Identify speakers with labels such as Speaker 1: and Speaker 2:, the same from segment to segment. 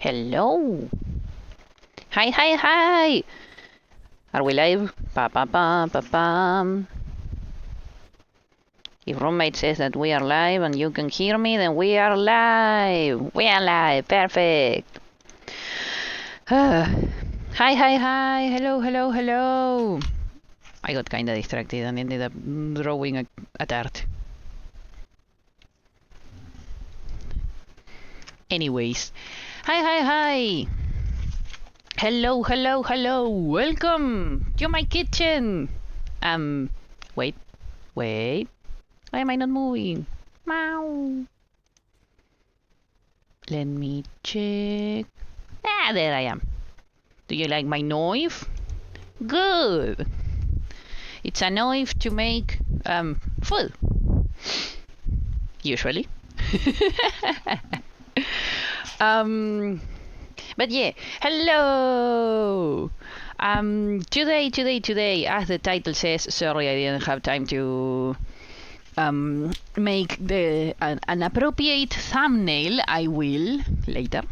Speaker 1: Hello. Hi, hi, hi. Are we live? Pa pa pa pa pam. If roommate says that we are live and you can hear me, then we are live. We are live. Perfect. Hi, hi, hi. Hello, hello, hello. I got kinda distracted and ended up drawing a tart. Anyways, hi, hi, hi. Hello, hello, hello. Welcome to my kitchen. Wait. Why am I not moving? Meow. Let me check. Ah, there I am. Do you like my knife? Good. It's a knife to make food. Usually. But yeah, hello. Today, as the title says, sorry I didn't have time to make an appropriate thumbnail. I will later.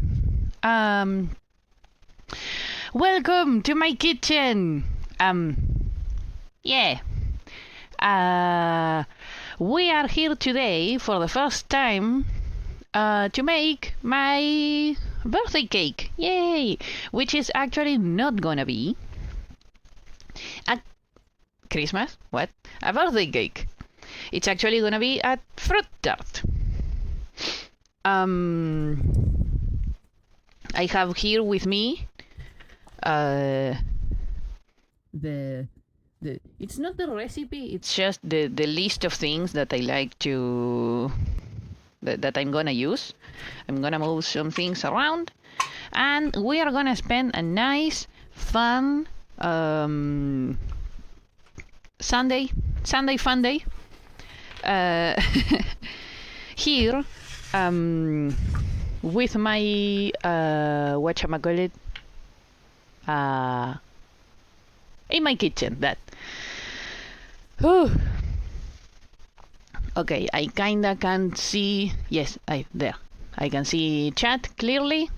Speaker 1: Welcome to my kitchen. Yeah. We are here today for the first time to make my birthday cake. Yay! Which is actually not gonna be a Christmas? What? A birthday cake. It's actually gonna be a fruit tart. I have here with me it's not the recipe, it's just the list of things that I like to that I'm gonna use. I'm gonna move some things around and we are gonna spend a nice fun Sunday fun day here with my whatchamacallit in my kitchen. That okay, I kinda can see. Yes, there. I can see chat clearly.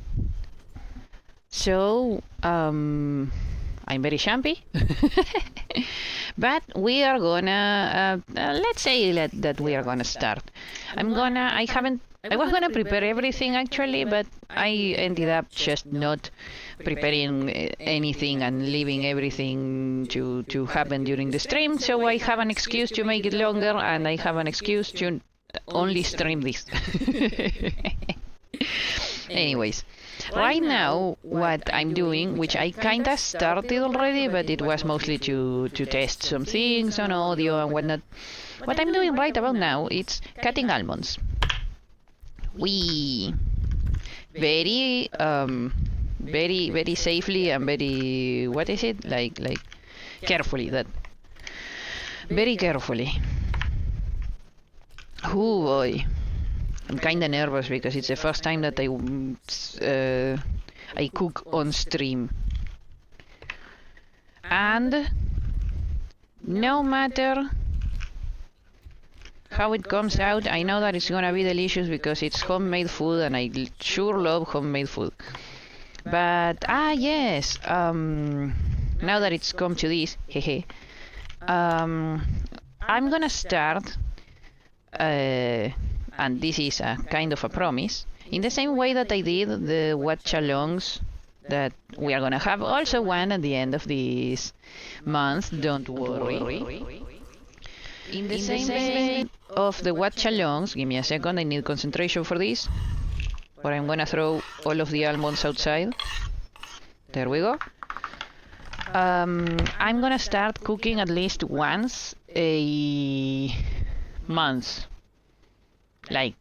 Speaker 1: So I'm very shampy. But we are gonna let's say that we are gonna start. I was gonna prepare everything actually, but I ended up just not preparing anything and leaving everything to happen during the stream. So I have an excuse to make it longer, and I have an excuse to only stream this. Anyways, right now what I'm doing, which I kinda started already, but it was mostly to test some things on audio and whatnot. What I'm doing right about now is cutting almonds. We very very safely and very, what is it, like carefully, that very carefully. Oh boy, I'm kinda nervous because it's the first time that I cook on stream, and no matter how it comes out, I know that it's gonna be delicious because it's homemade food and I sure love homemade food. But yes, now that it's come to this, I'm gonna start and this is a kind of a promise, in the same way that I did the watch-alongs that we are gonna have also one at the end of this month, don't worry. In the same way of the watch-alongs, give me a second, I need concentration for this, or I'm gonna throw all of the almonds outside. There we go. I'm gonna start cooking at least once a month, like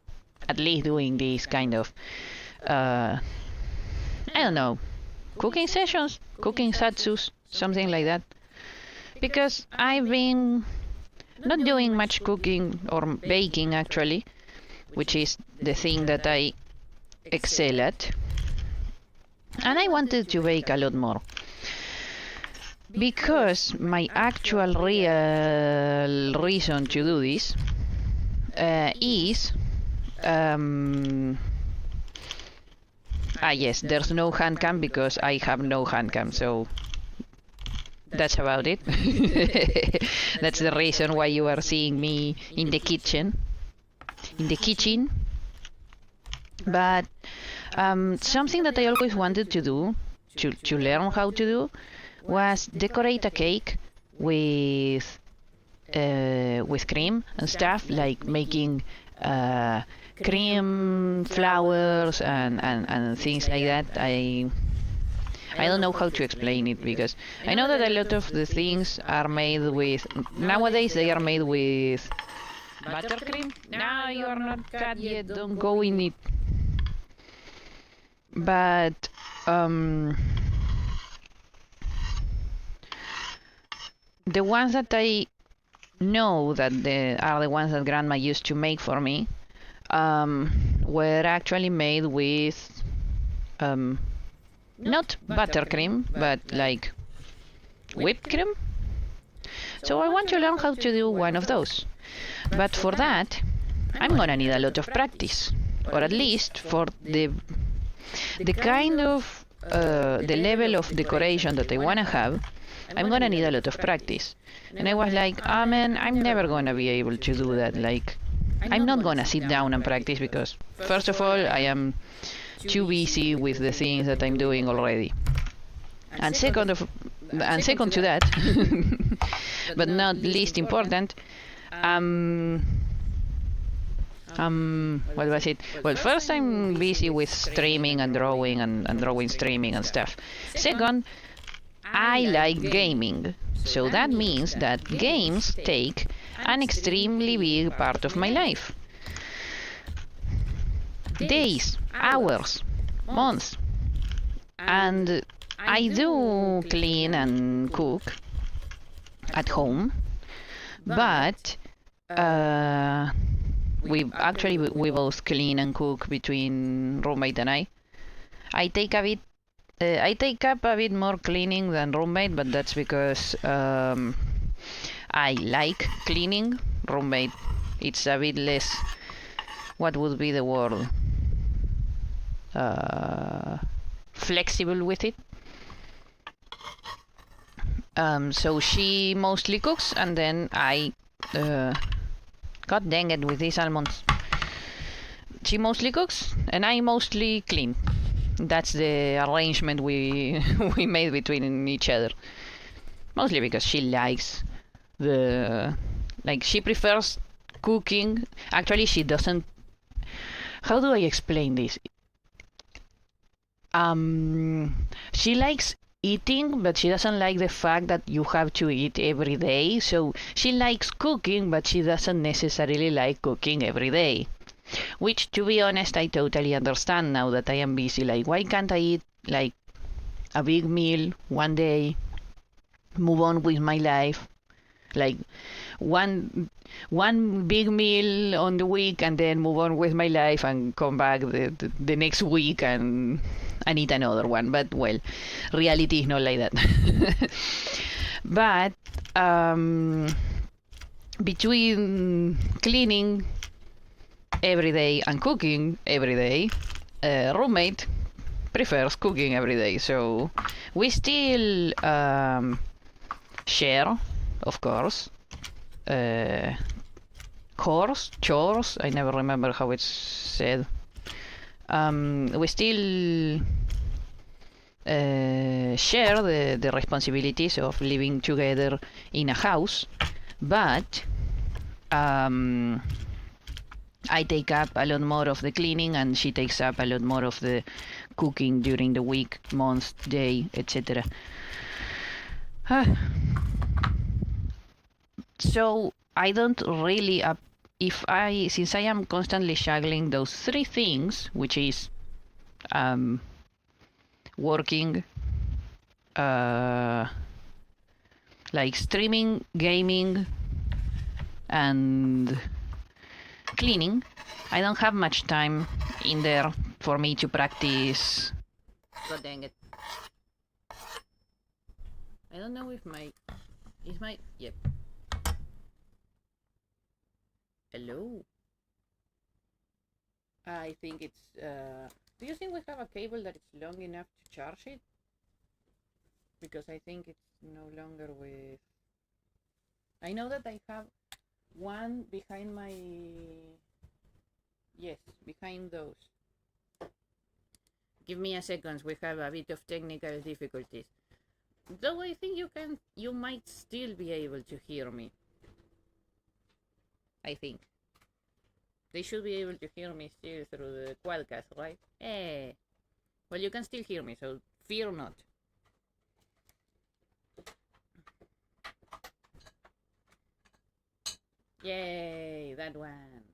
Speaker 1: at least doing these kind of I don't know, cooking sessions, cooking satsus, something like that, because I've been not doing much cooking or baking actually, which is the thing that I excel at, and I wanted to bake a lot more because my actual real reason to do this is Yes, there's no hand cam because I have no hand cam, so that's about it. That's the reason why you are seeing me in the kitchen. But something that I always wanted to do, to learn how to do, was decorate a cake with cream and stuff, like making cream flowers and things like that. I don't know how to explain it, because I know that a lot of the things are made with, nowadays they are made with buttercream. No, you are not cut yet, don't go in it. But the ones that I know that are the ones that grandma used to make for me were actually made with not buttercream, but like whipped cream. So I want to learn how to do one of those. But for that, I'm gonna need a lot of practice, or at least for the kind of the level of decoration that I wanna have, I'm gonna need a lot of practice. And I was like, man, I'm never gonna be able to do that. Like, I'm not gonna sit down and practice because, first of all, I am too busy with the things that I'm doing already. And second to that, but not least important, what was it? Well, first I'm busy with streaming and drawing and drawing streaming and stuff. Second, I like gaming. So that means that games take an extremely big part of my life. Days, hours, months. And I do clean and cook at home, but we both clean and cook between roommate and I. I take up a bit more cleaning than roommate, but that's because I like cleaning. Roommate, it's a bit less, what would be the word, flexible with it. So she mostly cooks, and then I God dang it with these almonds. She mostly cooks and I mostly clean. That's the arrangement we made between each other. Mostly because she likes she prefers cooking. Actually, she doesn't. How do I explain this? She likes eating, but she doesn't like the fact that you have to eat every day. So she likes cooking, but she doesn't necessarily like cooking every day. Which, to be honest, I totally understand now that I am busy. Like, why can't I eat like a big meal one day, move on with my life, like one big meal on the week, and then move on with my life and come back the next week and eat another one? But well, reality is not like that. But between cleaning every day and cooking every day, roommate prefers cooking every day. So we still share, of course, chores. I never remember how it's said. We still share the responsibilities of living together in a house, but I take up a lot more of the cleaning and she takes up a lot more of the cooking during the week, month, day, etc. So I don't really since I am constantly juggling those three things, which is working, like streaming, gaming, and cleaning, I don't have much time in there for me to practice. God dang it. I don't know if yep. Hello? I think it's Do you think we have a cable that is long enough to charge it? Because I think it's no longer with... I know that I have one behind my... Yes, behind those. Give me a second, we have a bit of technical difficulties. Though I think you might still be able to hear me. I think. They should be able to hear me still through the quadcast, right? Eh. Well, you can still hear me, so fear not. Yay, that one.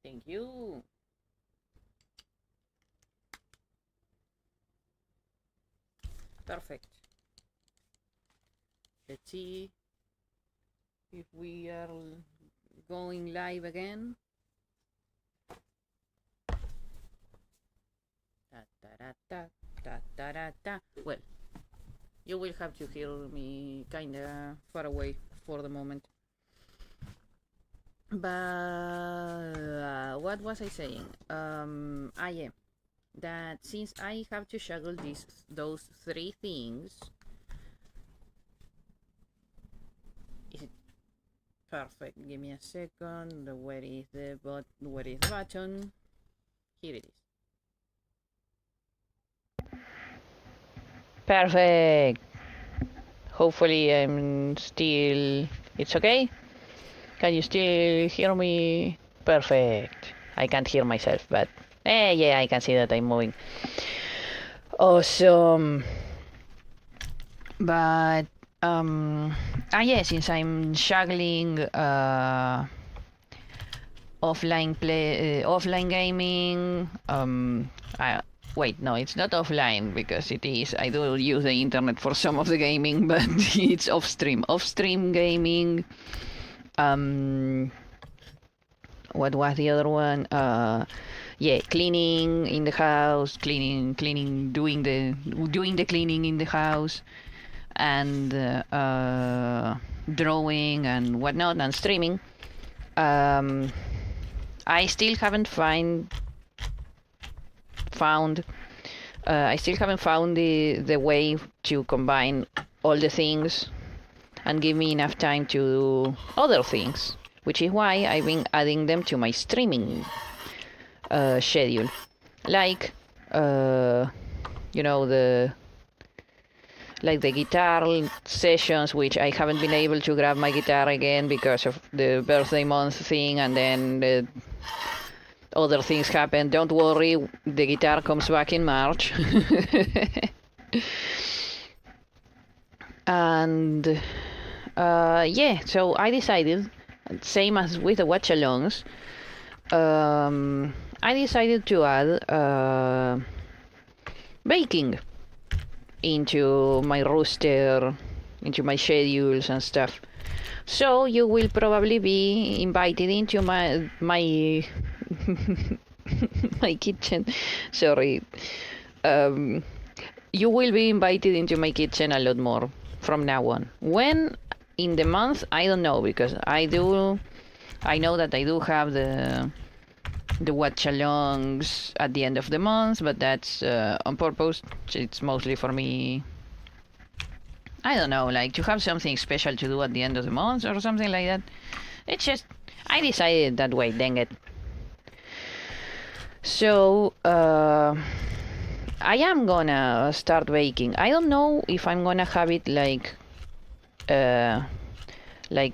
Speaker 1: Thank you. Perfect. Let's see if we are going live again. Well, you will have to hear me kinda far away for the moment. But what was I saying? Yeah, that since I have to juggle those three things, is it perfect? Give me a second. Where is the button? Here it is. Perfect. Hopefully I'm still... It's okay? Can you still hear me? Perfect. I can't hear myself, but... yeah, I can see that I'm moving. Awesome. But... yeah, since I'm juggling... offline gaming... wait, no, it's not offline, because it is... I do use the internet for some of the gaming, but it's off-stream. Off-stream gaming... what was the other one? Yeah, cleaning in the house, doing the cleaning in the house, and drawing and whatnot, and streaming. I still haven't found the way to combine all the things and give me enough time to do other things, which is why I've been adding them to my streaming schedule, like you know, the guitar sessions, which I haven't been able to grab my guitar again because of the birthday month thing, and then the other things happen. Don't worry, the guitar comes back in March. And yeah, so I decided, same as with the watch-alongs, I decided to add baking into my roster, into my schedules and stuff. So you will probably be invited into my my kitchen. Sorry. You will be invited into my kitchen a lot more from now on. When in the month, I don't know, because I know that I do have the watch-alongs at the end of the month, but that's on purpose. It's mostly for me, I don't know, like to have something special to do at the end of the month or something like that. It's just, I decided that way, dang it. So, I am gonna start baking. I don't know if I'm gonna have it like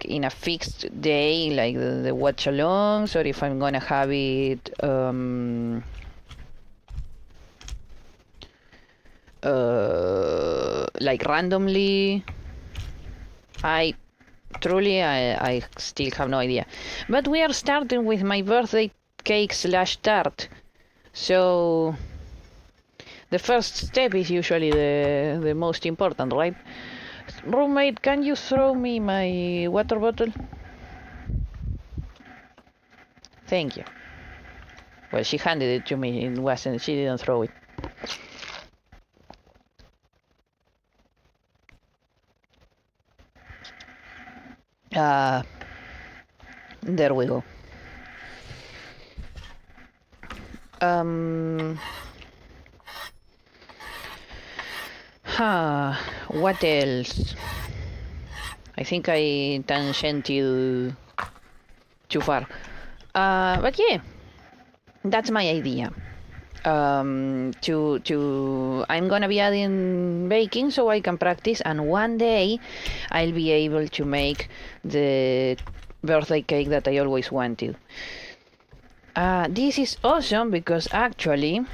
Speaker 1: in a fixed day, like the watch-alongs, or if I'm gonna have it like randomly. I still have no idea. But we are starting with my birthday cake / tart. So the first step is usually the most important, right? Roommate, can you throw me my water bottle? Thank you. Well, she handed it to me. She didn't throw it. There we go. What else? I think I tangented too far. But yeah, that's my idea. I'm gonna be adding baking so I can practice, and one day I'll be able to make the birthday cake that I always wanted. This is awesome because actually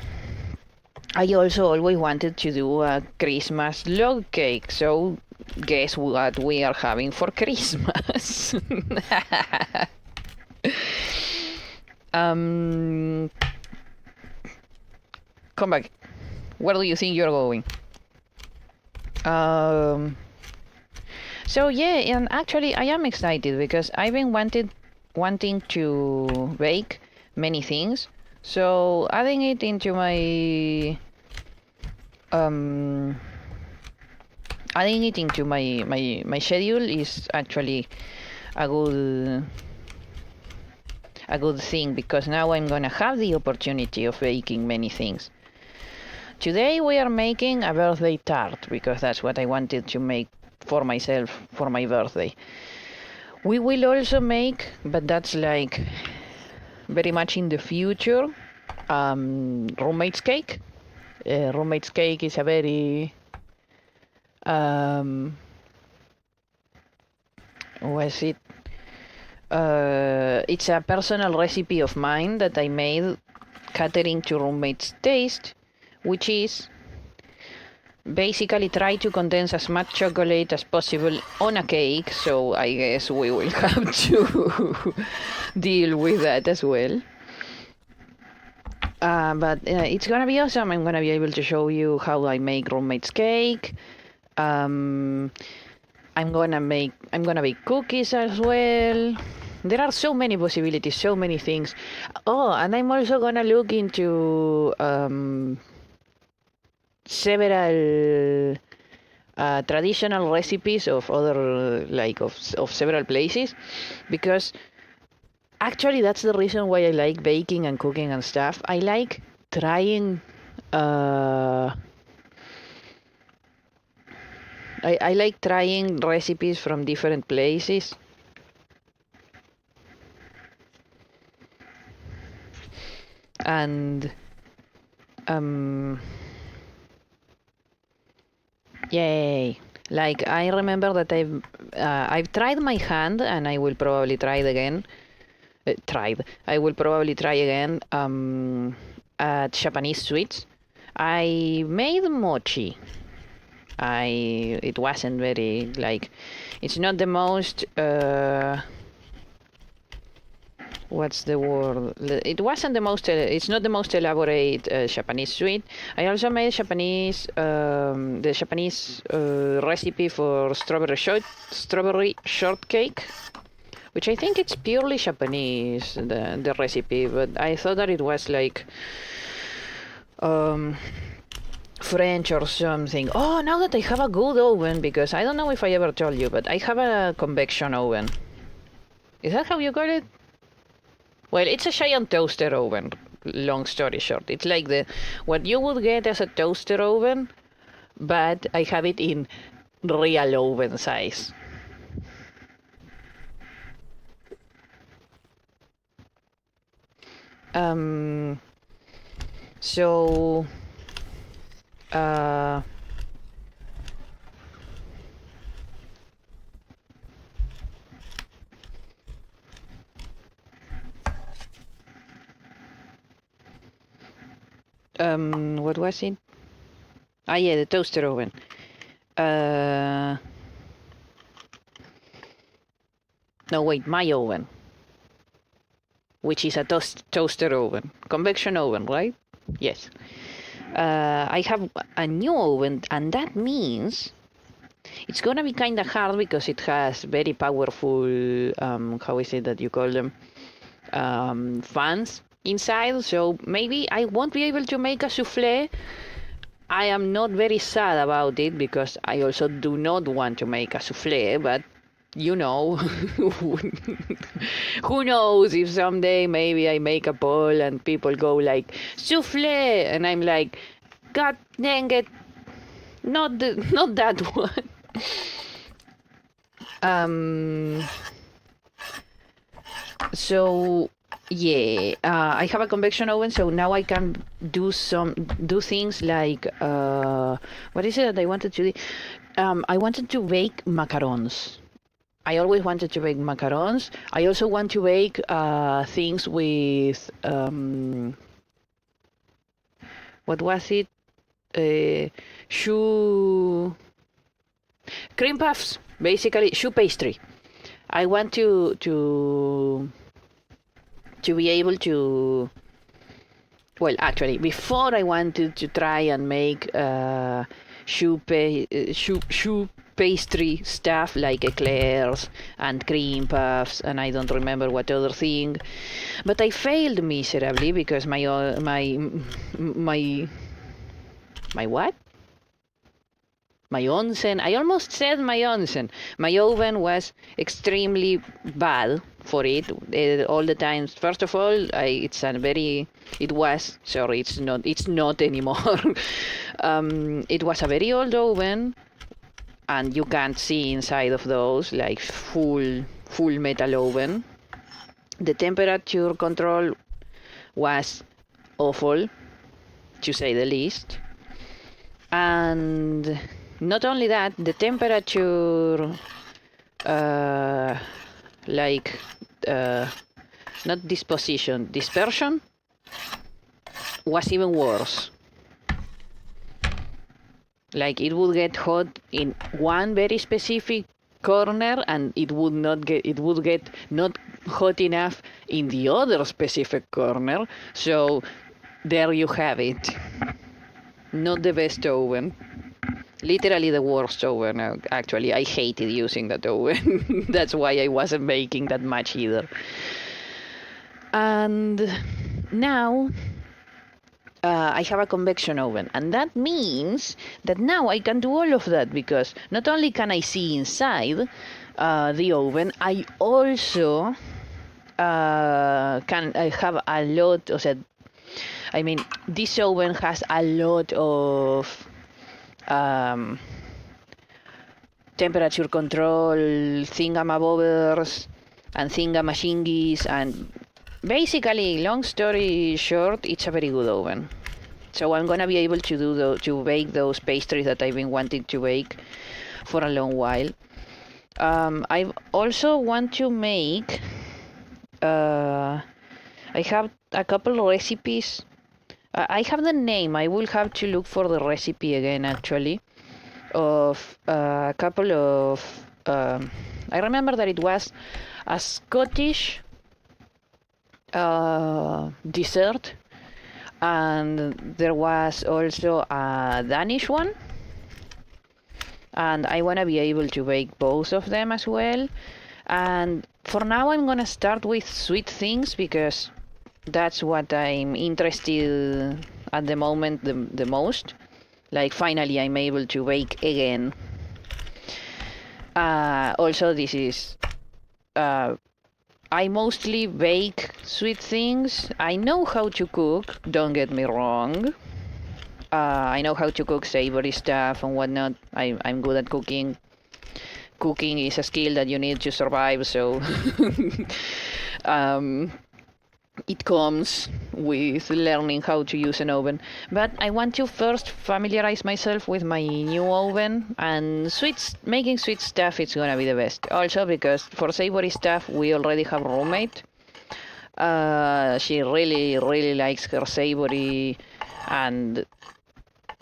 Speaker 1: I also always wanted to do a Christmas log cake, so guess what we are having for Christmas? Come back. Where do you think you're going? So yeah, and actually I am excited because I've been wanting to bake many things. So adding it into my my schedule is actually a good thing, because now I'm gonna have the opportunity of baking many things. Today we are making a birthday tart because that's what I wanted to make for myself for my birthday. We will also make, but that's like very much in the future, roommate's cake. Roommate's cake is a very was it? It's a personal recipe of mine that I made catering to roommates' taste, which is basically try to condense as much chocolate as possible on a cake, so I guess we will have to deal with that as well. But it's gonna be awesome. I'm gonna be able to show you how I make roommate's cake. I'm gonna bake cookies as well. There are so many possibilities, so many things. Oh, and I'm also gonna look into several traditional recipes of other of several places, because actually that's the reason why I like baking and cooking and stuff. I like trying I like trying recipes from different places. And yay. Like, I remember that I've tried my hand, and I will probably try it again. I will probably try again at Japanese sweets. I made mochi. It wasn't very, like, it's not the most what's the word? It wasn't the most. It's not the most elaborate Japanese sweet. I also made the Japanese recipe for strawberry shortcake, which I think it's purely Japanese, the recipe. But I thought that it was like French or something. Oh, now that I have a good oven, because I don't know if I ever told you, but I have a convection oven. Is that how you call it? Well, it's a giant toaster oven, long story short. It's like what you would get as a toaster oven, but I have it in real oven size. So what was it? Ah, yeah, the toaster oven. No, wait, my oven, which is a toaster oven, convection oven, right? Yes. I have a new oven, and that means it's gonna be kind of hard because it has very powerful, how is it that you call them, fans inside, so maybe I won't be able to make a souffle. I am not very sad about it because I also do not want to make a souffle, but you know, who knows if someday maybe I make a poll and people go like, souffle, and I'm like, God dang it, not that one. So yeah, I have a convection oven, so now I can do things like what is it that I wanted to do? I wanted to bake macarons. I always wanted to bake macarons. I also want to bake things with what was it? Choux cream puffs, basically choux pastry. I want to be able to. Well, actually, before I wanted to try and make choux pastry stuff like eclairs and cream puffs, and I don't remember what other thing, but I failed miserably because my what? My onsen. I almost said my onsen. My oven was extremely bad for it all the time. First of all, it's not anymore. It was a very old oven, and you can't see inside of those, like full metal oven. The temperature control was awful, to say the least. And not only that, the temperature, not dispersion was even worse. Like it would get hot in one very specific corner, and it would get not hot enough in the other specific corner. So there you have it. Not the best oven. Literally the worst oven, actually. I hated using that oven. That's why I wasn't baking that much either. And now I have a convection oven, and that means that now I can do all of that, because not only can I see inside the oven, I also I have a lot of, I mean, this oven has a lot of temperature control thingamabobbers and thingamajiggies, and basically, long story short, it's a very good oven. So I'm gonna be able to bake those pastries that I've been wanting to bake for a long while. I also want to make. I have a couple of recipes. I have the name. I will have to look for the recipe again, actually, of a couple of. I remember that it was a Scottish dessert, and there was also a Danish one, and I want to be able to bake both of them as well. And for now I'm gonna start with sweet things, because that's what I'm interested at the moment the most. Like, finally I'm able to bake again. Also, this is I mostly bake sweet things. I know how to cook, don't get me wrong. I know how to cook savory stuff and whatnot. I'm good at cooking. Cooking is a skill that you need to survive, so it comes with learning how to use an oven. But I want to first familiarize myself with my new oven, and making sweet stuff is gonna be the best. Also, because for savory stuff we already have a roommate. She really likes her savory and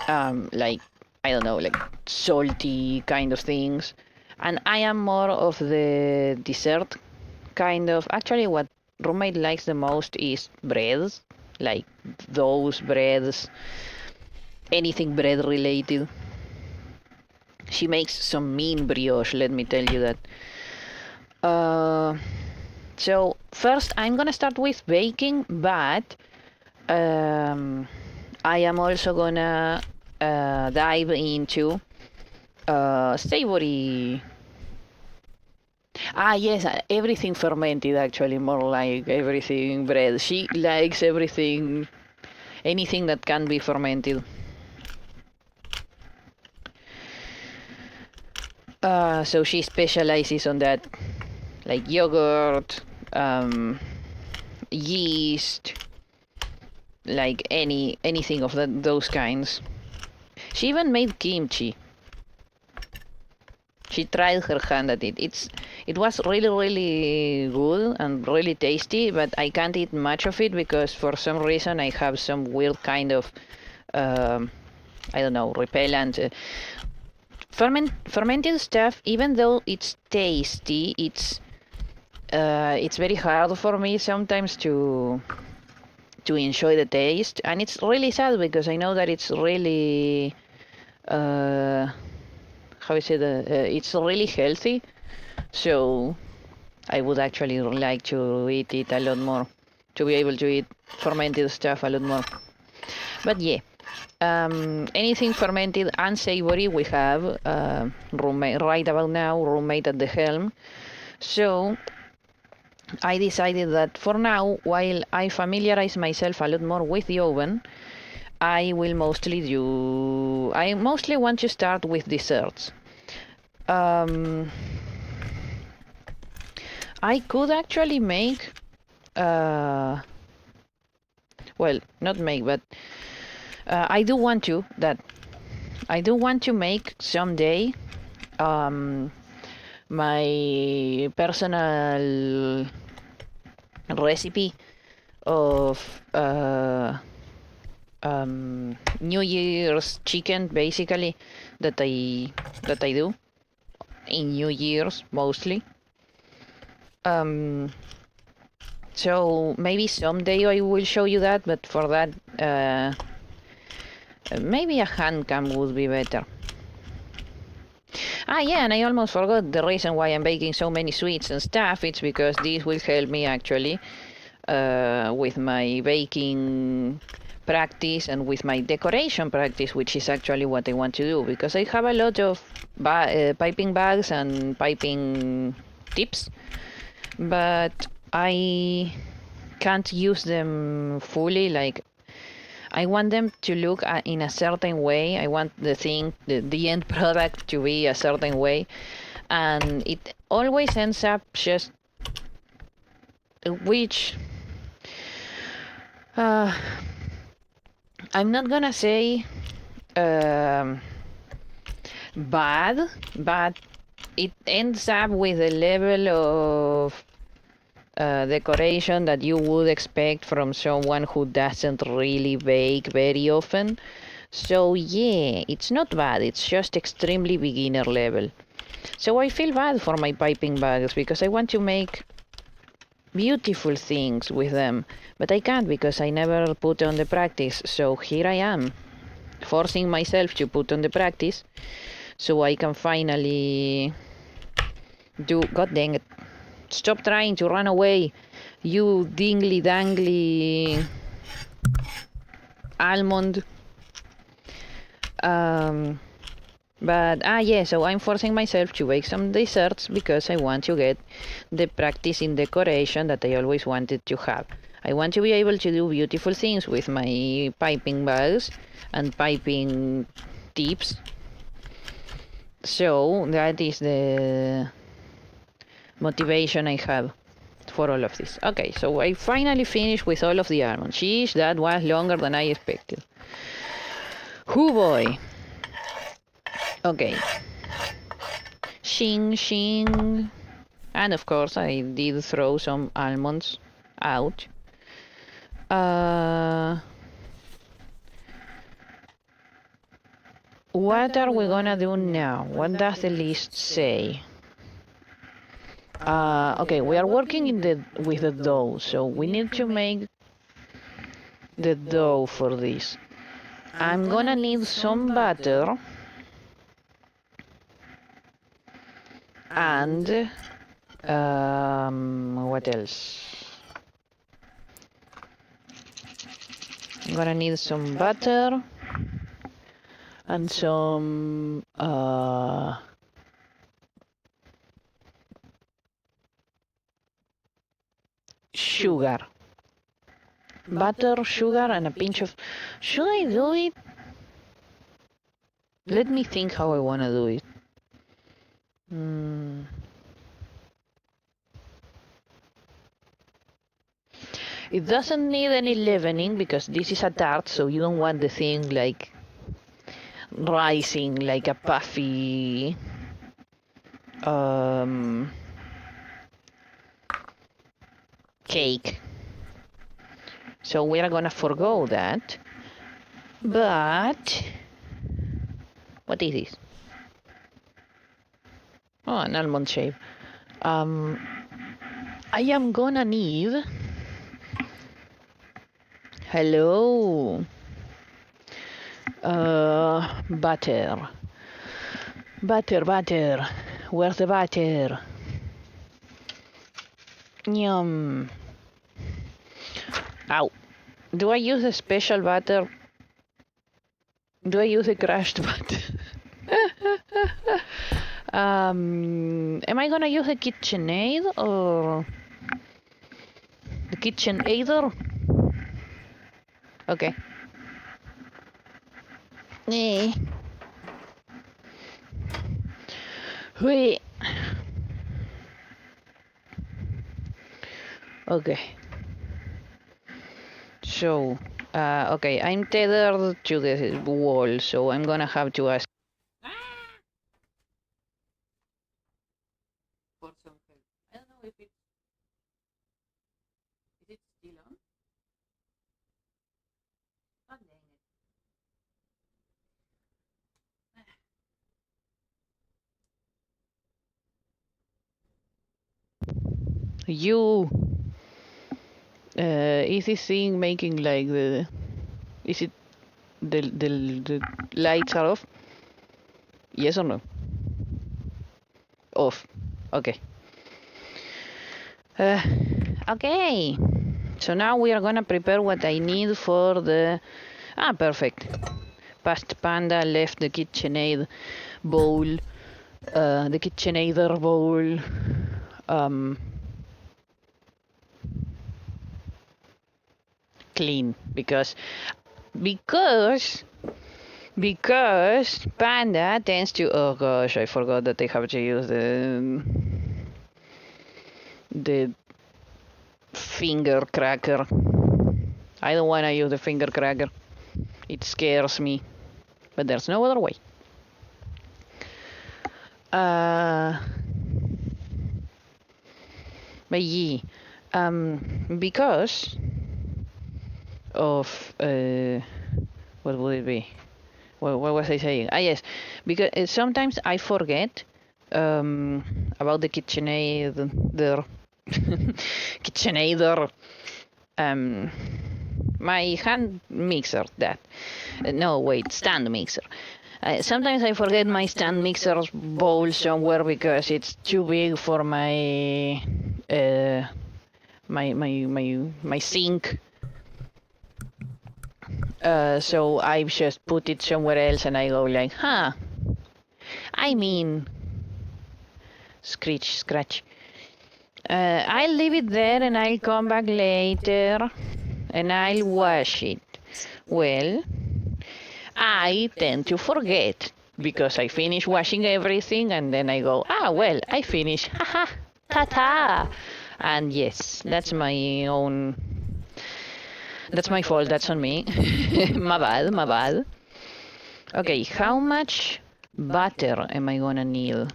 Speaker 1: like, I don't know, like salty kind of things. And I am more of the dessert kind of. Actually, what roommate likes the most is breads, like those breads, anything bread related. She makes some mean brioche, let me tell you that. So first I'm gonna start with baking, but I am also gonna dive into savory Ah, yes, everything fermented actually, more like everything bread. She likes everything, anything that can be fermented. So she specializes on that, like yogurt, yeast, like anything of those kinds. She even made kimchi. She tried her hand at it. It was really good and really tasty, but I can't eat much of it because for some reason I have some weird kind of I don't know, repellent. Fermented stuff, even though it's tasty, it's very hard for me sometimes to enjoy the taste, and it's really sad because I know that it's really how is it? It's really healthy, so I would actually like to eat it a lot more, to be able to eat fermented stuff a lot more. But yeah, anything fermented and savory, we have roommate right about now, roommate at the helm. So I decided that for now, while I familiarize myself a lot more with the oven, I mostly want to start with desserts. I could actually make, well, not make, but I do want to make someday my personal recipe of New Year's chicken, basically, that I do in New Year's mostly. So maybe someday I will show you that, but for that maybe a hand cam would be better. Ah, yeah, and I almost forgot the reason why I'm baking so many sweets and stuff. It's because this will help me actually with my baking practice and with my decoration practice, which is actually what I want to do, because I have a lot of piping bags and piping tips, but I can't use them fully. Like, I want them to look in a certain way. I want the end product to be a certain way, and it always ends up just which I'm not gonna say bad, but it ends up with a level of decoration that you would expect from someone who doesn't really bake very often. So yeah, it's not bad, it's just extremely beginner level. So I feel bad for my piping bags because I want to make beautiful things with them, but I can't because I never put on the practice. So here I am, forcing myself to put on the practice so I can finally do. God dang it. Stop trying to run away, you dingly dangly almond. But yeah, so I'm forcing myself to bake some desserts because I want to get the practice in decoration that I always wanted to have. I want to be able to do beautiful things with my piping bags and piping tips. So that is the motivation I have for all of this. Okay, so I finally finished with all of the almonds. Sheesh, that was longer than I expected. Hoo boy. Okay. Shing shing. And of course I did throw some almonds out. What are we gonna do now? What does the list say? Okay, we are working with the dough, so we need to make the dough for this. I'm gonna need some butter and what else? I'm gonna need some butter and some sugar. Butter, sugar, and a pinch of... Should I do it? Let me think how I want to do it. It doesn't need any leavening because this is a tart, so you don't want the thing like rising like a puffy cake. So we are gonna forgo that. But what is this? Oh, an almond shape. I am gonna need... Hello. Butter. Butter. Where's the butter? Yum. Ow. Do I use a special butter? Do I use a crushed butter? Am I gonna use a KitchenAid or the KitchenAider? Okay. Wait. Okay. So, okay, I'm tethered to the wall, so I'm gonna have to ask for some help. I don't know if it's... Is it still on? Oh, dang it. You... is this thing making like the... Is it... The lights are off? Yes or no? Off. Okay. Okay. So now we are gonna prepare what I need for the... Ah, perfect. Past Panda left the KitchenAid bowl. The KitchenAider bowl. Clean because Panda tends to... Oh gosh, I forgot that I have to use the finger cracker. I don't want to use the finger cracker. It scares me, but there's no other way. But yeah, because of what would it be? What was I saying? Ah, yes, because sometimes I forget about the KitchenAid. KitchenAider. My hand mixer. Stand mixer. Sometimes I forget my stand mixer bowl somewhere because it's too big for my my sink. So I just put it somewhere else and I go like, I mean, scratch. I'll leave it there and I'll come back later and I'll wash it. Well, I tend to forget because I finish washing everything and then I go, well, I finished, haha, ta-ta. And yes, that's my own... That's my fault, that's on me. My bad. Okay, how much butter am I gonna need?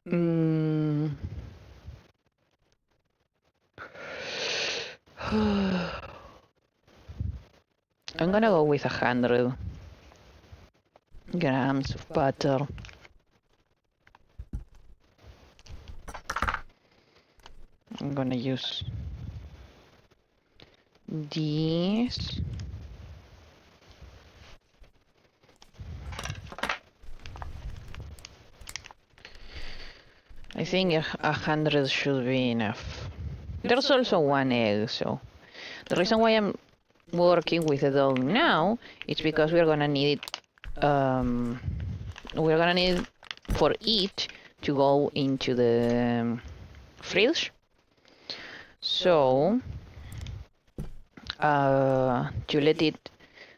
Speaker 1: I'm gonna go with 100 grams of butter. I'm gonna use these. I think 100 should be enough. There's also 1 egg, so the reason why I'm working with the dough now is because we're gonna need it. We're gonna need for it to go into the fridge. So to let it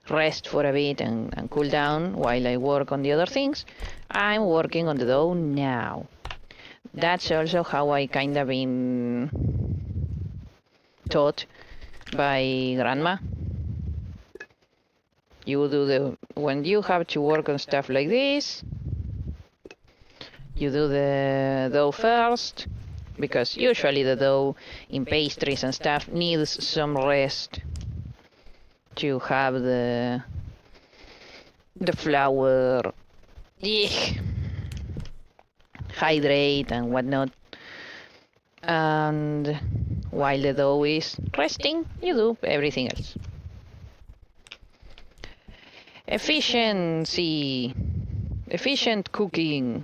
Speaker 1: rest for a bit and cool down while I work on the other things, I'm working on the dough now. That's also how I kind of been taught by grandma. You do when you have to work on stuff like this, you do the dough first, because usually the dough in pastries and stuff needs some rest to have the flour hydrate and whatnot. And while the dough is resting, you do everything else. Efficiency, efficient cooking,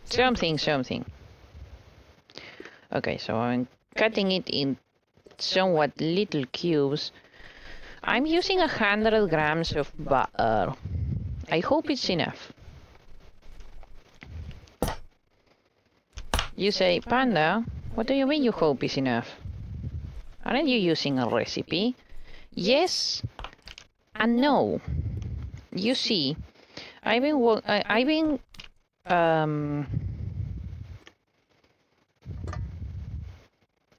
Speaker 1: something. Okay, so I'm cutting it in somewhat little cubes. I'm using 100 grams of butter. I hope it's enough. You say, Panda, what do you mean you hope it's enough? Aren't you using a recipe? Yes and no. You see, I've been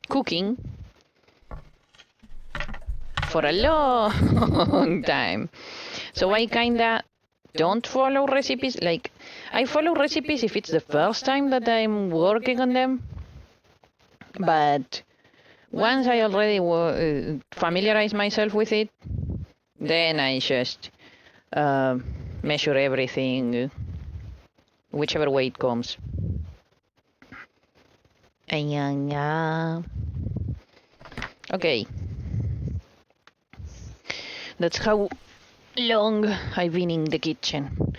Speaker 1: cooking for a long time, so I kinda don't follow recipes. Like, I follow recipes if it's the first time that I'm working on them, but once I already familiarize myself with it, then I just measure everything whichever way it comes. Okay, that's how long I've been in the kitchen.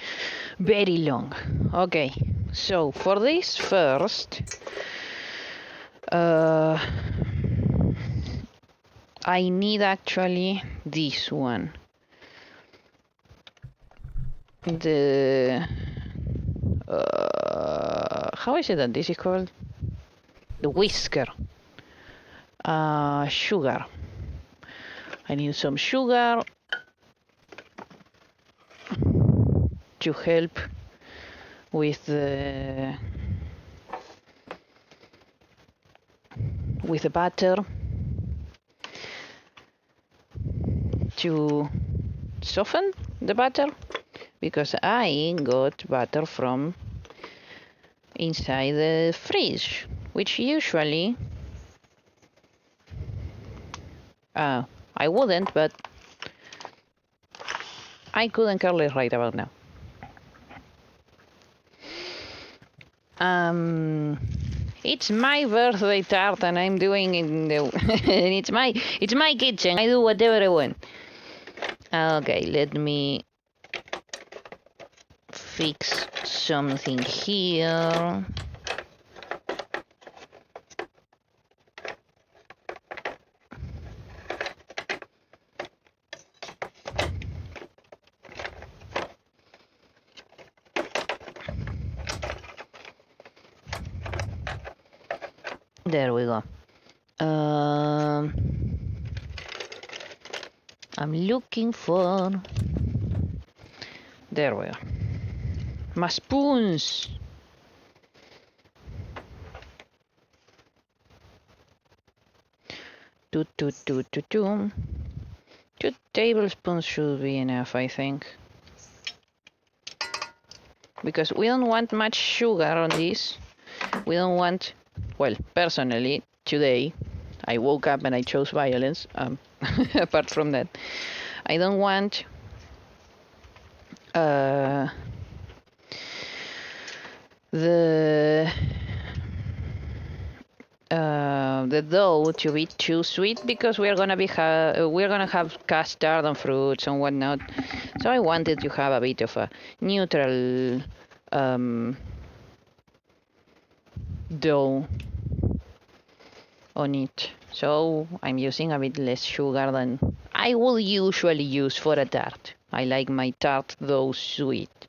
Speaker 1: Very long. Okay, so for this first, I need actually this one. The how is it that this is called? The whisker. Sugar. I need some sugar to help with the butter, to soften the butter, because I got butter from inside the fridge, which usually I wouldn't, but I couldn't care less right about now. It's my birthday tart, and I'm doing it in the it's my kitchen. I do whatever I want. Okay, let me fix something here. There we go. I'm looking for... There we go. My spoons. 2 tablespoons should be enough, I think. Because we don't want much sugar on this. We don't want... Well, personally, today, I woke up and I chose violence. Apart from that, I don't want the dough to be too sweet, because we're gonna have custard and fruits and whatnot. So I wanted to have a bit of a neutral dough on it. So I'm using a bit less sugar than I will usually use for a tart. I like my tart dough sweet.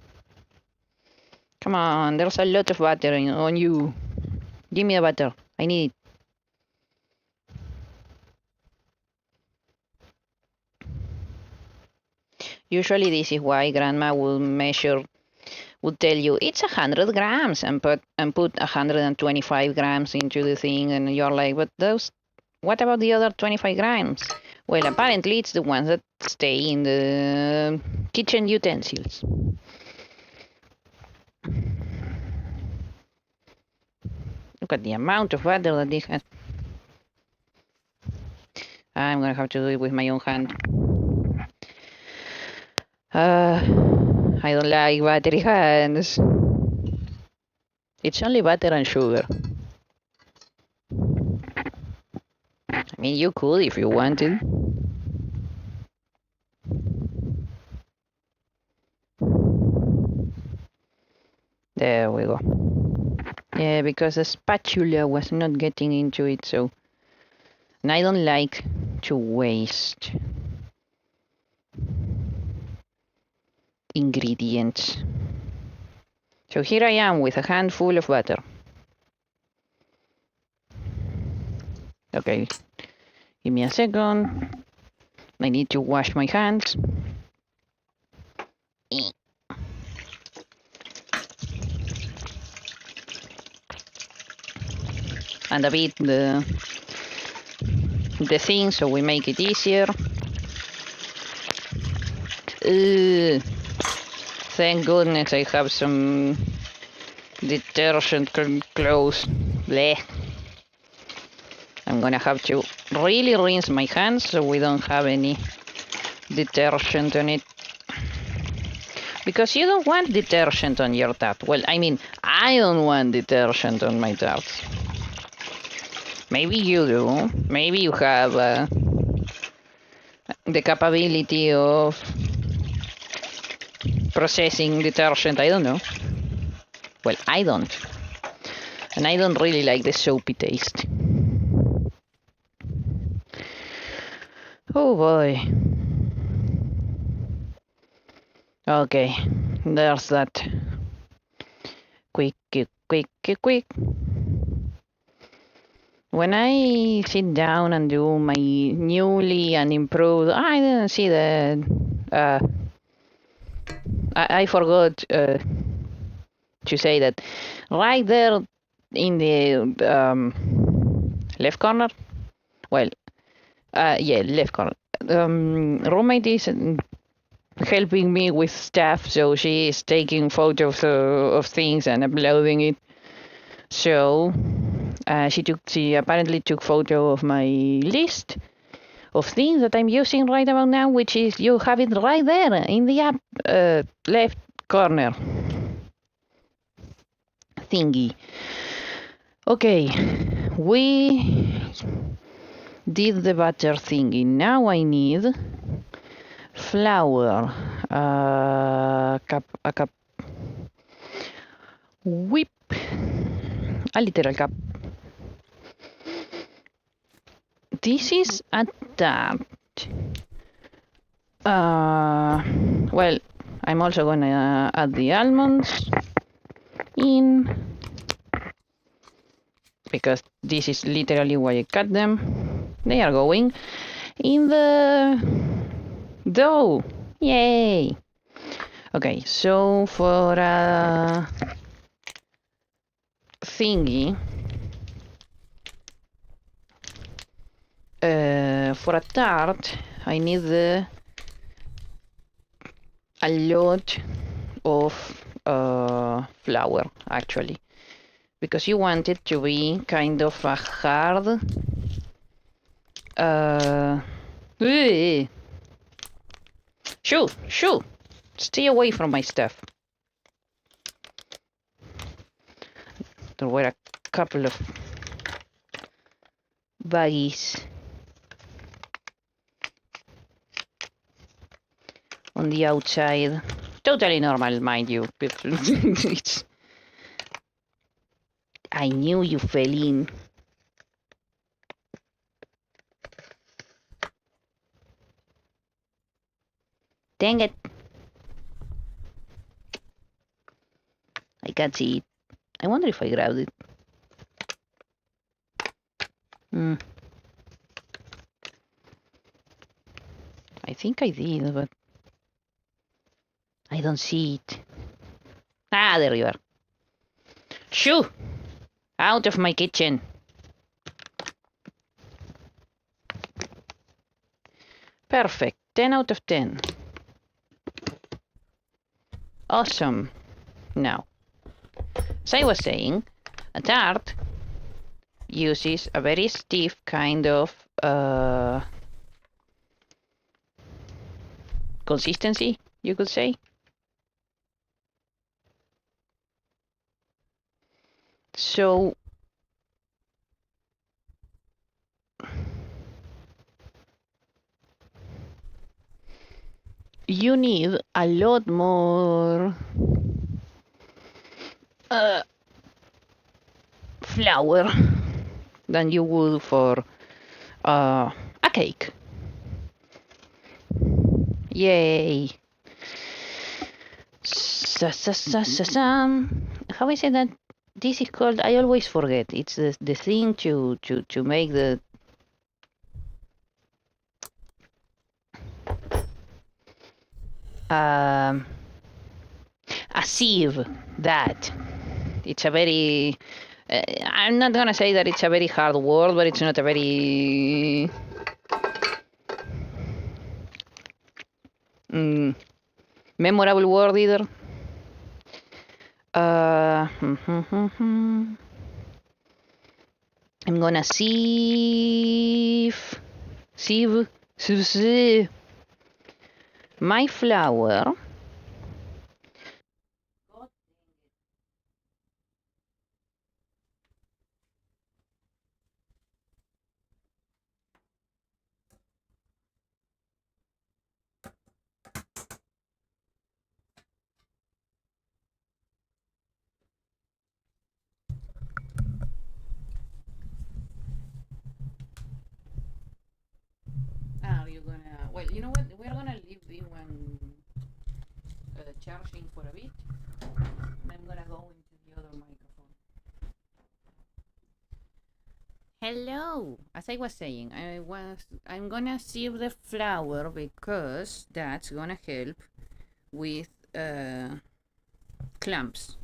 Speaker 1: Come on, there's a lot of butter on you. Give me the butter. I need it. Usually this is why grandma would tell you it's 100 grams and put 125 grams into the thing, and you're like, but what about the other 25 grams? Well, apparently it's the ones that stay in the kitchen utensils. Look at the amount of butter that this has. I'm gonna have to do it with my own hand. I don't like buttery hands. It's only butter and sugar. I mean, you could if you wanted. There we go. Yeah, because the spatula was not getting into it, so... And I don't like to waste ingredients. So here I am with a handful of butter. Okay, give me a second. I need to wash my hands. And a bit the thing, so we make it easier. Thank goodness I have some detergent clothes. Bleh. I'm gonna have to really rinse my hands so we don't have any detergent on it. Because you don't want detergent on your tart. Well, I mean, I don't want detergent on my tarts. Maybe you do. Maybe you have the capability of processing detergent. I don't know. Well, I don't. And I don't really like the soapy taste. Oh boy. Okay, there's that. Quick. When I sit down and do my newly and improved, I didn't see that. I forgot to say that right there in the left corner. Well, yeah, left corner. Roommate is helping me with stuff, so she is taking photos of things and uploading it. So she apparently took photo of my list of things that I'm using right about now, which is, you have it right there in the app left corner thingy. Okay, we did the butter thingy. Now I need flour, a cup, whip, a literal cup. This is a tart. Well, I'm also gonna add the almonds in, because this is literally why I cut them. They are going in the dough. Yay! Okay, so for a thingy, for a tart, I need a lot of flour, actually, because you want it to be kind of a hard shoo, stay away from my stuff. There were a couple of baggies on the outside. Totally normal, mind you. I knew you fell in. Dang it. I I can't see it. I wonder if I grabbed it. I think I did, but I don't see it. Ah, there you are. Shoo! Out of my kitchen. Perfect. 10 out of 10. Awesome. Now, as I was saying, a tart uses a very stiff kind of consistency, you could say. So you need a lot more flour than you would for a cake. Yay! How I say that? This is called. I always forget. It's the thing to make the. A sieve. That. It's a very. I'm not gonna say that it's a very hard word, but it's not a very. Memorable word either. I'm gonna sieve my flour. Are you gonna? Well, you know what? We're gonna leave this one charging for a bit. I'm gonna go into the other microphone. Hello. As I was saying, I'm gonna sieve the flour because that's gonna help with clumps.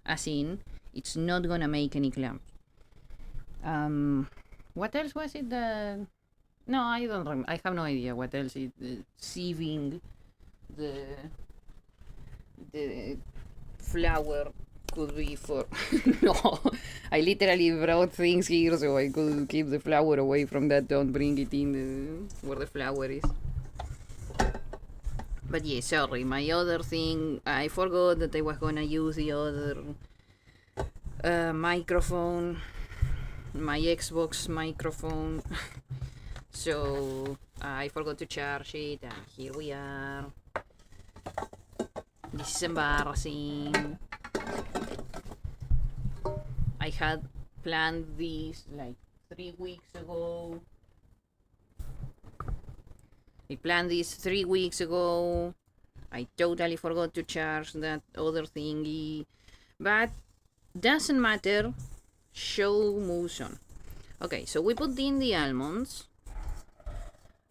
Speaker 1: As in, it's not gonna make any clumps. What else was it? No, I don't remember. I have no idea what else is sieving the flour could be for. No, I literally brought things here so I could keep the flour away from that. Don't bring it in where the flour is. But yeah, sorry. My other thing, I forgot that I was gonna use the other microphone, my Xbox microphone. So I forgot to charge it, and here we are. This is embarrassing. I had planned this like 3 weeks ago. I planned this 3 weeks ago. I totally forgot to charge that other thingy. But doesn't matter. Show moves on. Okay, so we put in the almonds.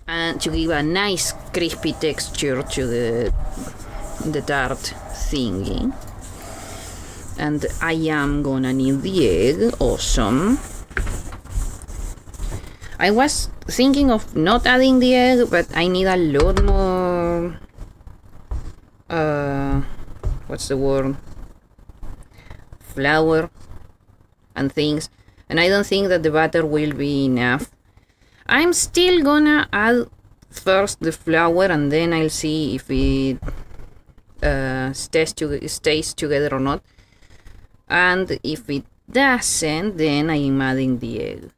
Speaker 1: And to give a nice crispy texture to the tart thingy. And I am gonna need the egg. Awesome. I was thinking of not adding the egg, but I need a lot more what's the word? Flour and things. And I don't think that the butter will be enough. I'm still gonna add first the flour and then I'll see if it stays together or not. And if it doesn't, then I'm adding the egg.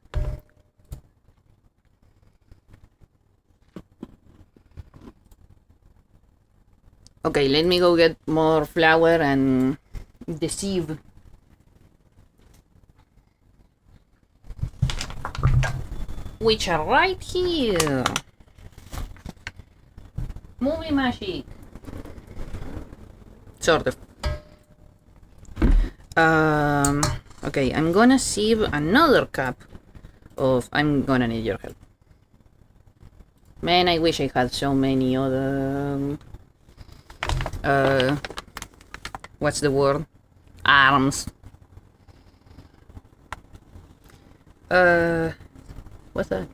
Speaker 1: Okay, let me go get more flour and the sieve. Which are right here. Movie magic. Sort of. Okay, I'm gonna sieve another cup of... I'm gonna need your help. Man, I wish I had so many other... what's the word? Arms. What's that?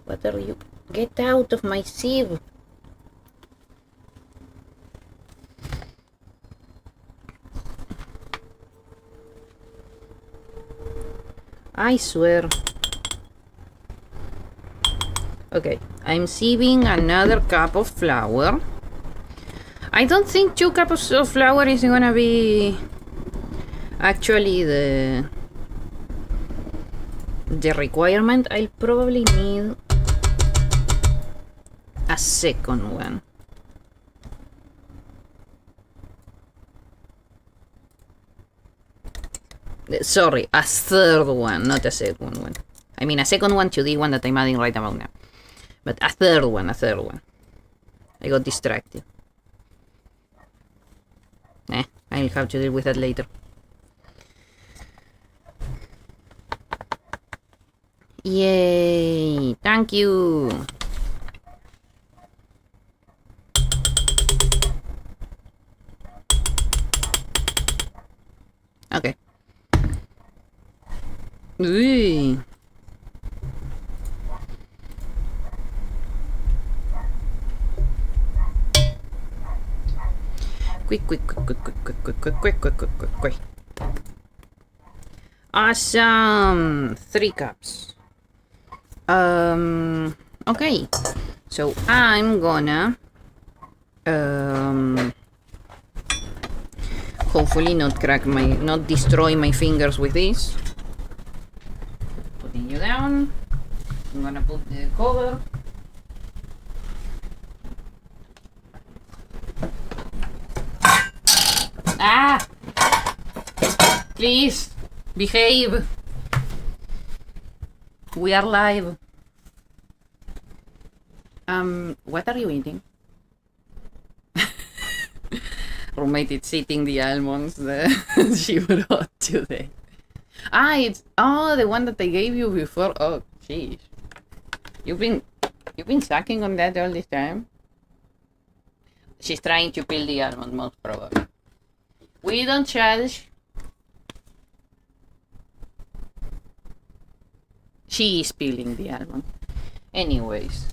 Speaker 1: What are you? Get out of my sieve! I swear. Okay, I'm sieving another cup of flour. I don't think 2 cups of flour is gonna be actually the requirement. I'll probably need a second one. Sorry, a third one, not a second one. I mean a second one to the one that I'm adding right about now. But a third one. I got distracted. I'll have to deal with that later. Yay! Thank you! Okay. Ooh. Quick. Awesome! 3 cups. Okay. So I'm gonna hopefully not destroy my fingers with this. Putting you down. I'm gonna put the cover. Ah! Please, behave. We are live. What are you eating? Roommate is eating the almonds that she brought today. It's the one that I gave you before. Oh, jeez. You've been sucking on that all this time? She's trying to peel the almond, most probably. We don't judge. She is peeling the almond. Anyways.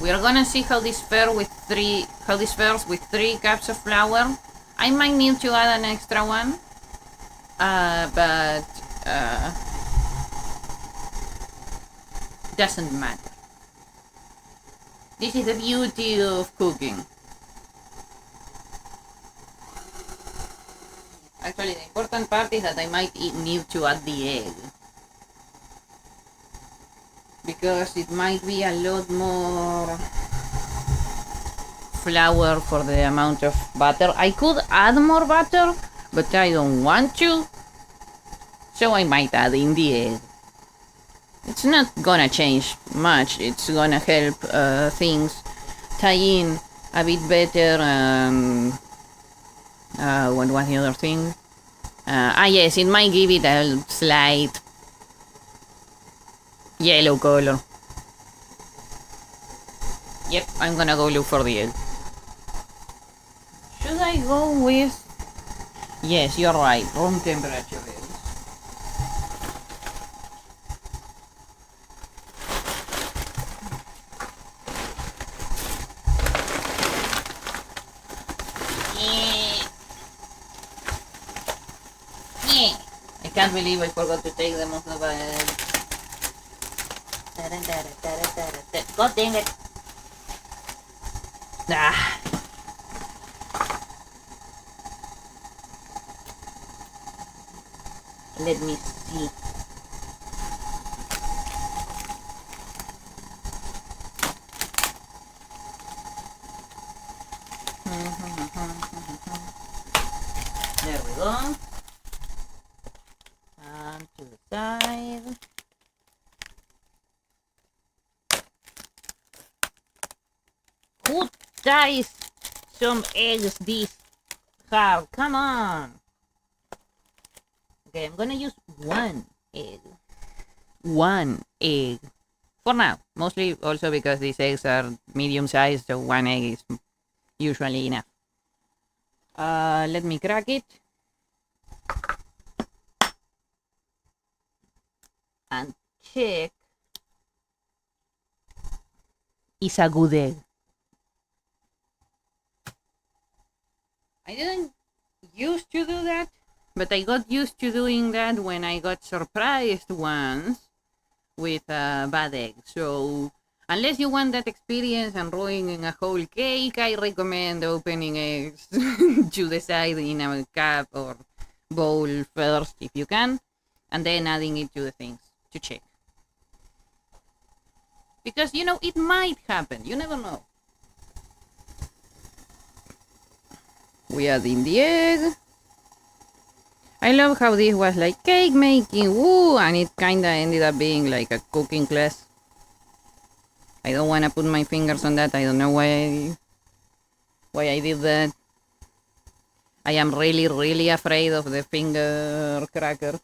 Speaker 1: We are gonna see how this fares with 3 cups of flour. I might need to add an extra one. But doesn't matter. This is the beauty of cooking. Actually, the important part is that I might need to add the egg. Because it might be a lot more flour for the amount of butter. I could add more butter, but I don't want to. So I might add in the egg. It's not gonna change much. It's gonna help things tie in a bit better. What was the other thing? Yes, it might give it a slight yellow color. Yep, I'm gonna go look for the egg. Should I go with... Yes, you're right, room temperature eggs. I can't believe I forgot to take them off the bed. God dang it. Let me see. There we go. And to the side. Who size some eggs this hard. Come on. Okay, I'm gonna use one egg. One egg. For now. Mostly also because these eggs are medium sized, so one egg is usually enough. Let me crack it. And check. It's a good egg. I didn't used to do that, but I got used to doing that when I got surprised once with a bad egg. So unless you want that experience and ruining a whole cake, I recommend opening eggs to the side in a cup or bowl first if you can, and then adding it to the things to check. Because, you know, it might happen. You never know. We add in the egg. I love how this was like cake making, woo, and it kinda ended up being like a cooking class. I don't wanna put my fingers on that. I don't know why I did that. I am really afraid of the finger cracker.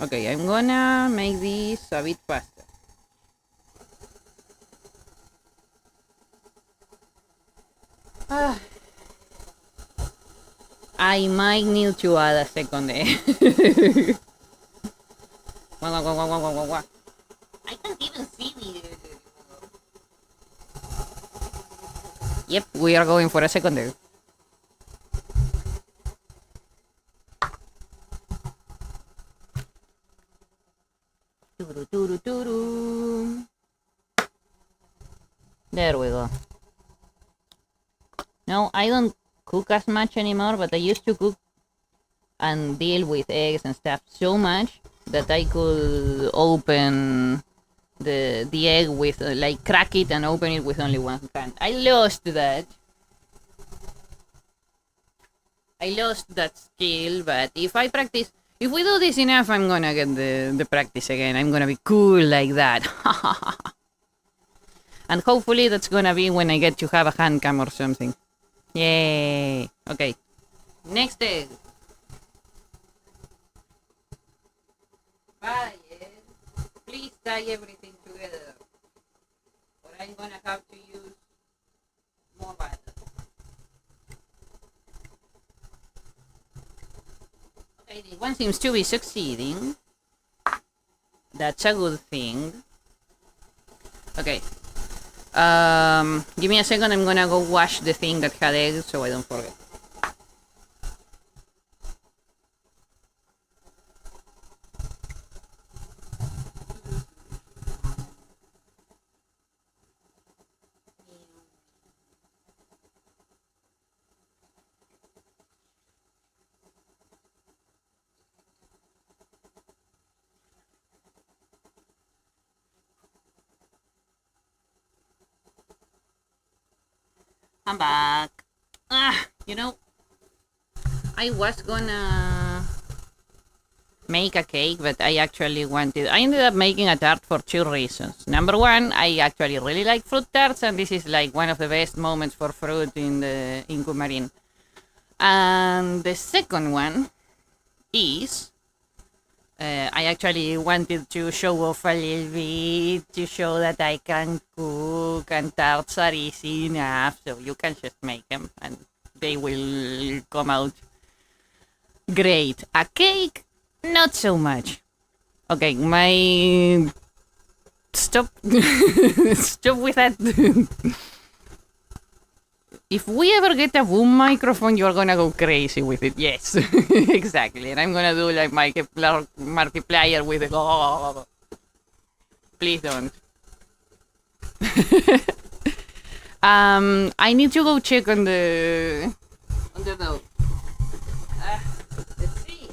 Speaker 1: Okay, I'm gonna make this a bit faster. I might need to add a second egg. I can't even see the egg anymore. Yep, we are going for a second egg. There we go. No, I don't cook as much anymore, but I used to cook and deal with eggs and stuff so much that I could open the egg with, like, crack it and open it with only one hand. I lost that. I lost that skill, but if I practice, if we do this enough, I'm gonna get the practice again. I'm gonna be cool like that. And hopefully that's gonna be when I get to have a hand cam or something. Yay! Okay. Next egg. Bye, egg. Please tie everything together, or I'm gonna have to use more butter. Okay, this one seems to be succeeding. That's a good thing. Okay. Give me a second, I'm gonna go wash the thing that had eggs so I don't forget. I'm back. You know, I was gonna make a cake, but I ended up making a tart for two reasons. Number one, I actually really like fruit tarts, and this is like one of the best moments for fruit in Kumarin. And the second one is I actually wanted to show off a little bit to show that I can cook, and tarts are easy enough, so you can just make them and they will come out great. A cake, not so much. Okay, stop stop with that. If we ever get a boom microphone, you're gonna go crazy with it. Yes, exactly. And I'm gonna do like Markiplier with the. Please don't. I need to go check on the dough. Let's see.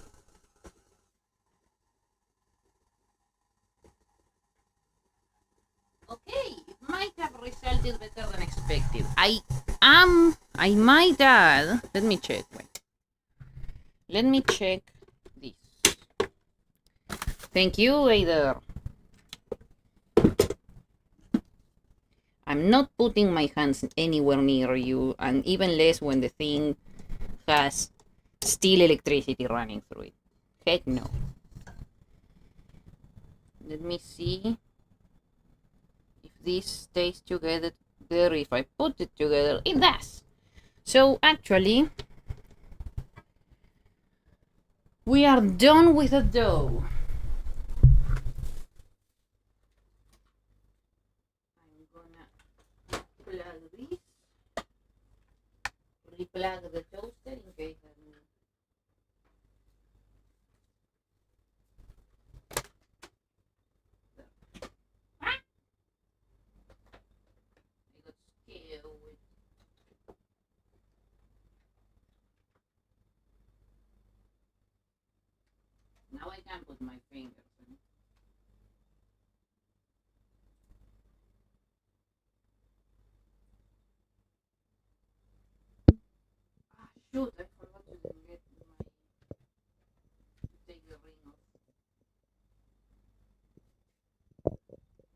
Speaker 1: Okay, it might have resulted better than expected. I might add, let me check, wait. Let me check this. Thank you, Aider. I'm not putting my hands anywhere near you, and even less when the thing has still electricity running through it. Heck no. Let me see if this stays together. If I put it together, it does. So actually, we are done with the dough. I'm gonna plug this, replug the toaster in case now I can put my fingers in. Shoot, I forgot to get take the ring off.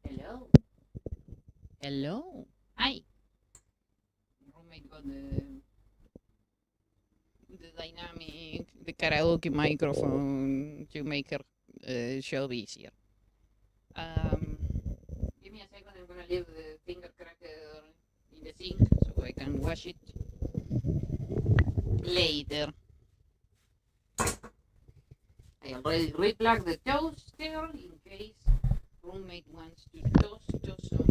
Speaker 1: Hello? Hello? Hi! Roommate got the dynamic, the karaoke microphone to make her show easier. Give me a second, I'm gonna leave the finger cracker in the sink so I can wash it later. I already replugged the toaster in case roommate wants to toast some.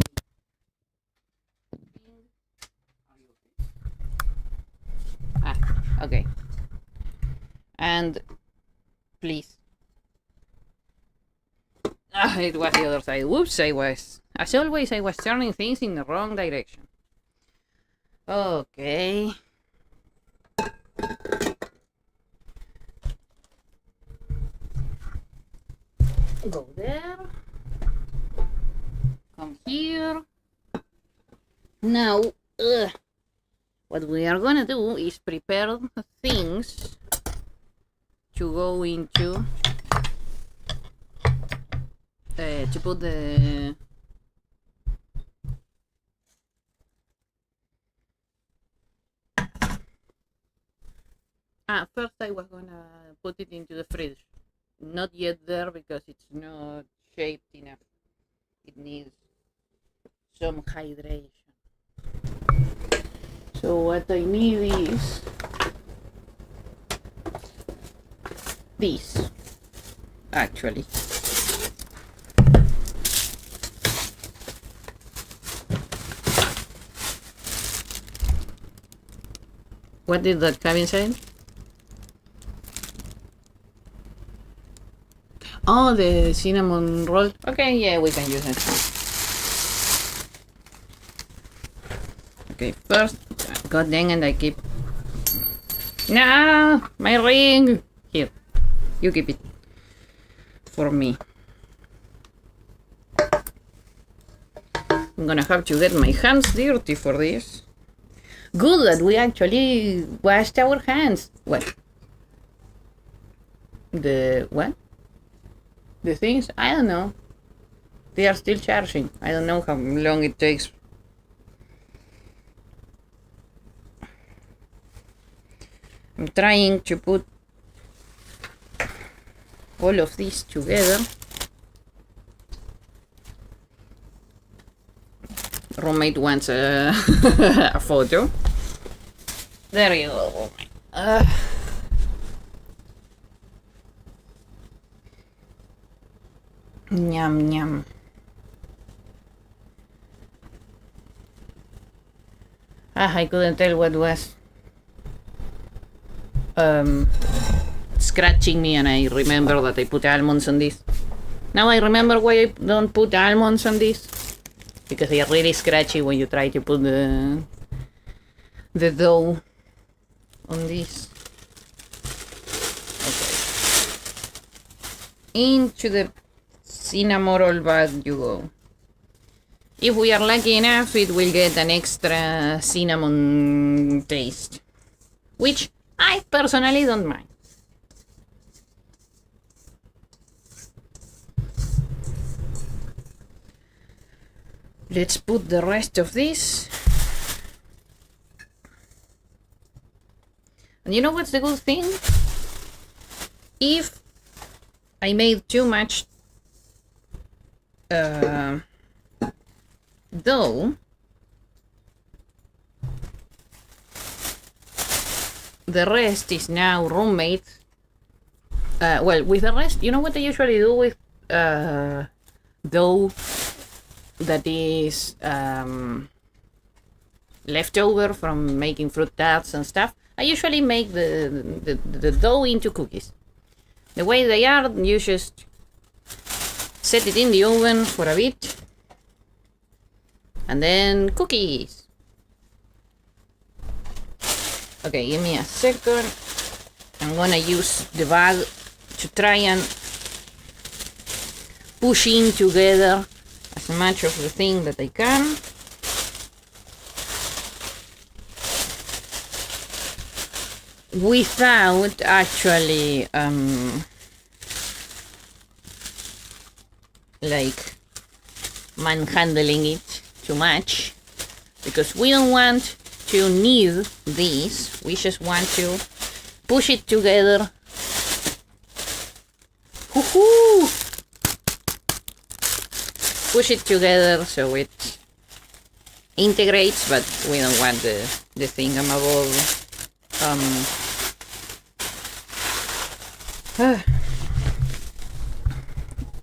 Speaker 1: Are you okay? Okay. And please. It was the other side. Whoops, as always, I was turning things in the wrong direction. Okay. Go there. Come here. Now, what we are gonna do is prepare things to go into to put the first I was gonna put it into the fridge. Not yet there because it's not shaped enough. It needs some hydration. So what I need is this, actually. What did that cabin say? Oh, the cinnamon roll. Okay, yeah, we can use it. Okay, first, god dang it, I keep... No, my ring! Here, you keep it. For me. I'm gonna have to get my hands dirty for this. Good that we actually washed our hands. What? The what? The things? I don't know. They are still charging. I don't know how long it takes. I'm trying to put all of these together. Roommate wants a, a photo. There you go, roommate. Yum, yum. I couldn't tell what was scratching me, and I remember that I put almonds on this. Now I remember why I don't put almonds on this. Because they are really scratchy when you try to put the dough on this. Okay. Into the cinnamon roll bag you go. If we are lucky enough, it will get an extra cinnamon taste, which I personally don't mind. Let's put the rest of this. And you know what's the good thing? If I made too much dough, the rest is now roommate. Well, with the rest, you know what I usually do with dough that is leftover from making fruit tarts and stuff? I usually make the dough into cookies. The way they are, you just set it in the oven for a bit, and then cookies. Okay, give me a second. I'm gonna use the bag to try and push in together as much of the thing that I can. Without actually like manhandling it too much, because we don't want to knead this, we just want to push it together. Woohoo! Push it together so it integrates, but we don't want the thingamabobbe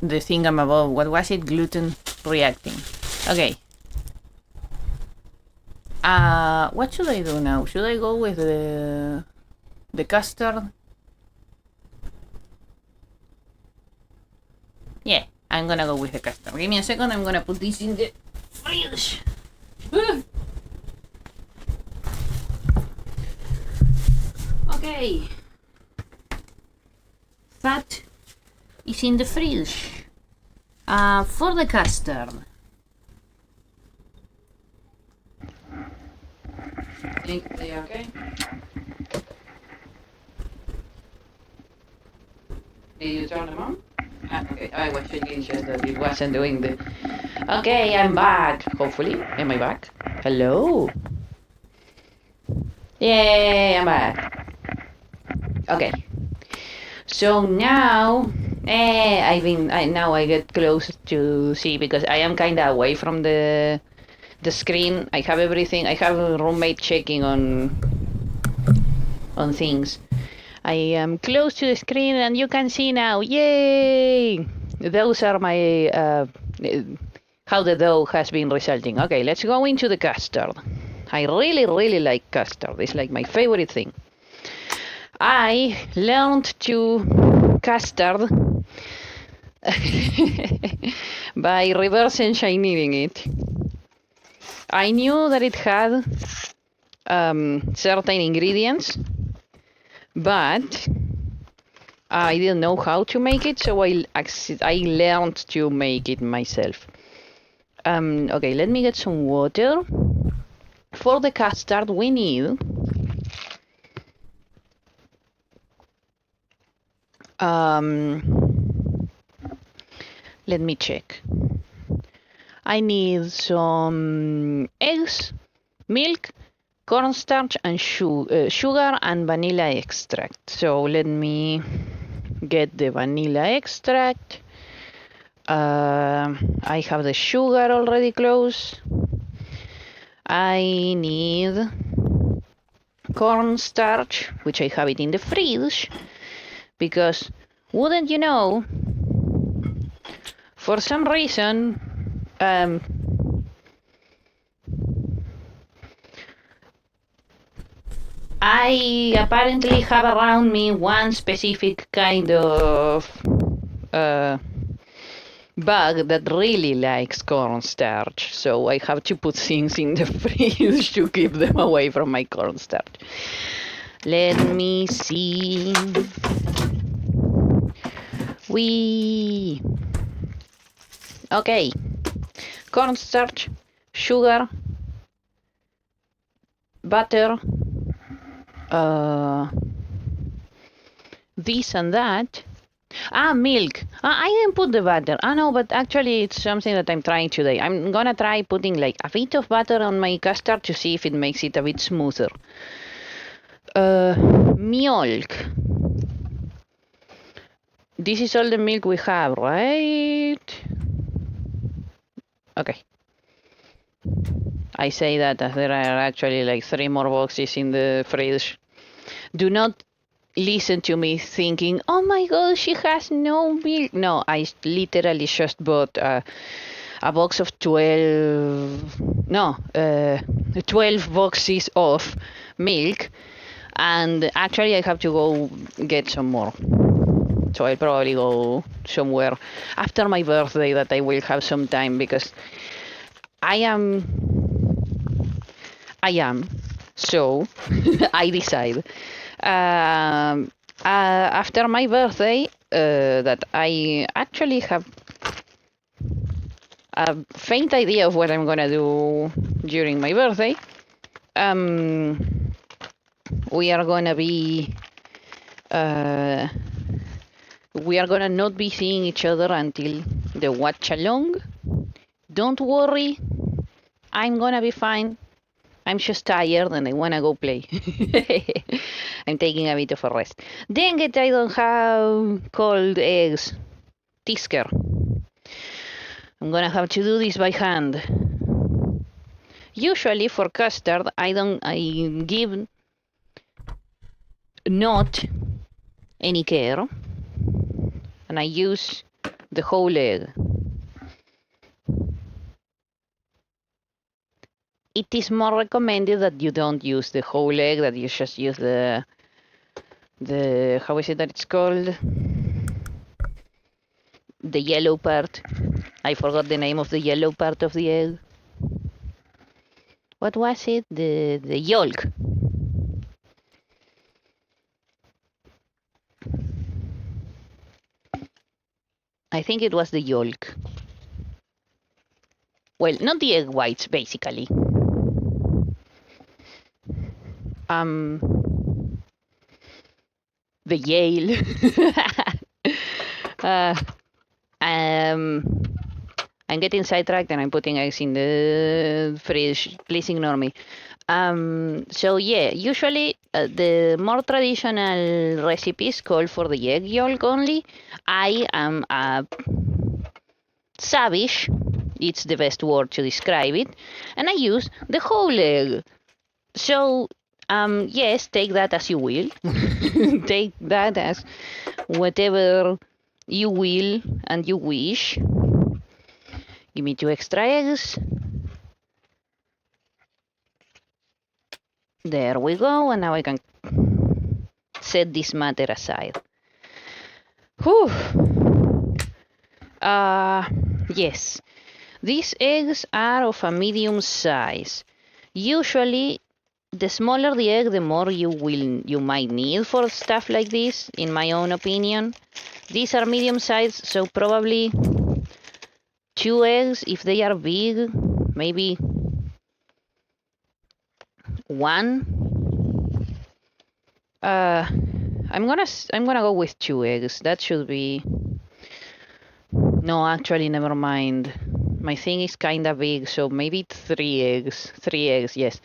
Speaker 1: the thingamabobbe, what was it? Gluten reacting. Okay. What should I do now? Should I go with the custard? Yeah, I'm gonna go with the custard. Give me a second, I'm gonna put this in the fridge. Okay. That is in the fridge. For the custard. Think they okay? Did you turn them on? Okay, I was thinking just that it wasn't doing the... Okay, I'm back, hopefully. Am I back? Hello? Yay, I'm back. Okay. So now... now I get close to see, because I am kinda away from the screen. I have everything. I have a roommate checking on things. I am close to the screen and you can see now. Yay! Those are my how the dough has been resulting. Okay, let's go into the custard. I really like custard. It's like my favorite thing. I learned to custard by reverse engineering it. I knew that it had certain ingredients, but I didn't know how to make it, so I learned to make it myself. Okay, let me get some water. For the custard, we need let me check. I need some eggs, milk, cornstarch, and sugar and vanilla extract. So let me get the vanilla extract. I have the sugar already close. I need cornstarch, which I have it in the fridge, because wouldn't you know, for some reason I apparently have around me one specific kind of bug that really likes cornstarch, so I have to put things in the fridge to keep them away from my cornstarch. Let me see. Okay. Cornstarch, sugar, butter, this and that. Milk. I didn't put the butter. No, but actually it's something that I'm trying today. I'm gonna try putting like a bit of butter on my custard to see if it makes it a bit smoother. Milk. This is all the milk we have, right? Okay. I say that as there are actually like 3 more boxes in the fridge. Do not listen to me thinking, oh my god, she has no milk. No, I literally just bought a box of 12, no, 12 boxes of milk, and actually I have to go get some more. So I'll probably go somewhere after my birthday that I will have some time, because I am, so I decide after my birthday that I actually have a faint idea of what I'm gonna do during my birthday. We are gonna be not be seeing each other until the watch along. Don't worry, I'm gonna be fine. I'm just tired and I wanna go play. I'm taking a bit of a rest. Dang it, I don't have cold eggs. Tisker. I'm gonna have to do this by hand. Usually for custard, I give not any care, and I use the whole egg. It is more recommended that you don't use the whole egg, that you just use the how is it that it's called? The yellow part. I forgot the name of the yellow part of the egg. What was it? The yolk. I think it was the yolk. Well, not the egg whites, basically. The Yale. I'm getting sidetracked and I'm putting eggs in the fridge. Please ignore me. So yeah, usually the more traditional recipes call for the egg yolk only. I am a savage, it's the best word to describe it, and I use the whole egg. So yes, take that as you will. Take that as whatever you will and you wish. Give me 2 extra eggs. There we go, and now I can set this matter aside. Whew. Yes, these eggs are of a medium size. Usually, the smaller the egg, the more you might need for stuff like this, in my own opinion. These are medium size, so probably 2 eggs. If they are big, maybe 1. I'm gonna go with 2 eggs. That should be. No, actually, never mind. My thing is kinda big, so maybe 3 eggs. 3 eggs, yes.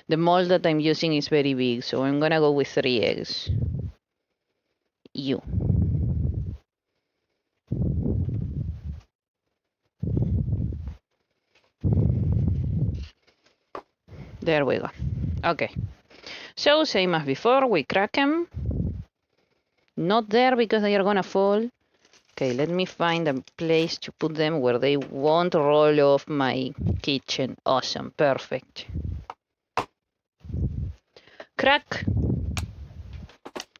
Speaker 1: The mold that I'm using is very big, so I'm gonna go with 3 eggs. You. There we go. Okay. So, same as before, we crack them. Not there because they are gonna fall. Okay, let me find a place to put them where they won't roll off my kitchen. Awesome, perfect. Crack.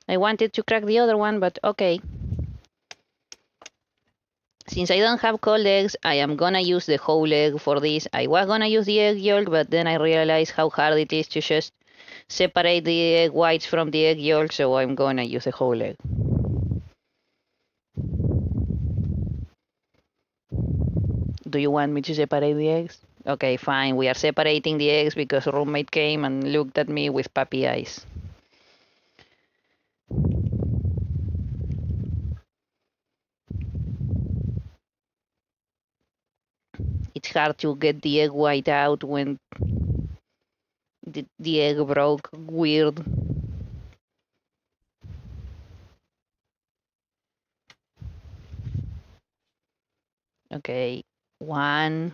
Speaker 1: I wanted to crack the other one, but okay. Since I don't have cold eggs, I am gonna use the whole egg for this. I was gonna use the egg yolk, but then I realized how hard it is to just separate the egg whites from the egg yolk, so I'm gonna use the whole egg. Do you want me to separate the eggs? Okay, fine. We are separating the eggs because roommate came and looked at me with puppy eyes. it's hard to get the egg white out when the egg broke weird. Okay, 1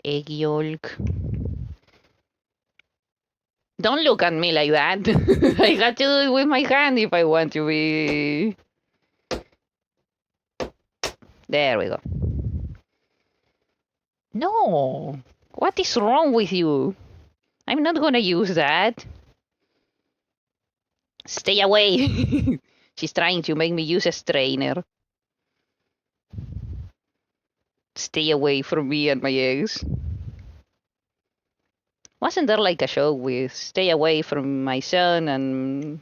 Speaker 1: egg yolk. Don't look at me like that. I got to do it with my hand if I want to be... There we go. No! What is wrong with you? I'm not gonna use that. Stay away! She's trying to make me use a strainer. Stay away from me and my eggs. Wasn't there like a show with stay away from my son and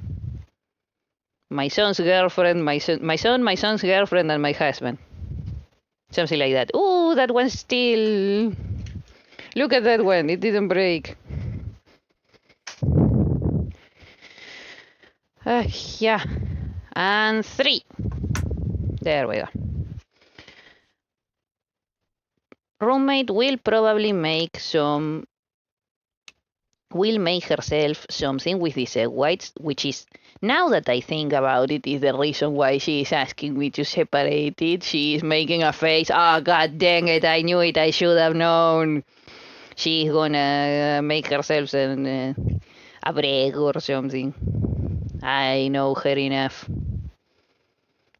Speaker 1: my son's girlfriend, my son's girlfriend, and my husband? Something like that. Oh, that one's still... Look at that one, it didn't break. Yeah. And 3. There we go. Roommate will probably make herself something with these egg whites, which is, now that I think about it, is the reason why she is asking me to separate it. She is making a face. Oh, god dang it, I knew it, I should have known. She's gonna make herself a break or something. I know her enough.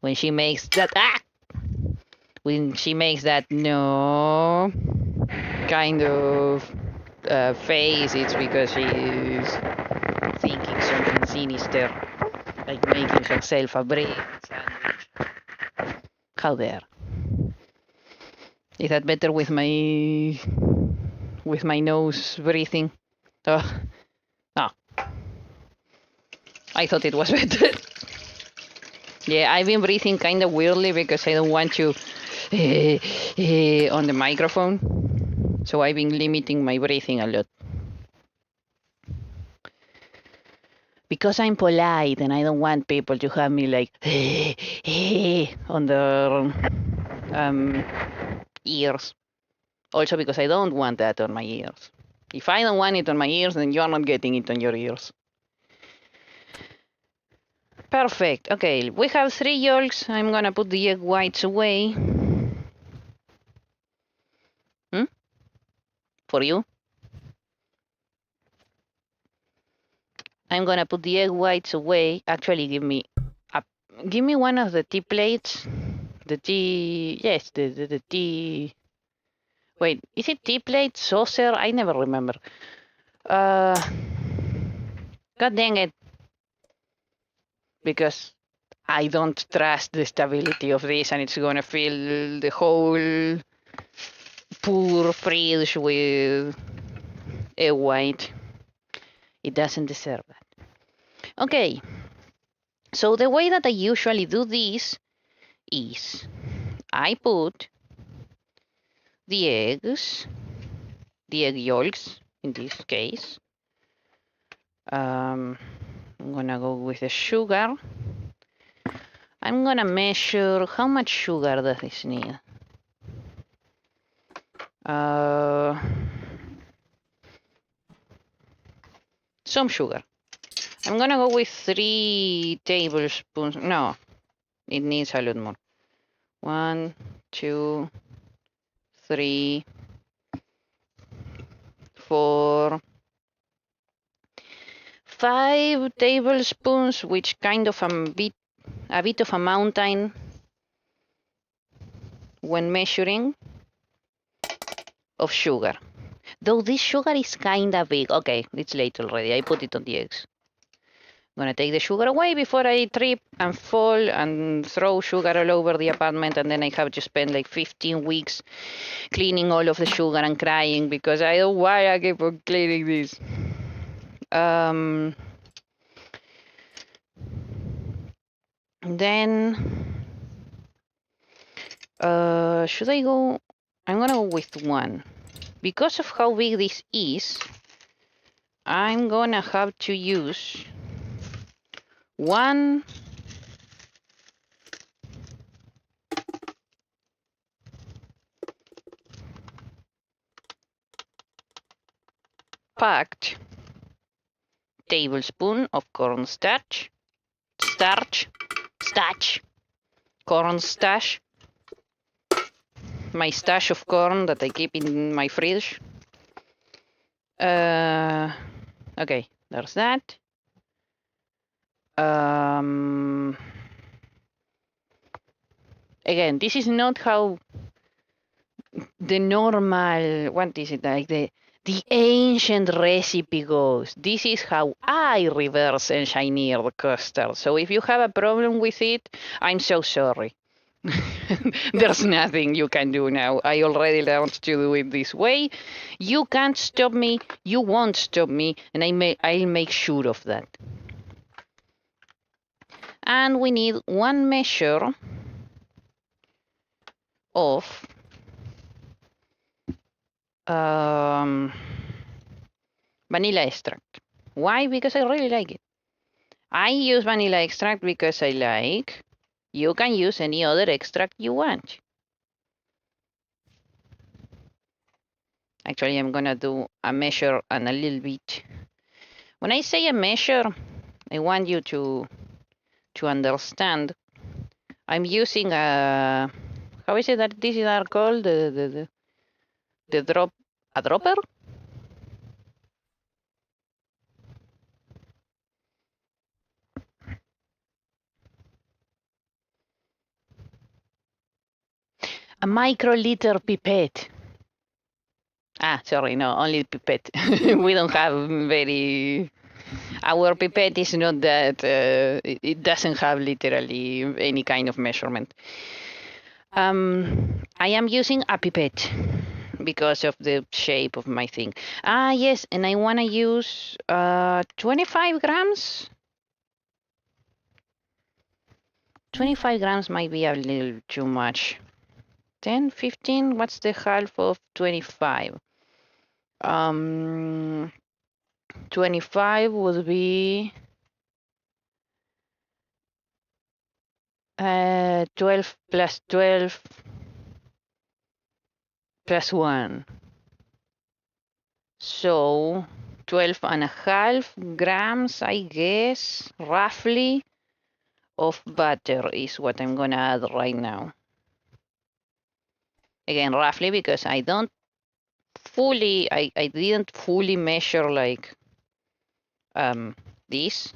Speaker 1: When she makes that... When she makes that no kind of face, it's because she is thinking something sinister, like making herself a bread sandwich. How dare? Is that better with my nose breathing? Oh, no. I thought it was better. Yeah, I've been breathing kind of weirdly because I don't want to on the microphone, so I've been limiting my breathing a lot because I'm polite and I don't want people to have me like on their ears. Also because I don't want that on my ears. If I don't want it on my ears, then you're not getting it on your ears. Perfect. Okay, we have 3 yolks. I'm gonna put the egg whites away. For you. I'm gonna put the egg whites away. Actually, give me one of the tea plates. The tea, yes, the tea. Wait, is it tea plate, saucer? I never remember. God dang it. Because I don't trust the stability of this, and it's gonna fill the whole poor fridge with egg white. It doesn't deserve that. Okay, so the way that I usually do this is I put the eggs, the egg yolks in this case. I'm gonna go with the sugar. I'm gonna measure how much sugar does this need. Some sugar. I'm gonna go with 3 tablespoons. No, it needs a lot more. 1, 2, 3, 4, 5 tablespoons, which kind of a bit of a mountain when measuring of sugar. Though this sugar is kinda big. Okay, it's late already. I put it on the eggs. I'm gonna take the sugar away before I trip and fall and throw sugar all over the apartment, and then I have to spend like 15 weeks cleaning all of the sugar and crying because I don't know why I keep on cleaning this. Then should I go? I'm gonna go with 1. Because of how big this is, I'm gonna have to use 1 1 packed tablespoon of cornstarch, cornstarch, my stash of corn that I keep in my fridge. Okay, there's that. Again, this is not how the normal, what is it, like the ancient recipe goes. This is how I reverse engineer the custard. So if you have a problem with it, I'm so sorry. There's nothing you can do now. I already learned to do it this way. You can't stop me. You won't stop me, and I'll make sure of that. And we need 1 measure of vanilla extract. Why? Because I really like it. I use vanilla extract because I like. You can use any other extract you want. Actually, I'm gonna do a measure and a little bit. When I say a measure, I want you to understand. I'm using a, how is it that this is called? A dropper? A microliter pipette. Ah, sorry, no, only pipette. We don't have very. Our pipette is not that. It doesn't have literally any kind of measurement. I am using a pipette because of the shape of my thing. Ah, yes, and I want to use 25 grams. 25 grams might be a little too much. 10, 15, what's the half of 25? 25 would be 12 plus 12 plus 1. So 12.5 grams, I guess, roughly, of butter is what I'm gonna add right now. Again, roughly, because I don't fully, I didn't fully measure like this.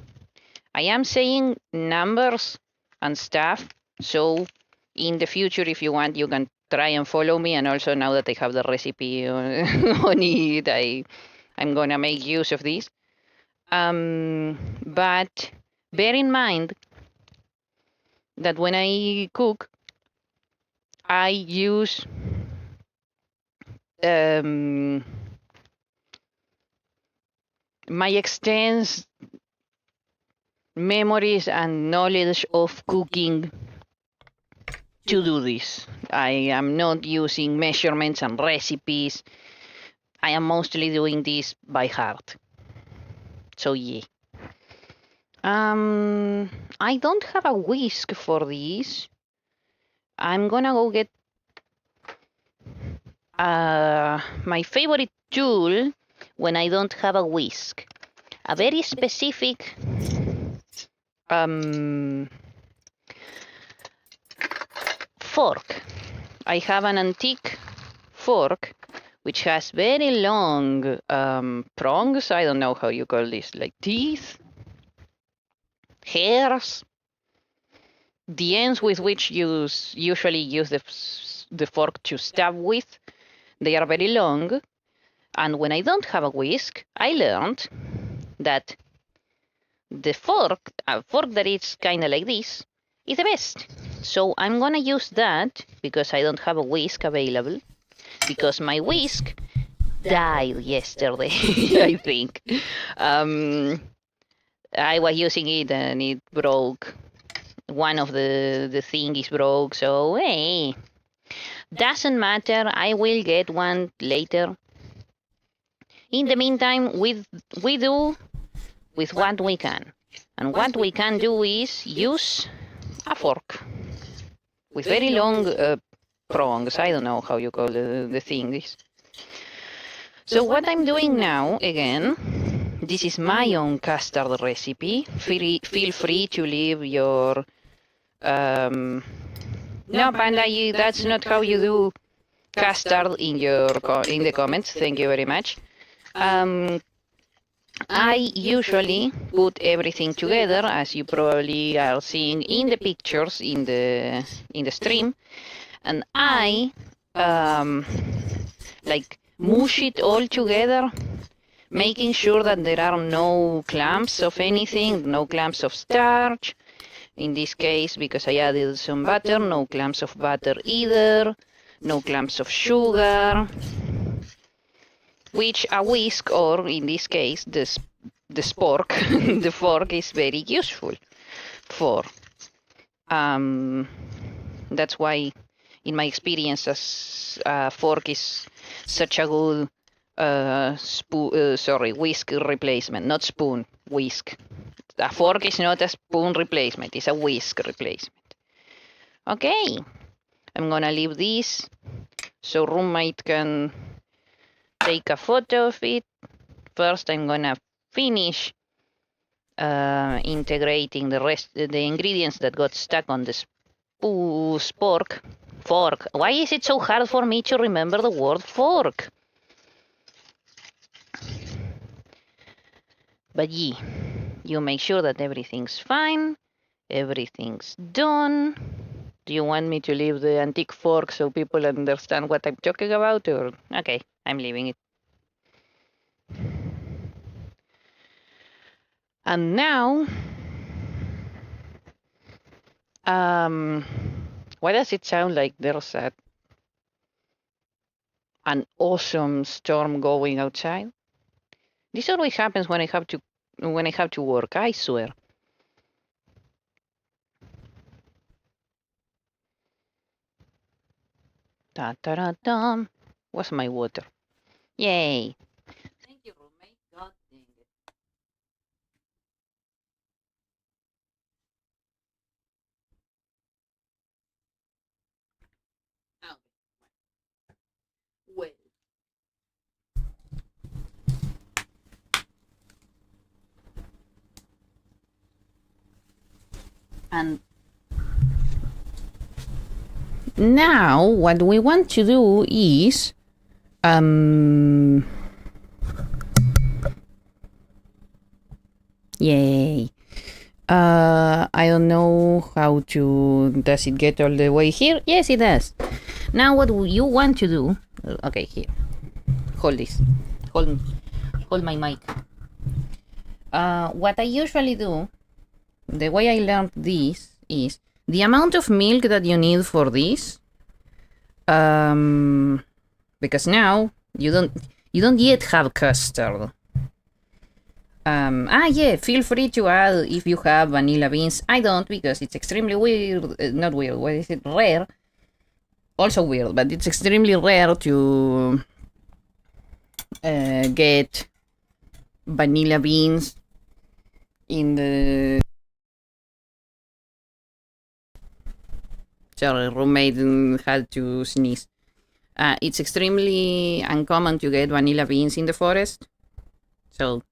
Speaker 1: I am saying numbers and stuff, so in the future, if you want, you can try and follow me. And also now that I have the recipe on it, I'm gonna make use of this. But bear in mind that when I cook, I use my extensive memories and knowledge of cooking to do this. I am not using measurements and recipes. I am mostly doing this by heart. So yeah. I don't have a whisk for this. I'm gonna go get my favorite tool when I don't have a whisk. A very specific fork. I have an antique fork which has very long prongs. I don't know how you call this, like teeth, hairs. The ends with which you usually use the fork to stab with, they are very long. And when I don't have a whisk, I learned that the fork, a fork that is kind of like this, is the best. So I'm gonna use that because I don't have a whisk available, because my whisk died yesterday, I think. I was using it and it broke. One of the thing is broke, so hey, doesn't matter. I will get one later. In the meantime, we do with what we can. And what we can do is use a fork with very long prongs. I don't know how you call the thing this. So what I'm doing now, again, this is my own custard recipe. Feel free to leave your... no, Panda, that's not how you do custard in the comments. Thank you very much. I usually put everything together, as you probably are seeing in the pictures in the stream, and I like mush it all together, making sure that there are no clumps of anything, no clumps of starch. In this case, because I added some butter, no clumps of butter either, no clumps of sugar, which a whisk, or in this case, the spork, the fork, is very useful for. That's why, in my experience, a fork is such a good whisk replacement, not spoon, whisk. A fork is not a spoon replacement, it's a whisk replacement. Okay, I'm gonna leave this so roommate can take a photo of it. First, I'm gonna finish integrating the ingredients that got stuck on the fork. Why is it so hard for me to remember the word fork? But yeah, you make sure that everything's fine, everything's done. Do you want me to leave the antique fork so people understand what I'm talking about, or okay, I'm leaving it. And now, why does it sound like there's an awesome storm going outside? This always happens when I have to work, I swear. Da da da da. What's my water? Yay! Thank you, roommate. God dang it. Oh, well. And now what we want to do is yay. I don't know how to... Does it get all the way here? Yes, it does. Now what you want to do... Okay, here. Hold this. Hold my mic. What I usually do, the way I learned this, is the amount of milk that you need for this. Because now you don't yet have custard. Yeah, feel free to add if you have vanilla beans. I don't, because it's extremely weird. Not weird, what is it? Rare. Also weird, but it's extremely rare to get vanilla beans in the... Sorry, roommate had to sneeze. It's extremely uncommon to get vanilla beans in the forest. So,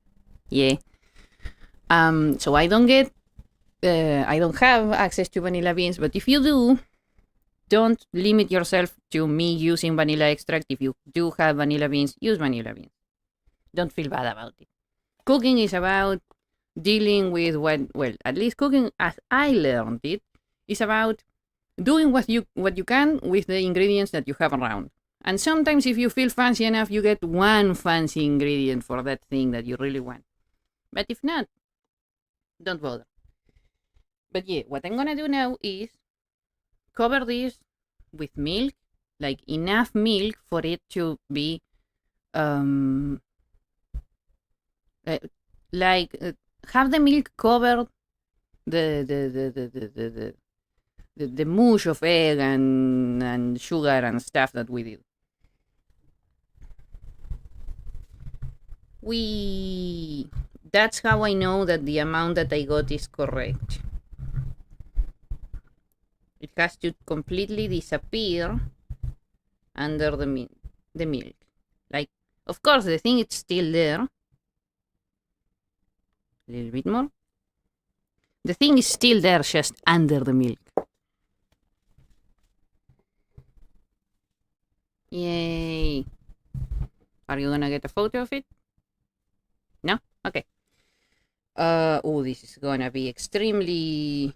Speaker 1: yeah. So I don't have access to vanilla beans, but if you do, don't limit yourself to me using vanilla extract. If you do have vanilla beans, use vanilla beans. Don't feel bad about it. Cooking is about dealing with at least cooking as I learned it, is about doing what you can with the ingredients that you have around. And sometimes if you feel fancy enough, you get one fancy ingredient for that thing that you really want. But if not, don't bother. But yeah, what I'm gonna do now is cover this with milk, like enough milk for it to be have the milk cover the mush of egg and sugar and stuff that we did. That's how I know that the amount that I got is correct. It has to completely disappear under the milk. Like
Speaker 2: Of course, the thing is still there. A little bit more. The thing is still there, just under the milk. Yay. Are you gonna get a photo of it? No? Okay. Oh, this is gonna be extremely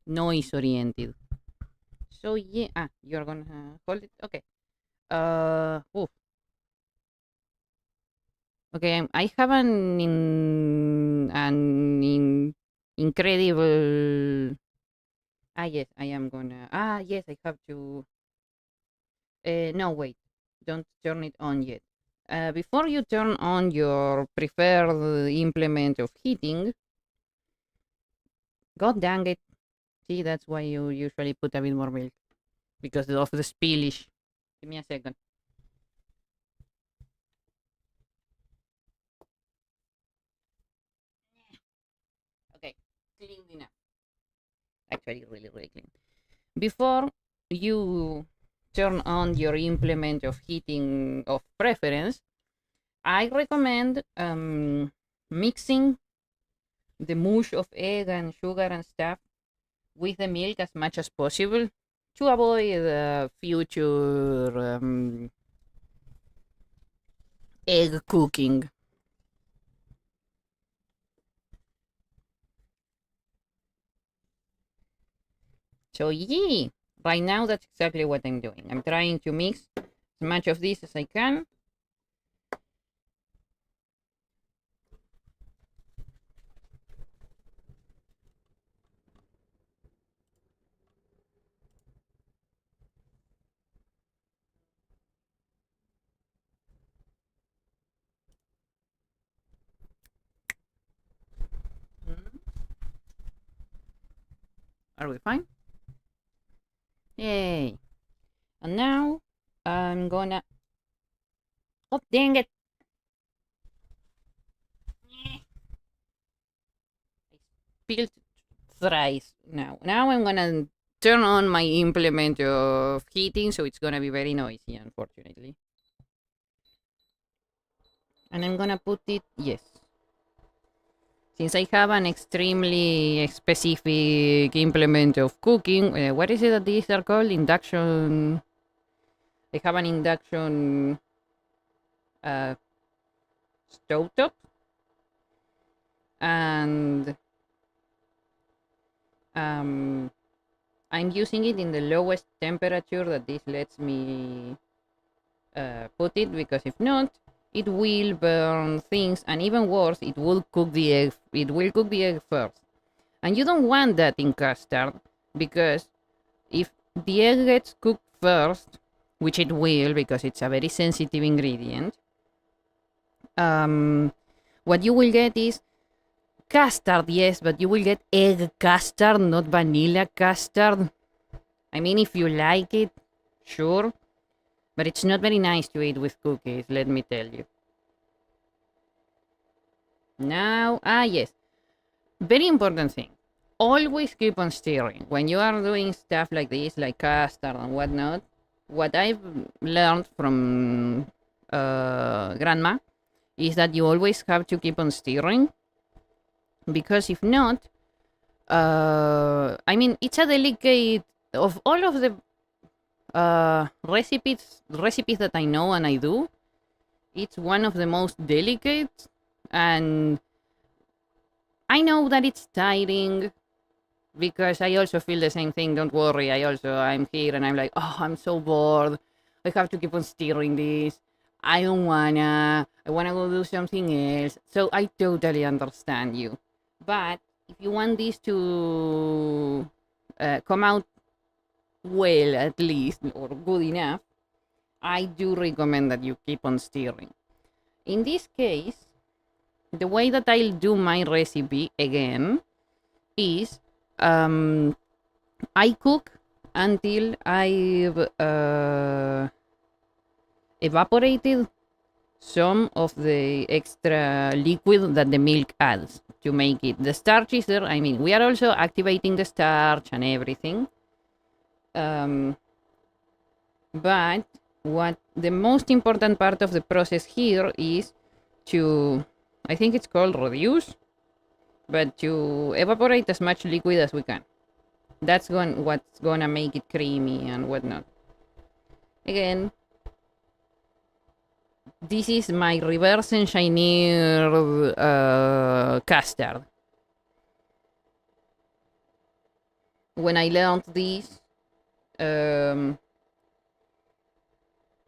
Speaker 2: noise oriented. So yeah, you're gonna hold it. Okay. Oh. Okay, I have incredible. Yes, I am gonna. Yes, I have to. No, wait. Don't turn it on yet. Before you turn on your preferred implement of heating, god dang it. See, that's why you usually put a bit more milk. Because of the spillish. Give me a second. Okay, clean enough. Actually, really, really clean. Before you turn on your implement of heating of preference, I recommend mixing the mush of egg and sugar and stuff with the milk as much as possible to avoid future egg cooking. So yeah, right now that's exactly what I'm doing. I'm trying to mix as much of this as I can. Are we fine? Yay. And now I'm gonna. Oh, dang it! I spilled thrice now. Now I'm gonna turn on my implement of heating, so it's gonna be very noisy, unfortunately. And I'm gonna put it, yes. Since I have an extremely specific implement of cooking, what is it that these are called? Induction. I have an induction stovetop, and I'm using it in the lowest temperature that this lets me put it, because if not, it will burn things, and even worse, it will cook the egg. It will cook the egg first, and you don't want that in custard, because if the egg gets cooked first, which it will because it's a very sensitive ingredient, what you will get is custard, yes, but you will get egg custard, not vanilla custard. I mean, if you like it, sure, but it's not very nice to eat with cookies, let me tell you. Now, yes, very important thing. Always keep on stirring. When you are doing stuff like this, like custard and whatnot, what I've learned from grandma is that you always have to keep on stirring, because if not, I mean, it's a delicate, of all of the recipes that I know and I do, it's one of the most delicate, and I know that it's tiring, because I also feel the same thing. Don't worry, I'm here and I'm like, oh, I'm so bored. I have to keep on stirring this. I don't wanna. I wanna go do something else. So I totally understand you. But if you want this to come out well, at least, or good enough, I do recommend that you keep on stirring. In this case, the way that I'll do my recipe again is I cook until I've evaporated some of the extra liquid that the milk adds to make it. The starch is there. I mean, we are also activating the starch and everything. But what the most important part of the process here is to, I think it's called reduce, but to evaporate as much liquid as we can. That's what's gonna make it creamy and whatnot. Again, this is my reverse engineered custard. When I learned this,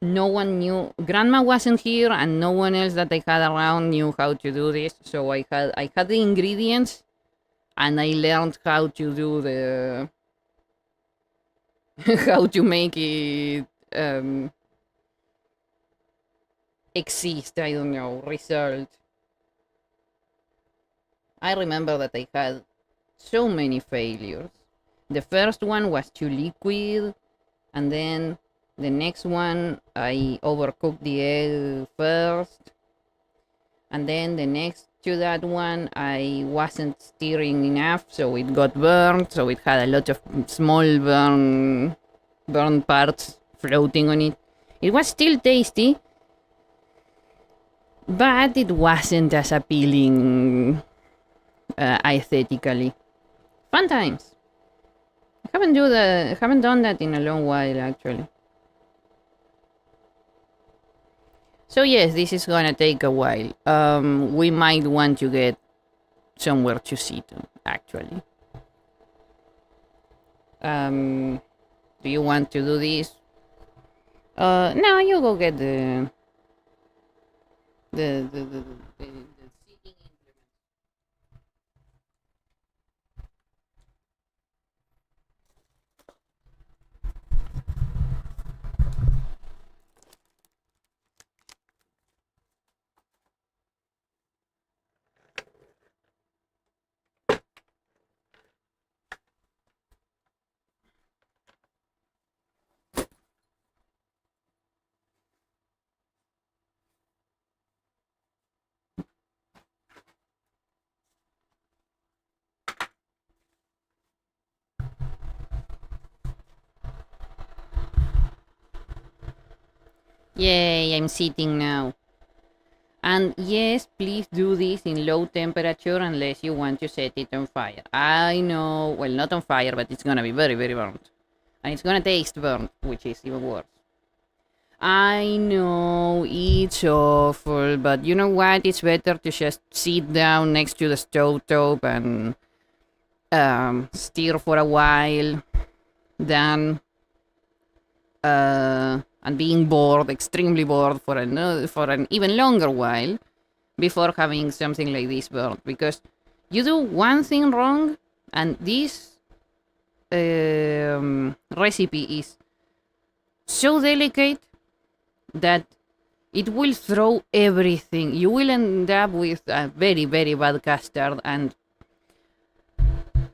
Speaker 2: no one knew. Grandma wasn't here, and no one else that I had around knew how to do this. So I had the ingredients, and I learned how to do the how to make it exist. I don't know, result. I remember that I had so many failures. The first one was too liquid, and then the next one I overcooked the egg first, and then the next to that one I wasn't stirring enough, so it got burned, so it had a lot of small burn parts floating on it. It was still tasty, but it wasn't as appealing aesthetically. Fun times. I haven't done that in a long while, actually. So yes, this is gonna take a while. We might want to get somewhere to sit, actually. Do you want to do this? No, you go get the seating implement. Yay, I'm sitting now. And yes, please do this in low temperature unless you want to set it on fire. I know, well, not on fire, but it's gonna be very, very burnt. And it's gonna taste burnt, which is even worse. I know, it's awful, but you know what? It's better to just sit down next to the stovetop and stir for a while than and being bored, extremely bored for an even longer while before having something like this burnt. Because you do one thing wrong, and this recipe is so delicate that it will throw everything. You will end up with a very, very bad custard, and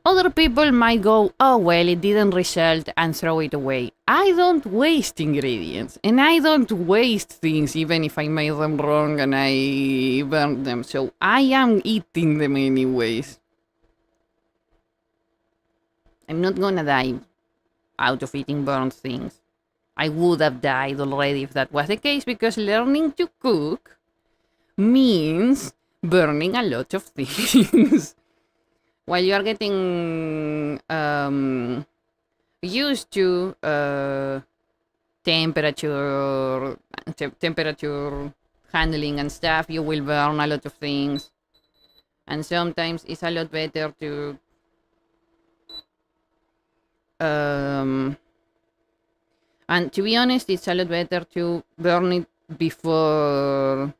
Speaker 2: other people might go, oh, well, it didn't result, and throw it away. I don't waste ingredients, and I don't waste things even if I made them wrong and I burned them. So I am eating them anyways. I'm not gonna die out of eating burnt things. I would have died already if that was the case, because learning to cook means burning a lot of things. While you are getting used to temperature handling and stuff, you will burn a lot of things. And sometimes it's a lot better to and to be honest, it's a lot better to burn it before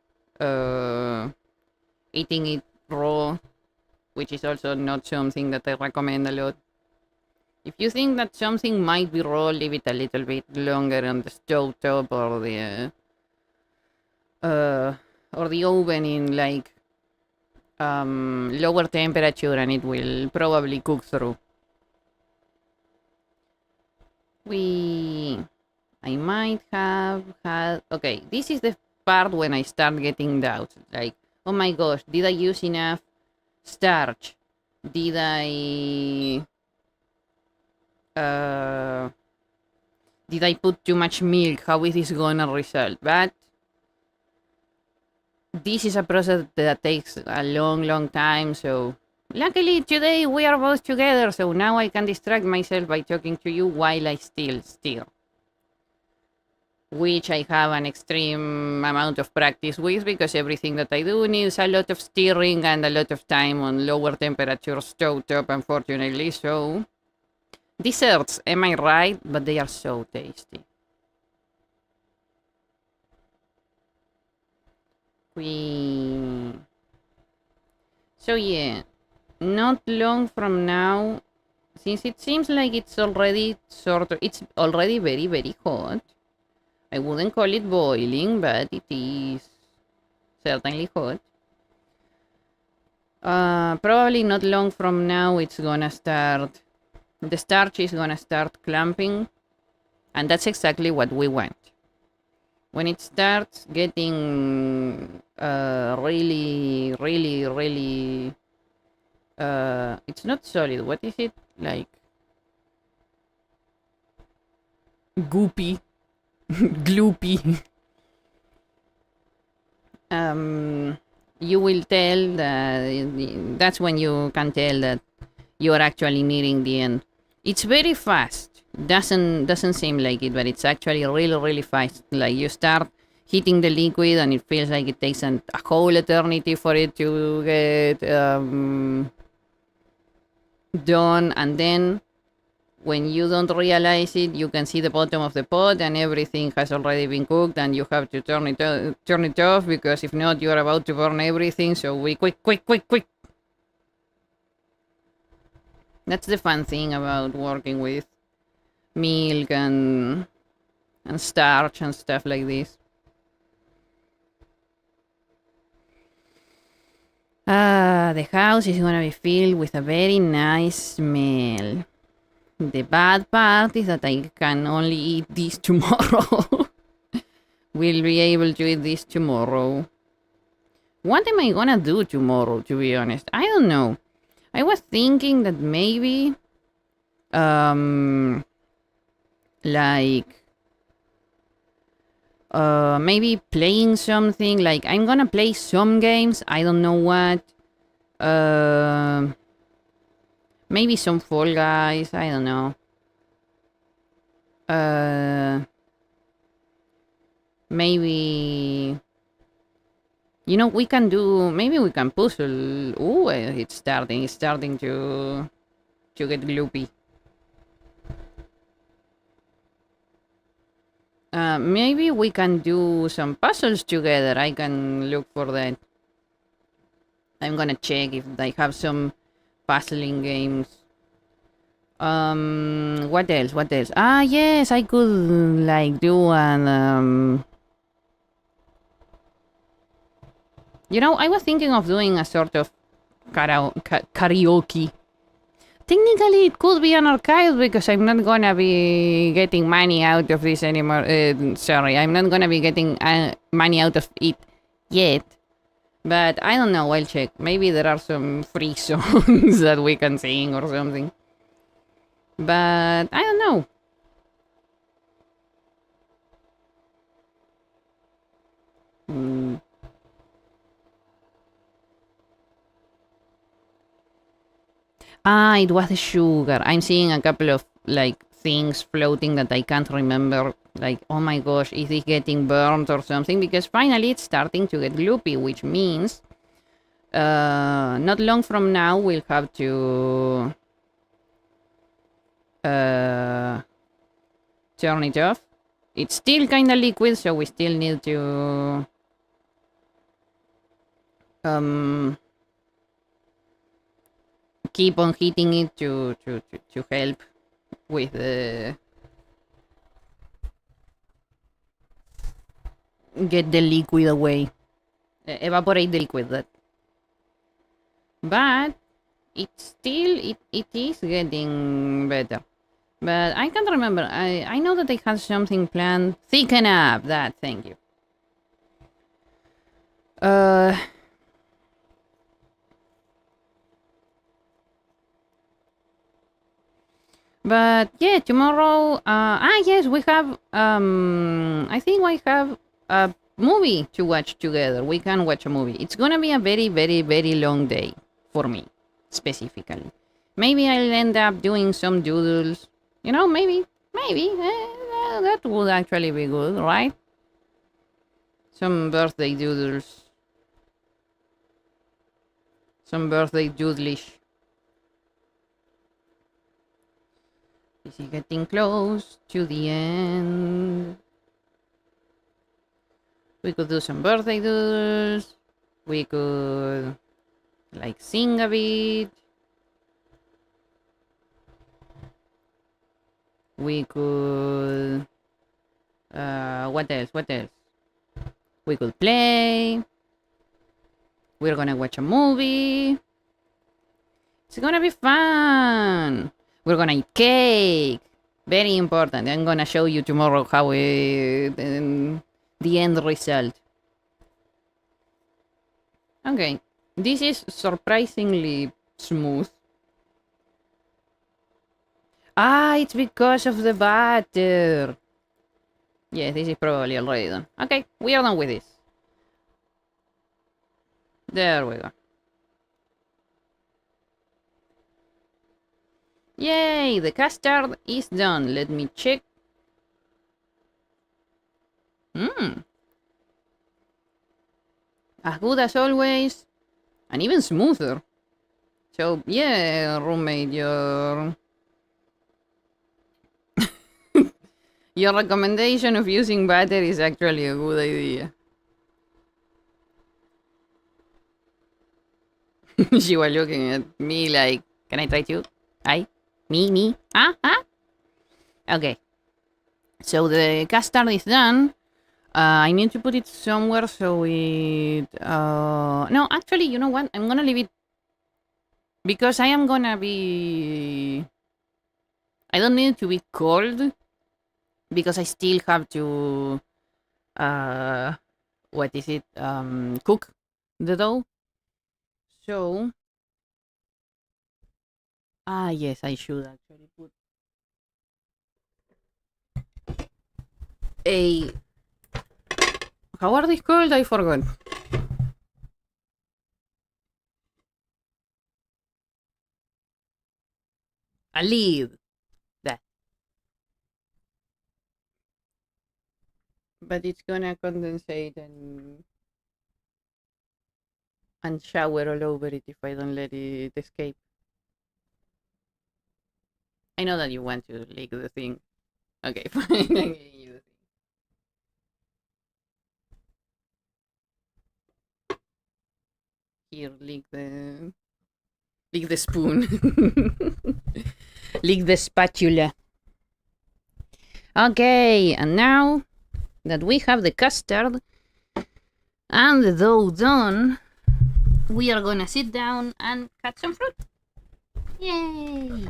Speaker 2: eating it raw, which is also not something that I recommend a lot. If you think that something might be raw, leave it a little bit longer on the stove top or the oven in like lower temperature, and it will probably cook through. I might have had, okay, this is the part when I start getting doubts, like, oh my gosh, did I use enough starch? Did I Did I put too much milk? How is this gonna result? But this is a process that takes a long time, so luckily today we are both together, so now I can distract myself by talking to you while I still stir. Which I have an extreme amount of practice with, because everything that I do needs a lot of stirring and a lot of time on lower temperature stovetop, unfortunately, so... Desserts, am I right? But they are so tasty. So yeah, not long from now, since it seems like it's already it's already very hot. I wouldn't call it boiling, but it is certainly hot. Probably not long from now, it's gonna start, the starch is gonna start clumping, and that's exactly what we want. When it starts getting really, it's not solid. What is it? Like goopy, gloopy. You will tell that that's when you can tell that you're actually nearing the end. It's very fast. Doesn't seem like it, but it's actually really fast. Like you start heating the liquid and it feels like it takes a whole eternity for it to get done, and then when you don't realize it, you can see the bottom of the pot and everything has already been cooked, and you have to turn it off, because if not, you're about to burn everything. So we quick. That's the fun thing about working with milk and starch and stuff like this. The house is gonna be filled with a very nice smell. The bad part is that I can only eat this tomorrow. We'll be able to eat this tomorrow. What am I gonna do tomorrow, to be honest? I don't know. I was thinking that maybe, maybe playing something. Like, I'm gonna play some games. I don't know what. Maybe some Fall Guys. I don't know. Maybe... You know, we can do... Maybe we can puzzle. Ooh, it's starting to get gloopy. Maybe we can do some puzzles together. I can look for that. I'm gonna check if I have some puzzling games. What else? Ah, yes, I could, like, do an, You know, I was thinking of doing a sort of karaoke. Technically, it could be an archive, because I'm not gonna be getting money out of this anymore. Sorry, I'm not gonna be getting money out of it yet. But I don't know, I'll check. Maybe there are some free songs that we can sing or something. But I don't know. Ah, it was the sugar. I'm seeing a couple of, like, things floating that I can't remember. Like, oh my gosh, is this getting burnt or something? Because finally it's starting to get gloopy, which means not long from now we'll have to turn it off. It's still kind of liquid, so we still need to keep on heating it to help with the get the liquid away, evaporate the liquid. But it's still it is getting better. But I can't remember. I know that I had something planned. Thicken up that. Thank you. But yeah, tomorrow. Yes, we have. I think we have a movie to watch together. We can watch a movie. It's gonna be a very, very, very long day for me, specifically. Maybe I'll end up doing some doodles. Maybe that would actually be good, right? Some birthday doodles. Some birthday doodlish. Is he getting close to the end? We could do some birthday doodles. We could like sing a bit. We could what else? What else? We could play. We're gonna watch a movie. It's gonna be fun. We're gonna eat cake. Very important. I'm gonna show you tomorrow how the end result. Okay, this is surprisingly smooth. It's because of the butter. Yeah, this is probably already done. Okay, we are done with this. There we go. Yay, the custard is done. Let me check. As good as always, and even smoother. So, yeah, roommate, your recommendation of using butter is actually a good idea. She was looking at me like, can I try too? Me? Okay. So the custard is done. I need to put it somewhere so it... No, actually, you know what? I'm gonna leave it... Because I am gonna be... I don't need it to be cold. Because I still have to... What is it? Cook the dough. So... yes, I should actually put... How are these called? I forgot. A lid. That. But it's gonna condensate and shower all over it if I don't let it escape. I know that you want to lick the thing. Okay, fine. I'm giving you the thing. Here, lick the spoon. Lick the spatula. Okay, and now that we have the custard and the dough done, we are gonna sit down and cut some fruit. Yay!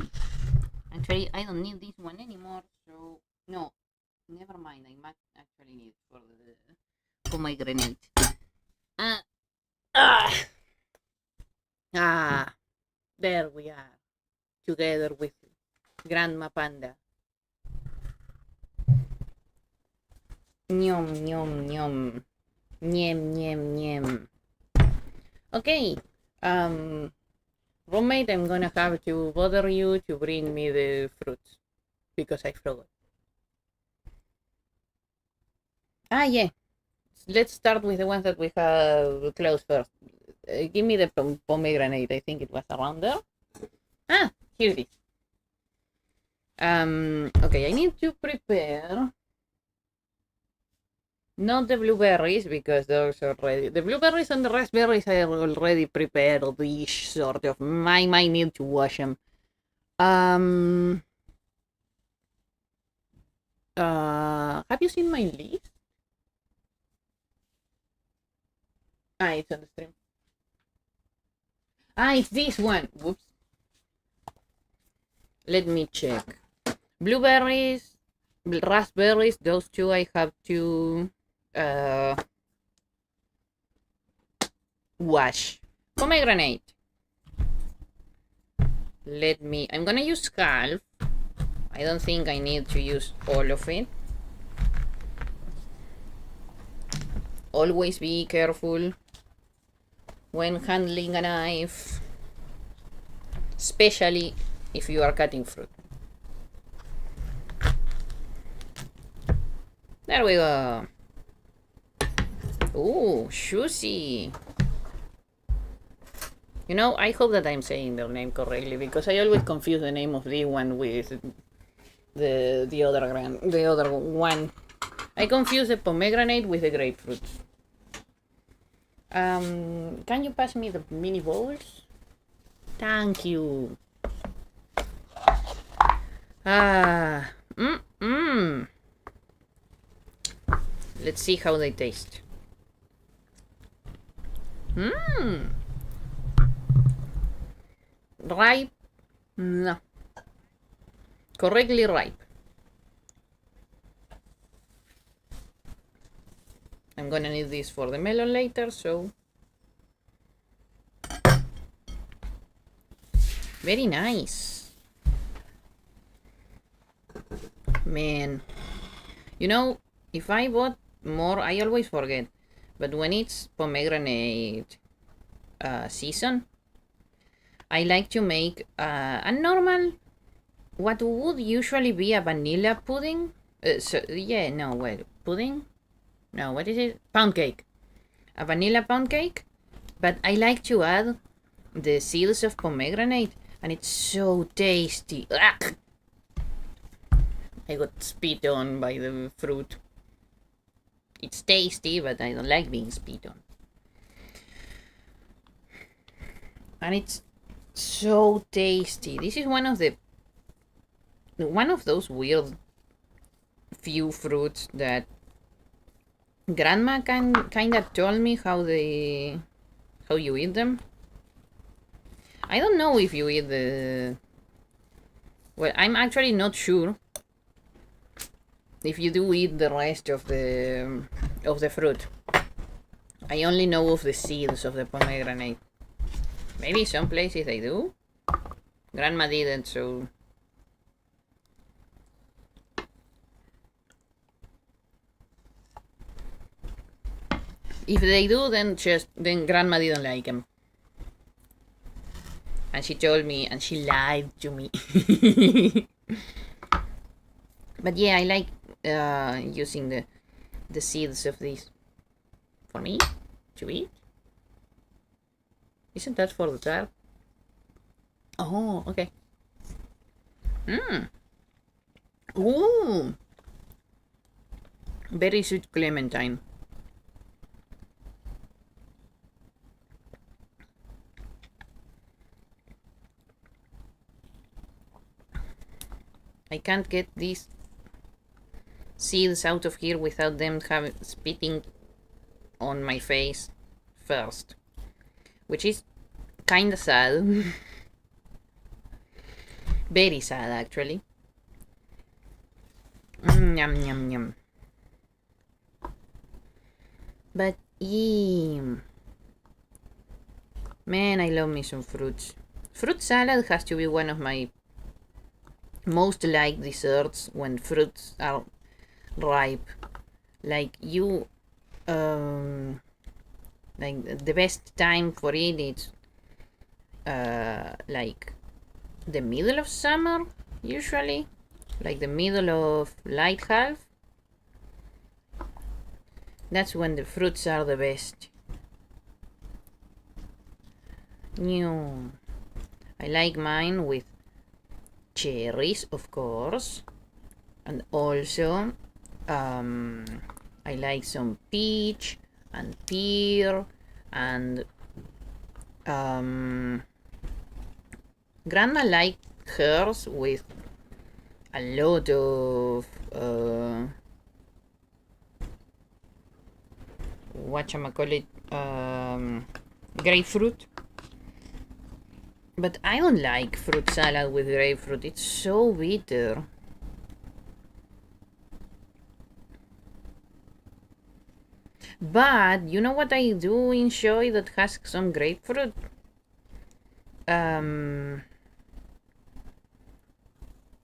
Speaker 2: Actually, I don't need this one anymore, so no, never mind. I might actually need it for my grenade. There we are, together with Grandma Panda. Nyom, nyom, nyom. Nyem, nyem, nyem. Okay, roommate, I'm gonna have to bother you to bring me the fruits, because I forgot. Yeah. Let's start with the ones that we have close first. Give me the pomegranate. I think it was around there. Here it is. Okay, I need to prepare not the blueberries because those are already... The blueberries and the raspberries are already prepared-ish, sort of. I might need to wash them. Have you seen my list? It's on the stream. It's this one. Whoops. Let me check. Blueberries, raspberries, those two I have to wash. Pomegranate. I'm gonna use half I don't think I need to use all of it. Always be careful when handling a knife, especially if you are cutting fruit. There we go. Ooh, juicy. You know, I hope that I'm saying their name correctly, because I always confuse the name of this one with the other one. I confuse the pomegranate with the grapefruit. Can you pass me the mini bowls? Thank you. Let's see how they taste. Ripe? No. Correctly ripe. I'm gonna need this for the melon later, so... Very nice. Man. You know, if I bought more, I always forget. But when it's pomegranate season, I like to make a normal, what would usually be a vanilla pudding. Pudding? No, what is it? Pound cake. A vanilla pound cake. But I like to add the seeds of pomegranate, and it's so tasty. Ugh! I got spit on by the fruit. It's tasty, but I don't like being spit on. And it's so tasty. This is one of those weird few fruits that grandma kind of told me how you eat them. I don't know if you eat the... Well, I'm actually not sure if you do eat the rest of the fruit. I only know of the seeds of the pomegranate. Maybe some places they do. Grandma didn't, so... If they do, then grandma didn't like them. And she told me, and she lied to me. But yeah, I like using the seeds of these for me to eat. Isn't that for the tart? Oh, okay. Ooh, very sweet clementine. I can't get these seeds out of here without them spitting on my face first, which is kind of sad. Very sad, actually. Yum, yum, yum. But man, I love me some fruits. Fruit salad has to be one of my most liked desserts when fruits are ripe. Like like the best time for it is like the middle of summer, usually, like the middle of light half. That's when the fruits are the best. New. I like mine with cherries, of course, and also I like some peach and pear and grandma liked hers with a lot of whatchamacallit, grapefruit. But I don't like fruit salad with grapefruit. It's so bitter. But you know what I do enjoy that has some grapefruit?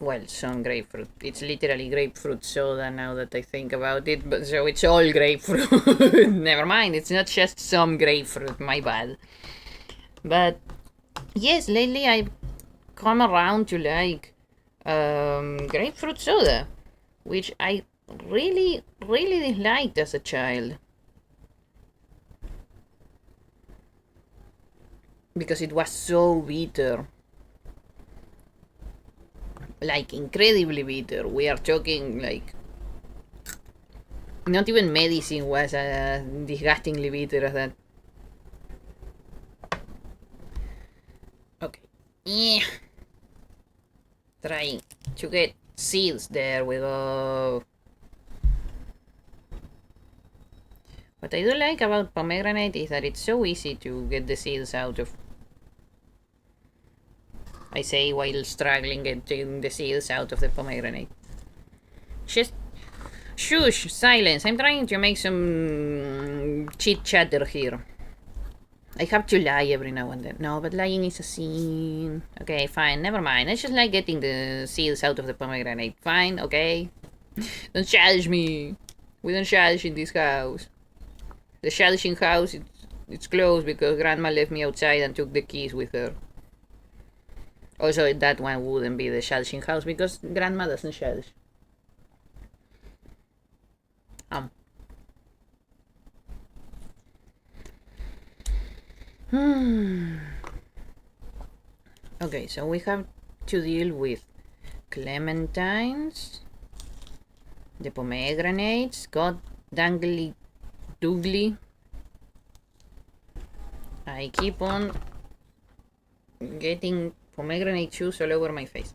Speaker 2: well, some grapefruit. It's literally grapefruit soda now that I think about it, but so it's all grapefruit. Never mind, it's not just some grapefruit, my bad. But yes, lately I've come around to like grapefruit soda, which I really disliked as a child. Because it was so bitter. Like incredibly bitter. We are talking like not even medicine was disgustingly bitter as that. Okay. Yeah. Trying to get seeds. There we go. What I do like about pomegranate is that it's so easy to get the seeds out of. I say while struggling getting the seeds out of the pomegranate. Just shush, silence. I'm trying to make some chit chatter here. I have to lie every now and then. No, but lying is a sin. Okay, fine, never mind. I just like getting the seeds out of the pomegranate. Fine, okay. Don't challenge me. We don't challenge in this house. The challenging house, it's closed because Grandma left me outside and took the keys with her. Also, that one wouldn't be the challenging house because Grandma doesn't challenge. Okay, so we have to deal with clementines, the pomegranates, god dangly doogly. I keep on getting pomegranate juice all over my face.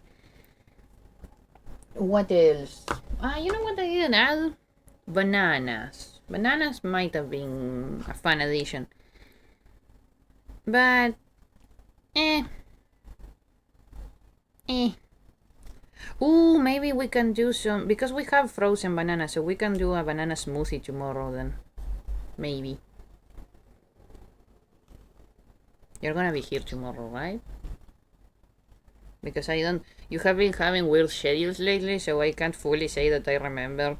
Speaker 2: What else? You know what I didn't add? Bananas. Bananas might have been a fun addition. But, Ooh, maybe we can do some, because we have frozen bananas, so we can do a banana smoothie tomorrow then. Maybe. You're gonna be here tomorrow, right? Because you have been having weird schedules lately, so I can't fully say that I remember.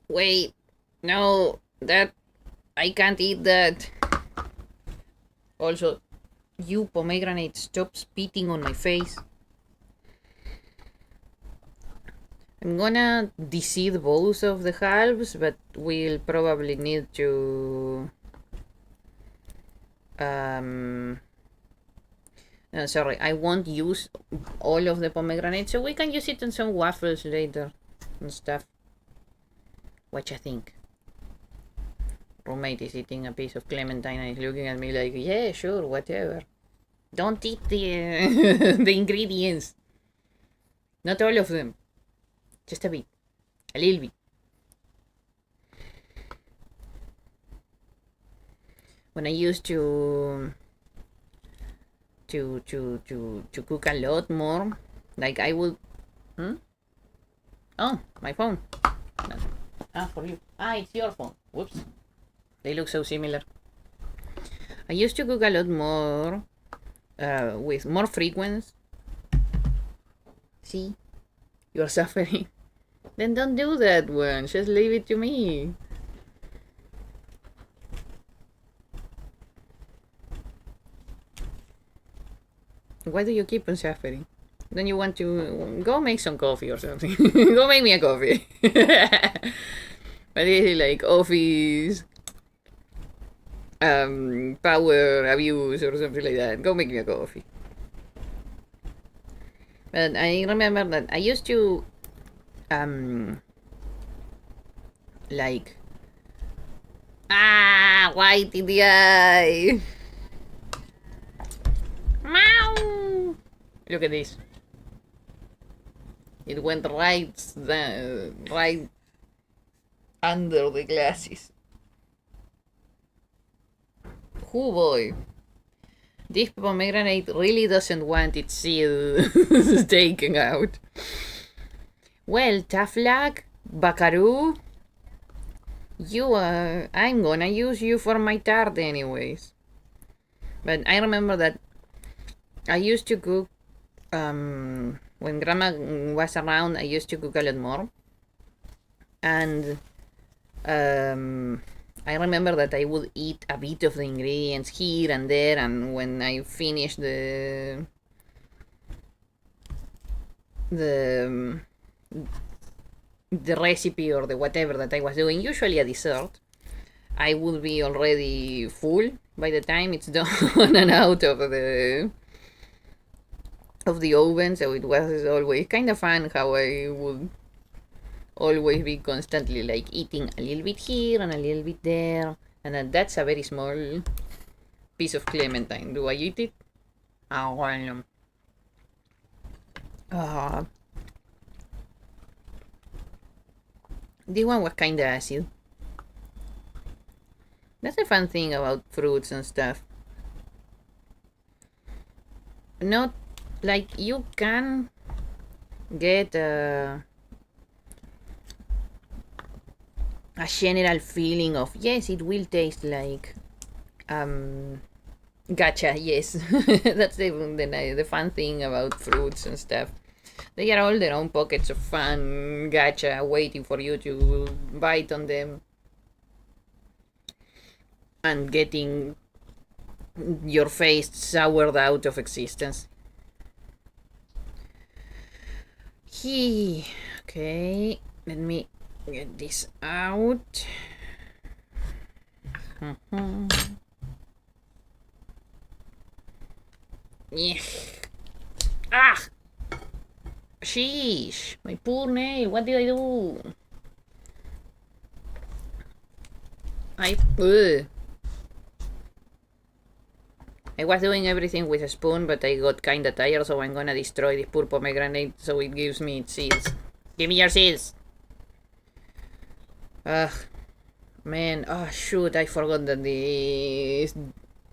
Speaker 2: Wait, no, that, I can't eat that. Also, you pomegranate, stop spitting on my face. I'm gonna deseed both of the halves, but we'll probably need to... sorry, I won't use all of the pomegranate, so we can use it on some waffles later and stuff. What you think? Roommate is eating a piece of clementine and is looking at me like, yeah, sure, whatever. Don't eat the the ingredients. Not all of them. Just a bit. A little bit. When I used to cook a lot more, like I would... Oh, my phone. For you. It's your phone. Whoops. They look so similar. I used to cook a lot more, with more frequency. See? You're suffering. Then don't do that one. Just leave it to me. Why do you keep on suffering? Don't you want to go make some coffee or something? Go make me a coffee. But it's like office, power abuse or something like that. Go make me a coffee. But I remember that I used to, like, right in the eye. Meow. Look at this. It went right under the glasses. Oh boy. This pomegranate really doesn't want its seed taken out. Well, tough luck, buckaroo. I'm gonna use you for my tart anyways. But I remember that I used to cook when grandma was around. I used to cook a lot more, and I remember that I would eat a bit of the ingredients here and there, and when I finished the recipe or the whatever that I was doing, usually a dessert, I would be already full by the time it's done and out of the oven. So it was always kind of fun how I would always be constantly like eating a little bit here and a little bit there, and that's a very small piece of clementine. Do I eat it? Oh, well. This one was kinda acid. That's a fun thing about fruits and stuff. Not like you can get a general feeling of yes, it will taste like gacha. Yes, that's the fun thing about fruits and stuff. They are all their own pockets of fun gacha waiting for you to bite on them and getting your face soured out of existence. Okay, let me get this out. Yeah. Ah! Sheesh! My poor nail, what did I do? I was doing everything with a spoon, but I got kinda tired, so I'm gonna destroy this poor pomegranate so it gives me its seeds. Give me your seeds! Ugh. Man, oh shoot, I forgot that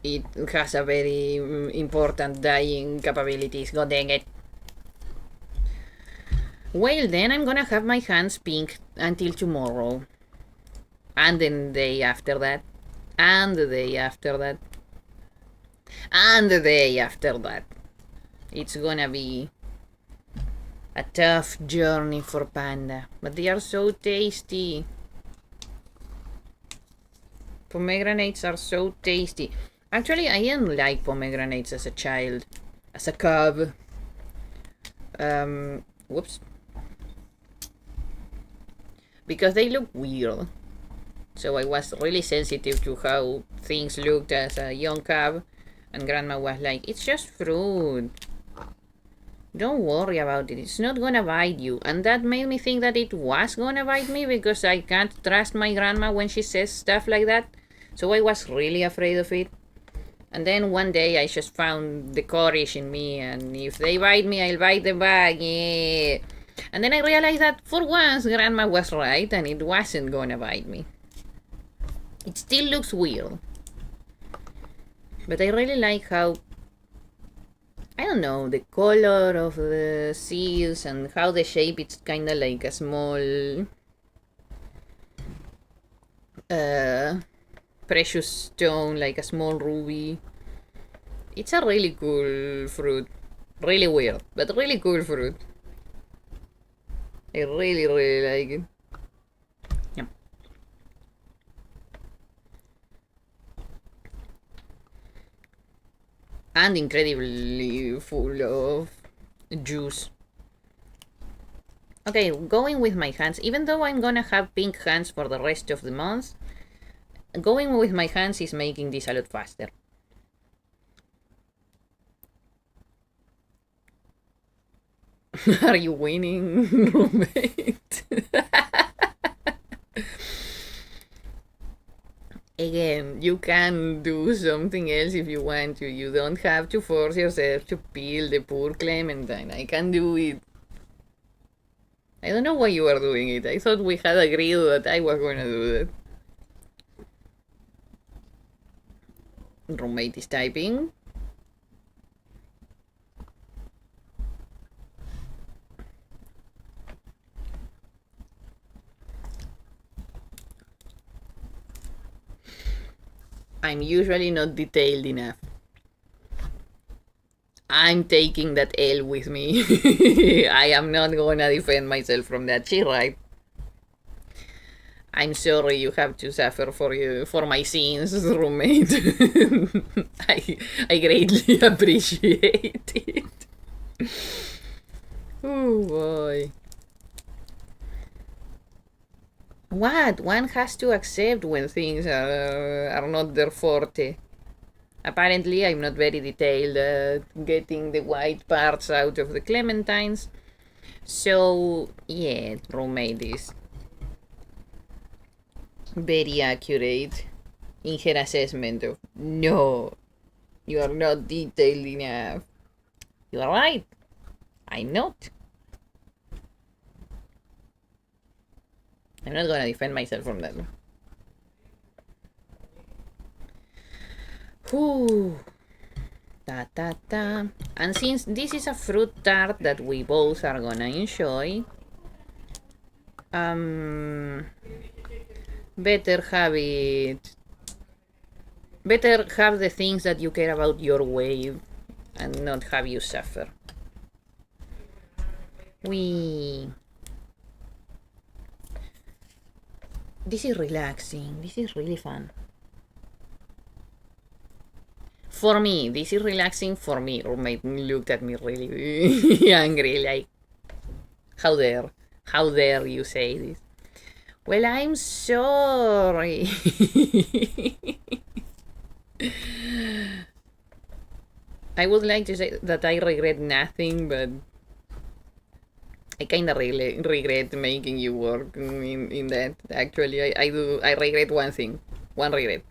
Speaker 2: it has a very important dyeing capabilities. God dang it. Well, then I'm gonna have my hands pink until tomorrow. And then the day after that. And the day after that. And the day after that. It's gonna be a tough journey for Panda. But they are so tasty. Pomegranates are so tasty. Actually, I didn't like pomegranates as a child. As a cub. Whoops. Because they look weird. So I was really sensitive to how things looked as a young cub. And grandma was like, it's just fruit. Don't worry about it. It's not gonna bite you. And that made me think that it was gonna bite me because I can't trust my grandma when she says stuff like that. So I was really afraid of it. And then one day I just found the courage in me, and if they bite me, I'll bite them back. Yeah. And then I realized that for once grandma was right and it wasn't gonna bite me. It still looks weird. But I really like how, I don't know, the color of the seeds and how the shape, it's kind of like a small precious stone, like a small ruby. It's a really cool fruit. Really weird, but really cool fruit. I really, really like it. Yeah. And incredibly full of juice. Okay, going with my hands, even though I'm gonna have pink hands for the rest of the month, going with my hands is making this a lot faster. Are you winning, roommate? Again, you can do something else if you want to. You don't have to force yourself to peel the poor clementine. I can do it. I don't know why you are doing it. I thought we had agreed that I was gonna do that. Roommate is typing. I'm usually not detailed enough. I'm taking that L with me. I am not gonna defend myself from that. She right. I'm sorry you have to suffer for my sins, roommate. I greatly appreciate it. Oh boy. What? One has to accept when things are not their forte. Apparently, I'm not very detailed at getting the white parts out of the clementines. So, yeah, roommate is very accurate in her assessment of, no, you are not detailed enough. You are right. I'm not. I'm not gonna defend myself from that. Whew. Ta ta ta. And since this is a fruit tart that we both are gonna enjoy, better have it. Better have the things that you care about your way and not have you suffer. This is relaxing. This is really fun. For me, this is relaxing for me. Roommate looked at me really angry, like, how dare you say this? Well, I'm sorry. I would like to say that I regret nothing, but I kind of really regret making you work in that. Actually, I do. I regret one thing. One regret.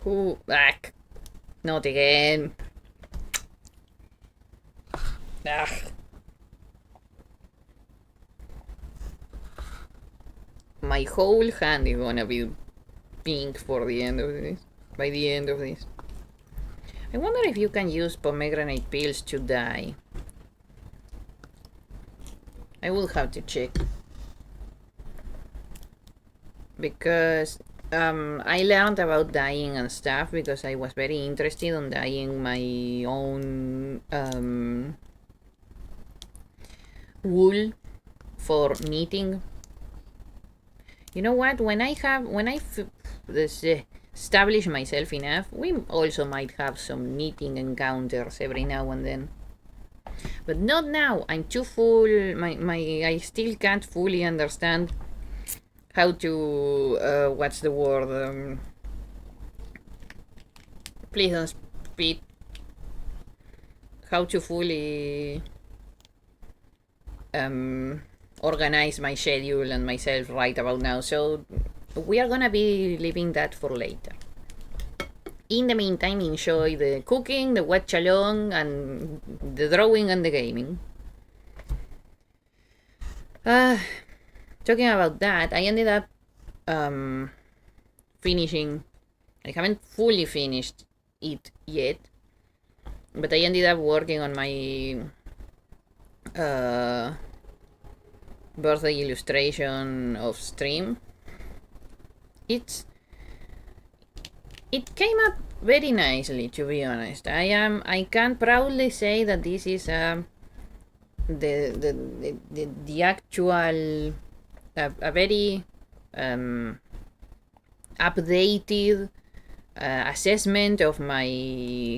Speaker 2: Who back? Not again. Ah. My whole hand is gonna be pink for the end of this. By the end of this. I wonder if you can use pomegranate peels to dye. I will have to check. Because I learned about dyeing and stuff because I was very interested in dyeing my own wool for knitting. You know what? When I establish myself enough, we also might have some knitting encounters every now and then. But not now. I'm too full. I still can't fully understand how to what's the word? Please don't speak. How to fully organize my schedule and myself right about now. So we are gonna be leaving that for later. In the meantime, enjoy the cooking, the watch along, and the drawing and the gaming. Talking about that, I ended up finishing. I haven't fully finished it yet, but I ended up working on my birthday illustration of stream. It came up very nicely, to be honest. I can proudly say that this is the actual a very updated assessment of my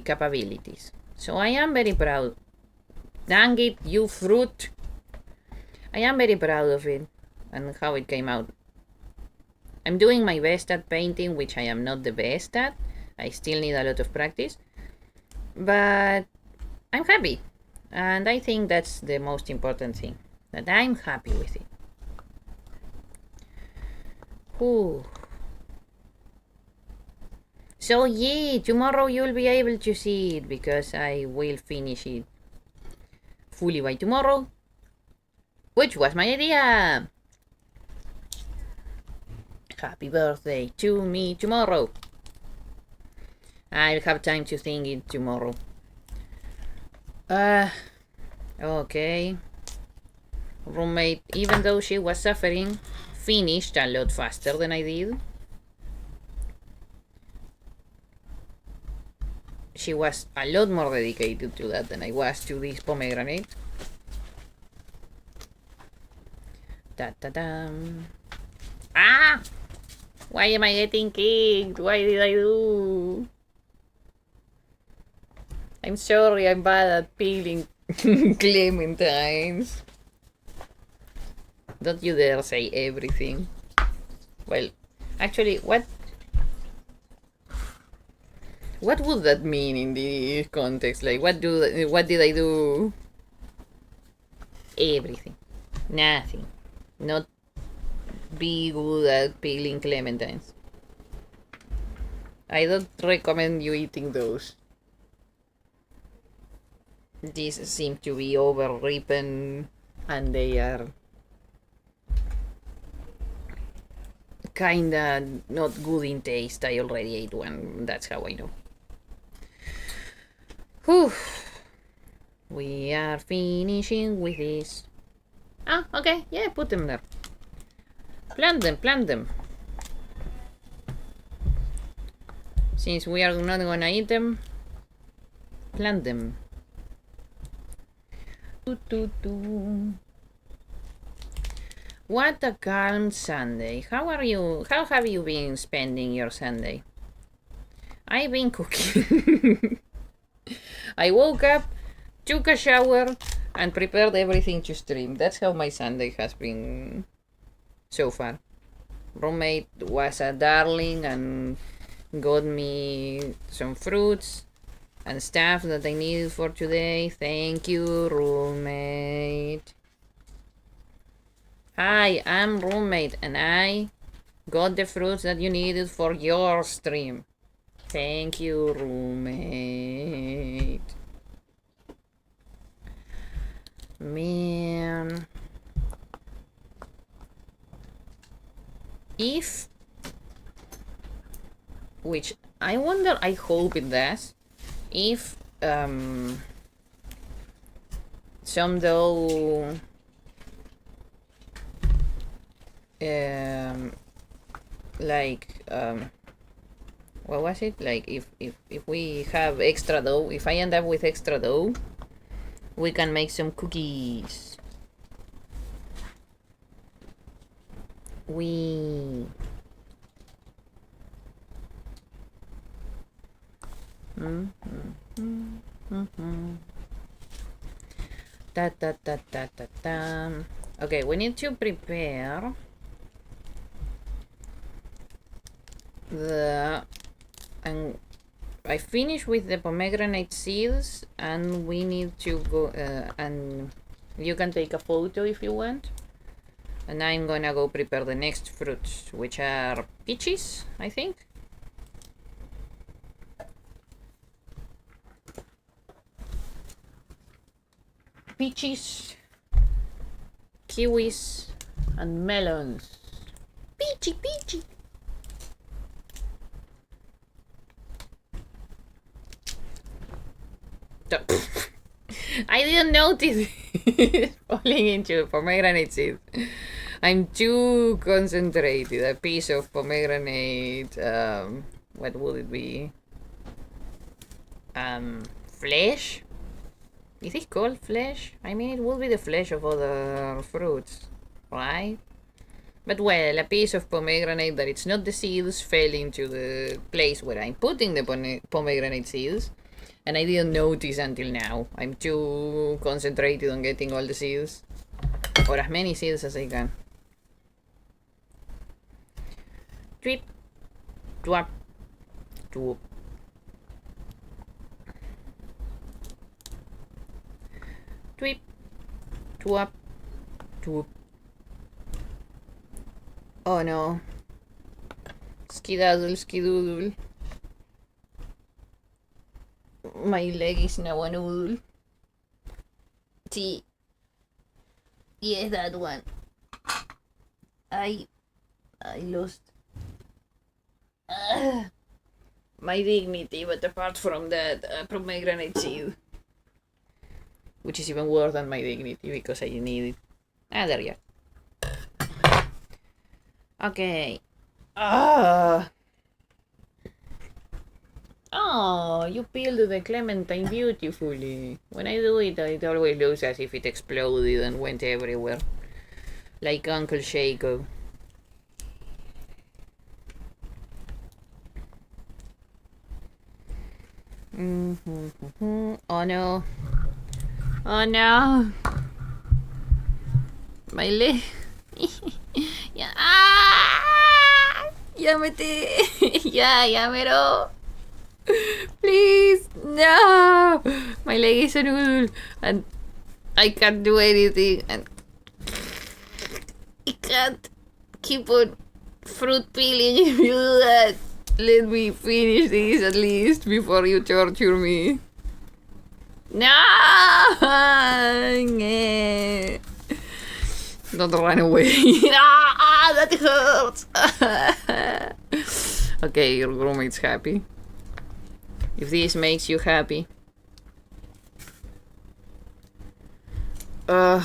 Speaker 2: capabilities. So I am very proud. Dang it, you fruit! I am very proud of it and how it came out. I'm doing my best at painting, which I am not the best at. I still need a lot of practice. But I'm happy. And I think that's the most important thing. That I'm happy with it. Whew. So yeah, tomorrow you'll be able to see it because I will finish it fully by tomorrow. Which was my idea. Happy birthday to me tomorrow. I'll have time to think it tomorrow. Okay. Roommate, even though she was suffering, finished a lot faster than I did. she was a lot more dedicated to that than I was to this pomegranate. Da-da-da. Ah! Why am I getting kicked? Why did I do? I'm sorry, I'm bad at peeling clementines. Don't you dare say everything. Well, actually, what would that mean in this context? Like, what did I do? Everything. Nothing. Not be good at peeling clementines. I don't recommend you eating those. These seem to be over-ripened and they are kinda not good in taste. I already ate one, that's how I know. Whew. We are finishing with this. Ah, okay, yeah, put them there. Plant them. Since we are not gonna eat them, plant them. What a calm Sunday. How have you been spending your Sunday? I've been cooking. I woke up, took a shower, and prepared everything to stream. That's how my Sunday has been so far. Roommate was a darling and got me some fruits and stuff that I needed for today. Thank you, roommate. Hi, I'm roommate and I got the fruits that you needed for your stream. Thank you, roommate. Man. Which I wonder, I hope it does, if some dough what was it? Like if we have extra dough, if I end up with extra dough, we can make some cookies. Okay, we need to prepare and I finished with the pomegranate seeds, and we need to go and you can take a photo if you want. And I'm gonna go prepare the next fruits, which are peaches, I think. Peaches, kiwis, and melons. Peachy. I didn't notice it falling into pomegranate seeds. I'm too concentrated. A piece of pomegranate, what would it be? Flesh? Is it called flesh? I mean, it would be the flesh of other fruits, right? But well, a piece of pomegranate that it's not the seeds fell into the place where I'm putting the pomegranate seeds. And I didn't notice until now. I'm too concentrated on getting all the seeds. Or as many seeds as I can. Tweep. Twap. Twoop. Tweep. Twap. Twoop. Oh no. Skidoodle. My leg is now a noodle. See. Yes, that one. I lost my dignity, but apart from that, pomegranate seed. Which is even worse than my dignity because I need it. There you are. Okay. Oh, you peeled the clementine beautifully. When I do it, it always looks as if it exploded and went everywhere. Like Uncle Jacob. Oh no. Oh no. My leg. Ya. ¡Ah! Ya metí. Ya mero. Please. No. My leg is a noodle. And I can't do anything. And I can't keep on fruit peeling if you do that. Let me finish this at least before you torture me. No! Don't run away. Ah, that hurts. Okay, your roommate's happy. If this makes you happy. Ugh.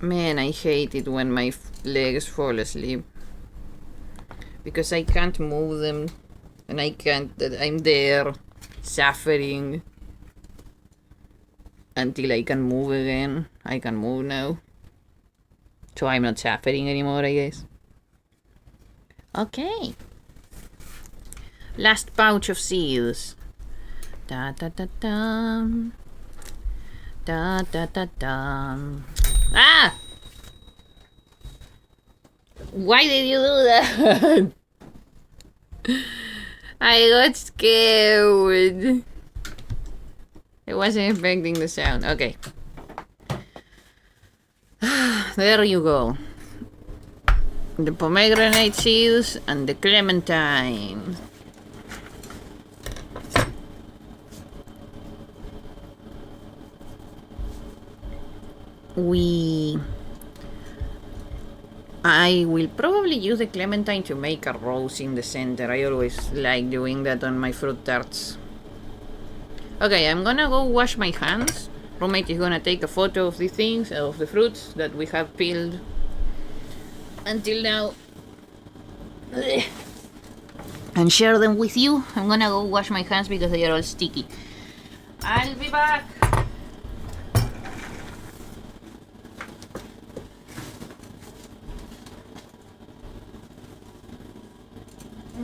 Speaker 2: Man, I hate it when my legs fall asleep. Because I can't move them. And I can't, I'm there, suffering. Until I can move again. I can move now. So I'm not suffering anymore, I guess. Okay. Last pouch of seeds. Da da da da. Da da da da. Ah! Why did you do that? I got scared. I wasn't expecting the sound. Okay. There you go. The pomegranate seeds and the clementine. I will probably use the clementine to make a rose in the center. I always like doing that on my fruit tarts. Okay, I'm gonna go wash my hands. Roommate is gonna take a photo of the things, of the fruits that we have peeled until now. And share them with you. I'm gonna go wash my hands because they are all sticky. I'll be back.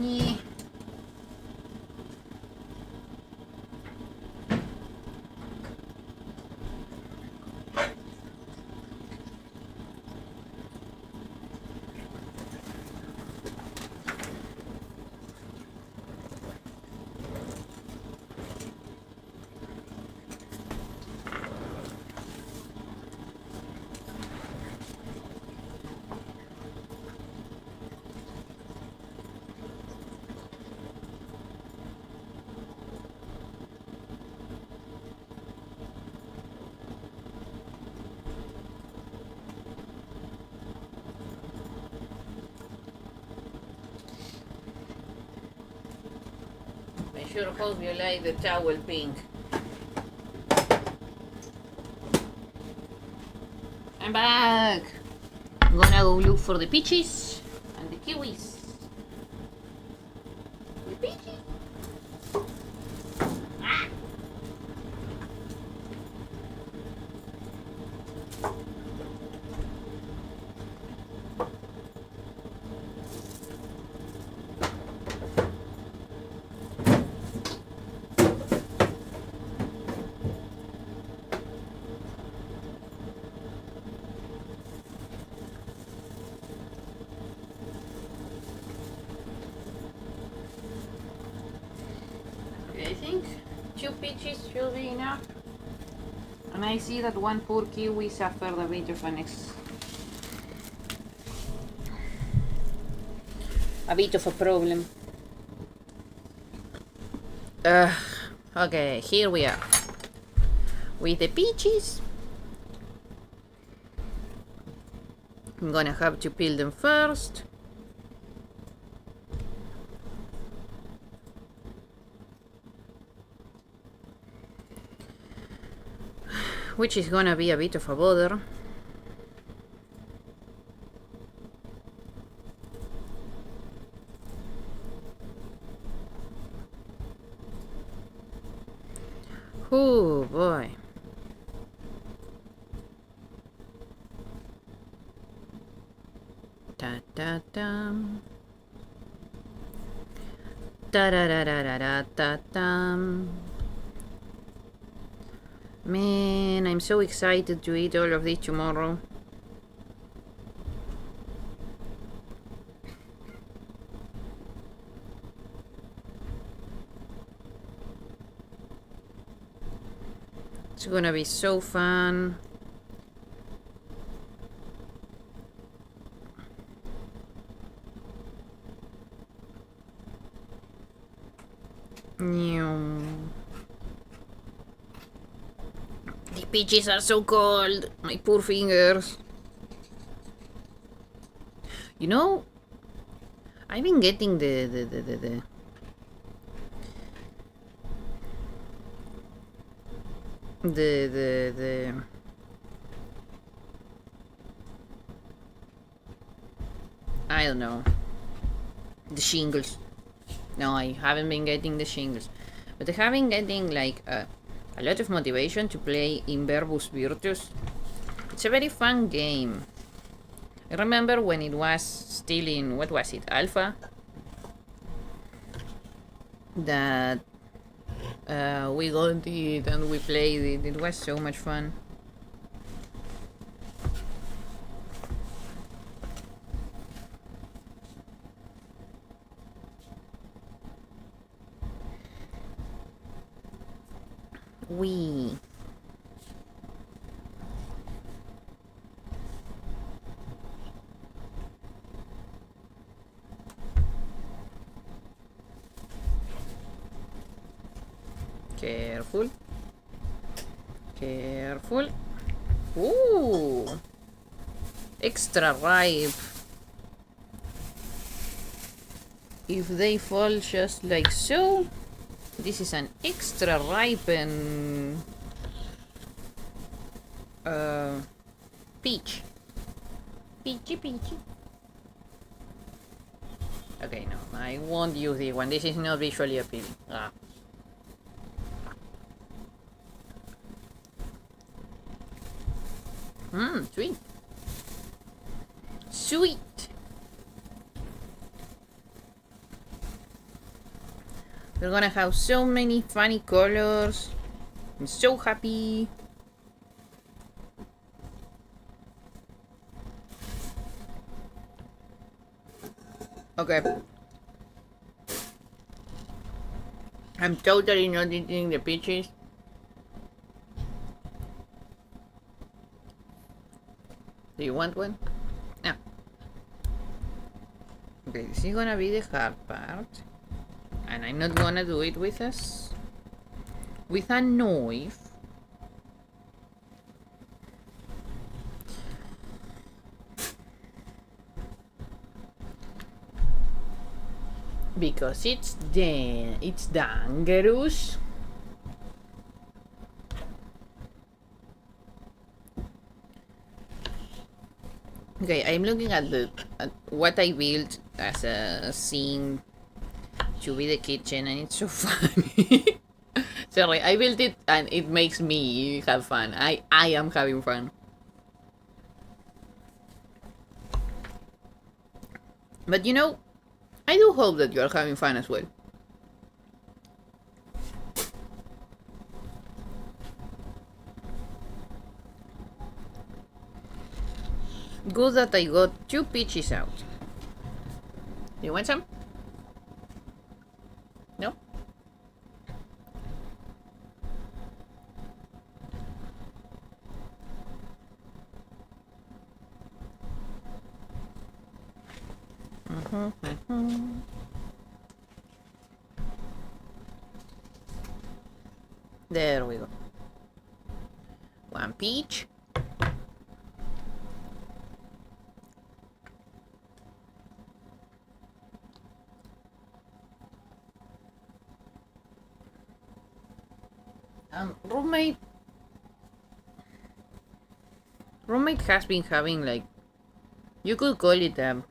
Speaker 2: Yeah. I sure hope you like the towel pink. I'm back. I'm gonna go look for the peaches and the kiwis. The peaches. Ah. I think 2 peaches should be enough. And I see that one poor kiwi suffered a bit of a problem. Okay, here we are. With the peaches. I'm gonna have to peel them first. Which is gonna be a bit of a bother. Oh boy. Da da dum. Da da da da da da da dum. Man, I'm so excited to eat all of this tomorrow. It's gonna be so fun. The peaches are so cold. My poor fingers. You know, I've been getting the I don't know, the shingles. No, I haven't been getting the shingles, but I have been getting like a lot of motivation to play in Verbus Virtus. It's a very fun game. I remember when it was still in, what was it, alpha, that we got it and we played it. It was so much fun. We. Careful. Careful. Ooh. Extra ripe. If they fall just like so, this is an extra ripened peach. Peachy peachy. Okay, no, I won't use this one. This is not visually appealing. Ah. Sweet. Sweet. We're gonna have so many funny colors. I'm so happy. Okay. I'm totally not eating the peaches. Do you want one? No. Okay, this is gonna be the hard part. And I'm not gonna do it with a knife. Because it's dangerous. Okay, I'm looking at what I built as a scene to be the kitchen, and it's so funny. Sorry, I built it and it makes me have fun. I am having fun. But you know, I do hope that you are having fun as well. Good that I got 2 peaches out. You want some? No? There we go. 1 peach. Roommate has been having, like, you could call it a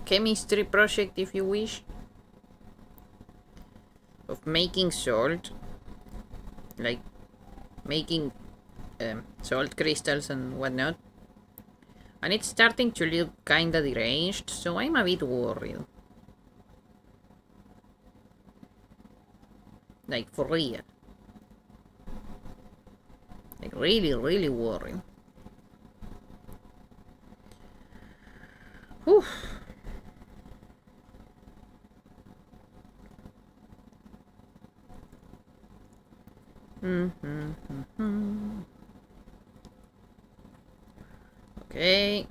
Speaker 2: chemistry project if you wish. of making salt, like making salt crystals and whatnot, and it's starting to look kinda deranged, so I'm a bit worried. Like, for real. Like, really, really worried. Whew. Okay.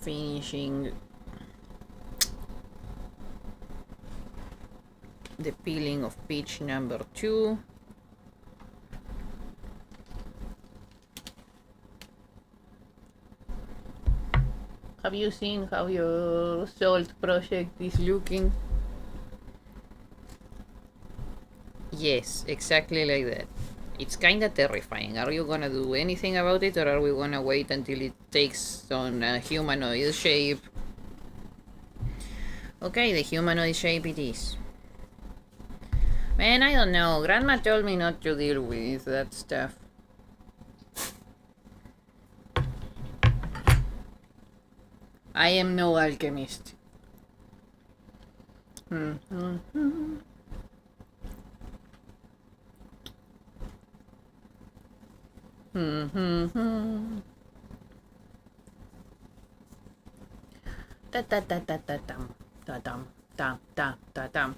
Speaker 2: Finishing the peeling of peach number 2. Have you seen how your salt project is looking? Yes, exactly like that. It's kinda terrifying. Are you gonna do anything about it, or are we gonna wait until it takes on a humanoid shape? Okay, the humanoid shape it is. Man, I don't know. Grandma told me not to deal with that stuff. I am no alchemist. Ta ta ta ta ta tam ta tam ta ta ta tam.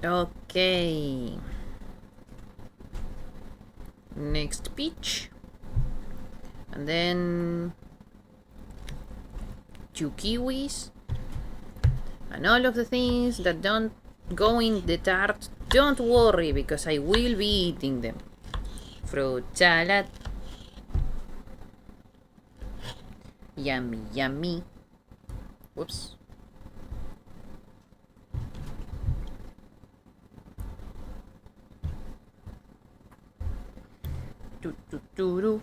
Speaker 2: Okay. Next peach. And then 2 kiwis. And all of the things that don't go in the tart, don't worry, because I will be eating them. Fruit salad. Yummy, yummy. Whoops. Do.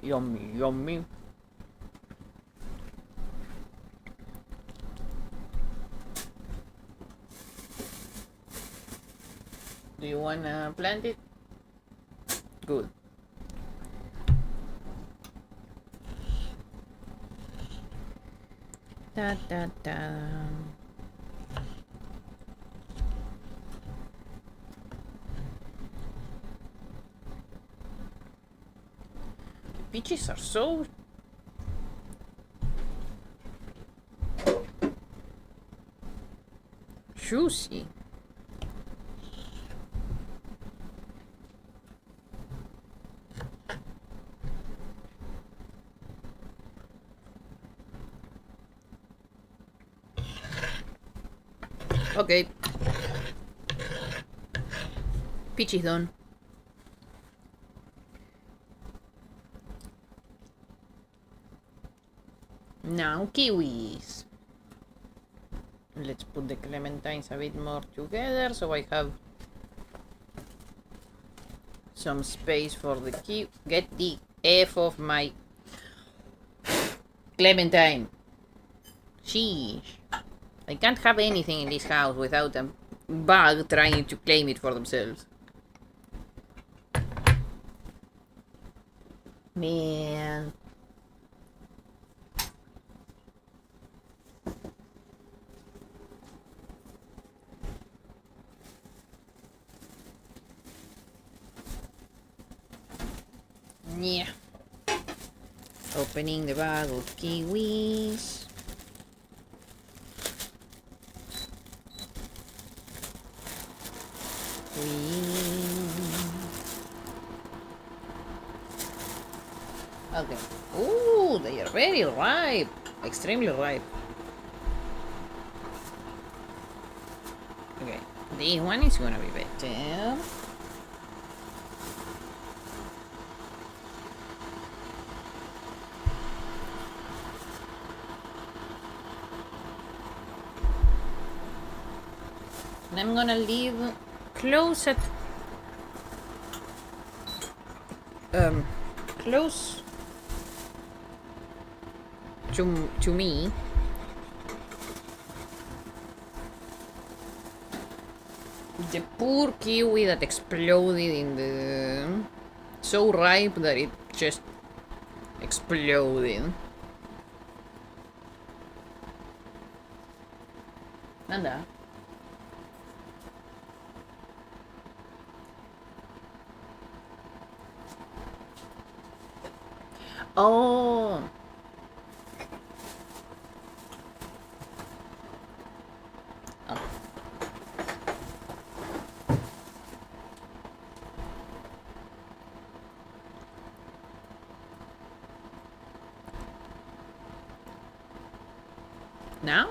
Speaker 2: Yummy, yummy. Do you wanna plant it? Good. Da da da. The peaches are so juicy. Okay. Peach is done. Now kiwis. Let's put the clementines a bit more together so I have some space for the kiwi. Get the F of my clementine. Sheesh. I can't have anything in this house without a bug trying to claim it for themselves. Man. Yeah. Opening the bag of kiwis. Okay. Ooh, they are very ripe. Extremely ripe. Okay. This one is gonna be better. And I'm gonna leave close to me The poor kiwi that exploded in the... So ripe that it just exploded. Anda. Oh. Now?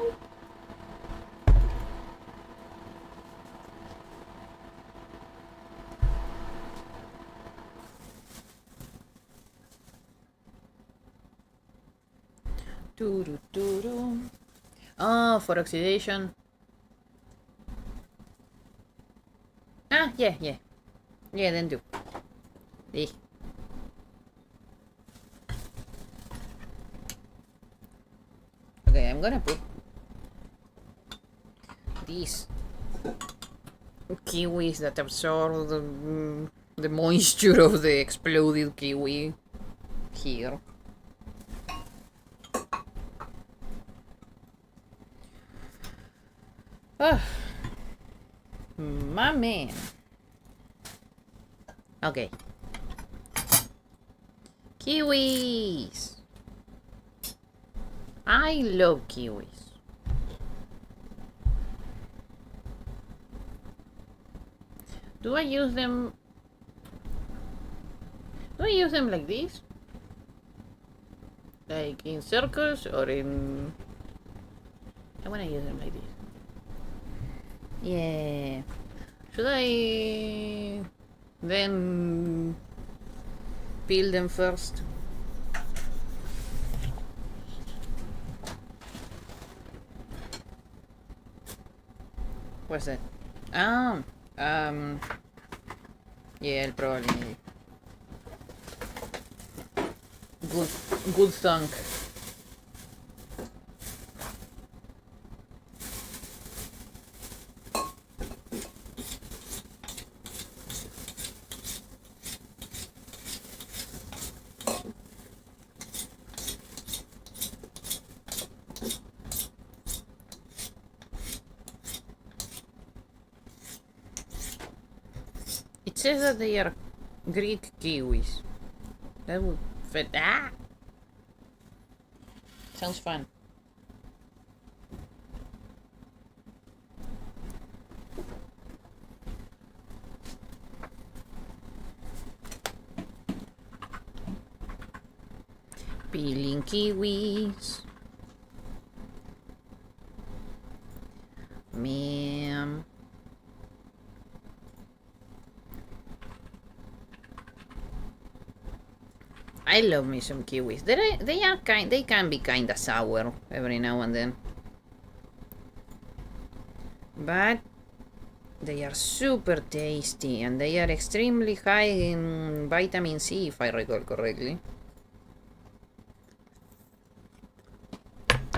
Speaker 2: Oh, for oxidation. Ah, yeah. Yeah, then do. Eh. Okay, I'm gonna put these kiwis that absorb the moisture of the exploded kiwi here. Oh, my man. Okay. Kiwis. I love kiwis. Do I use them? Do I use them like this? Like in circles or in... I wanna use them like this. Yeah. Should I then peel them first? What's that? Ah, yeah, I'll probably need good thunk. It says that they are Greek kiwis. That would fit. Ah! Sounds fun. Peeling kiwis. Ma'am. I love me some kiwis. They can be kinda sour every now and then. But they are super tasty and they are extremely high in vitamin C, if I recall correctly.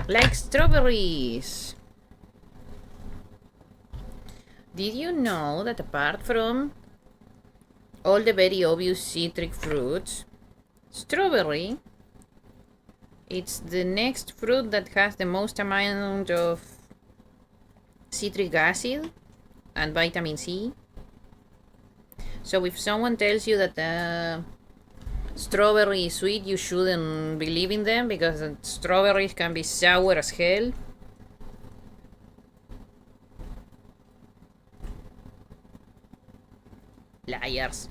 Speaker 2: Like strawberries. Did you know that apart from all the very obvious citric fruits, strawberry, it's the next fruit that has the most amount of citric acid and vitamin C. So if someone tells you that strawberry is sweet, you shouldn't believe in them because strawberries can be sour as hell. Liars.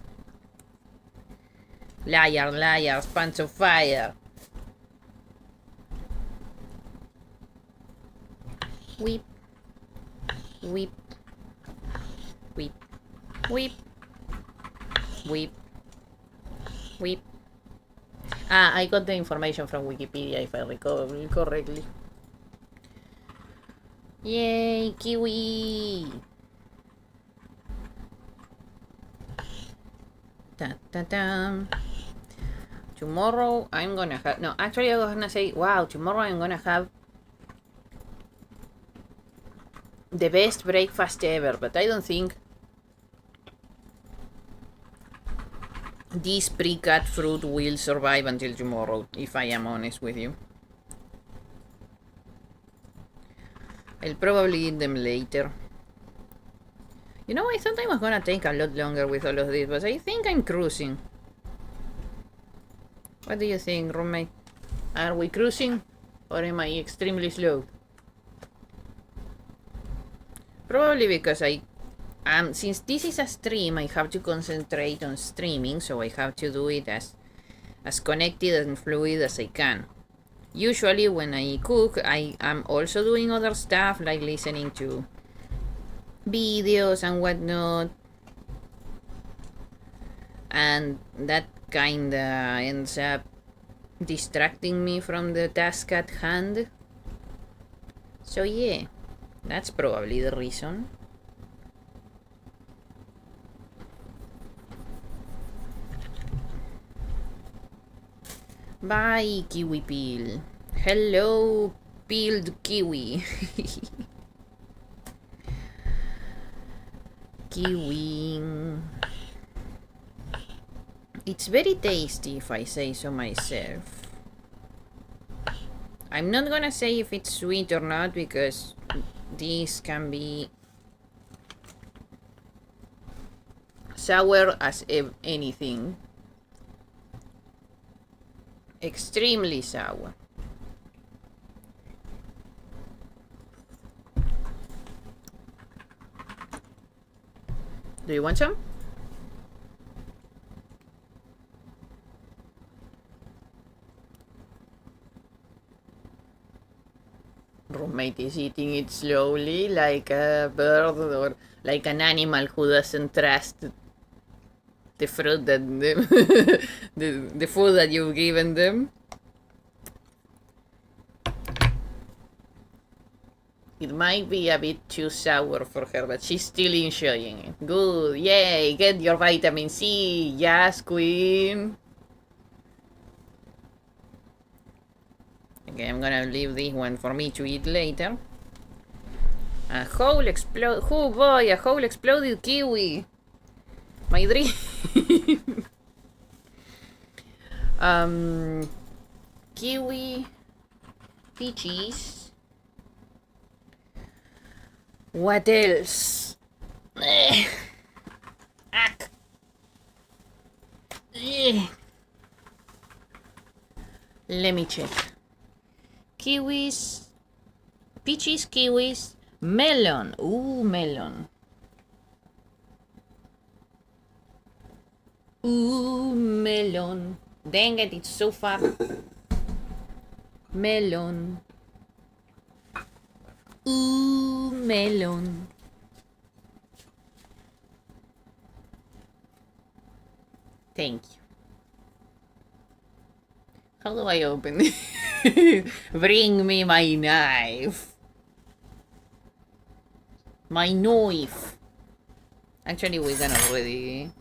Speaker 2: Liars, pants of fire. Whip. Whip. Whip. Whip. Whip. Whip. Ah, I got the information from Wikipedia if I recall correctly. Yay, kiwi! Tomorrow I'm gonna have... No, actually I was gonna say, wow, tomorrow I'm gonna have the best breakfast ever, but I don't think this pre-cut fruit will survive until tomorrow, if I am honest with you. I'll probably eat them later. You know, I thought I was gonna take a lot longer with all of this, but I think I'm cruising. What do you think, roommate? Are we cruising? Or am I extremely slow? Probably because since this is a stream, I have to concentrate on streaming, so I have to do it as connected and fluid as I can. Usually when I cook, I am also doing other stuff, like listening to videos and whatnot. And that kinda ends up distracting me from the task at hand. So yeah, that's probably the reason. Bye, kiwi peel. Hello, peeled kiwi. Kiwi. It's very tasty, if I say so myself. I'm not gonna say if it's sweet or not, because this can be sour as anything. Extremely sour. Do you want some? Roommate is eating it slowly, like a bird or like an animal who doesn't trust the fruit that the food that you've given them. It might be a bit too sour for her, but she's still enjoying it. Good, yay, get your vitamin C, yes, queen. Okay, I'm gonna leave this one for me to eat later. A whole oh boy, a whole exploded kiwi. My dream. Kiwi, peaches. What else? Let me check. Kiwis, peaches, kiwis, melon. Ooh, melon. Ooh, melon. Dang it, it's so far. Melon. Ooh, melon. Thank you. How do I open it? Bring me my knife. My knife. Actually, we can already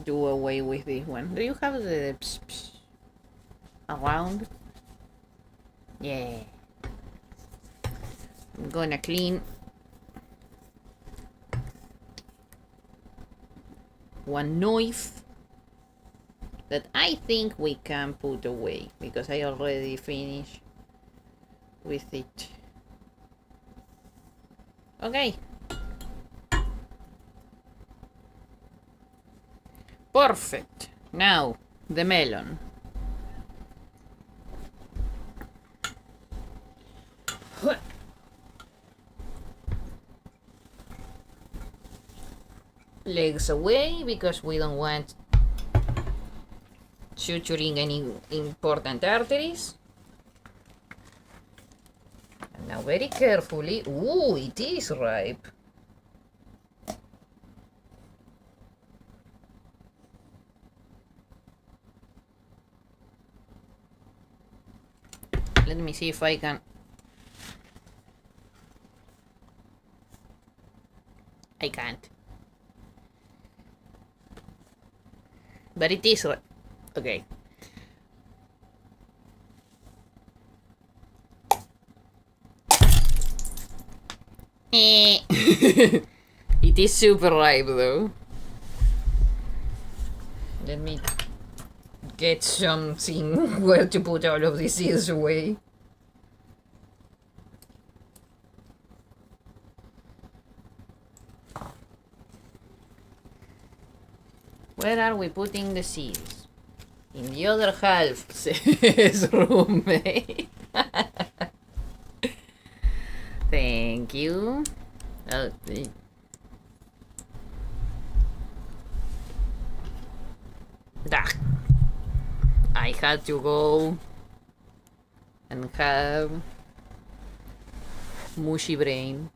Speaker 2: do away with this one. Do you have the around? Yeah. I'm gonna clean one knife that I think we can put away because I already finished with it. Okay. Perfect. Now, the melon. Legs away because we don't want suturing any important arteries. And now very carefully. Ooh, it is ripe. Let me see if I can. I can't. But it is ripe. Okay. It is super ripe though. Let me get something where to put all of these seeds away. Where are we putting the seeds? In the other half, says roommate. Thank you. Oh, I had to go and have mushy brain.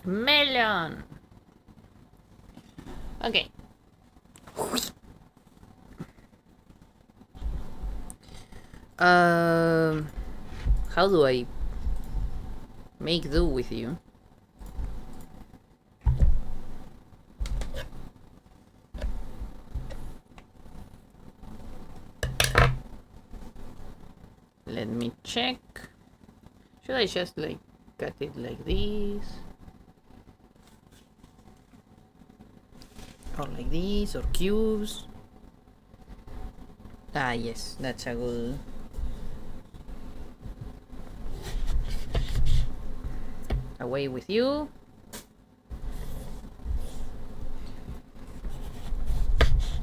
Speaker 2: Melon. Okay. How do I make do with you? Let me check. Should I just like cut it like this? Or like this, or cubes? Ah, yes, that's a good... Away with you.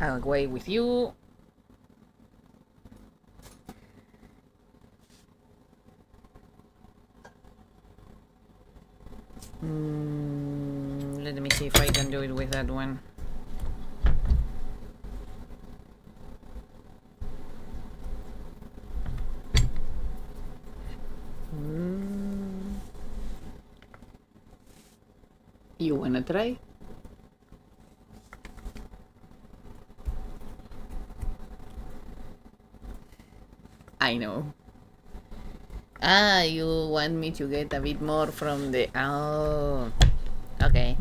Speaker 2: Away with you. Let me see if I can do it with that one. You wanna try? I know. Ah, you want me to get a bit more from the... Oh, okay.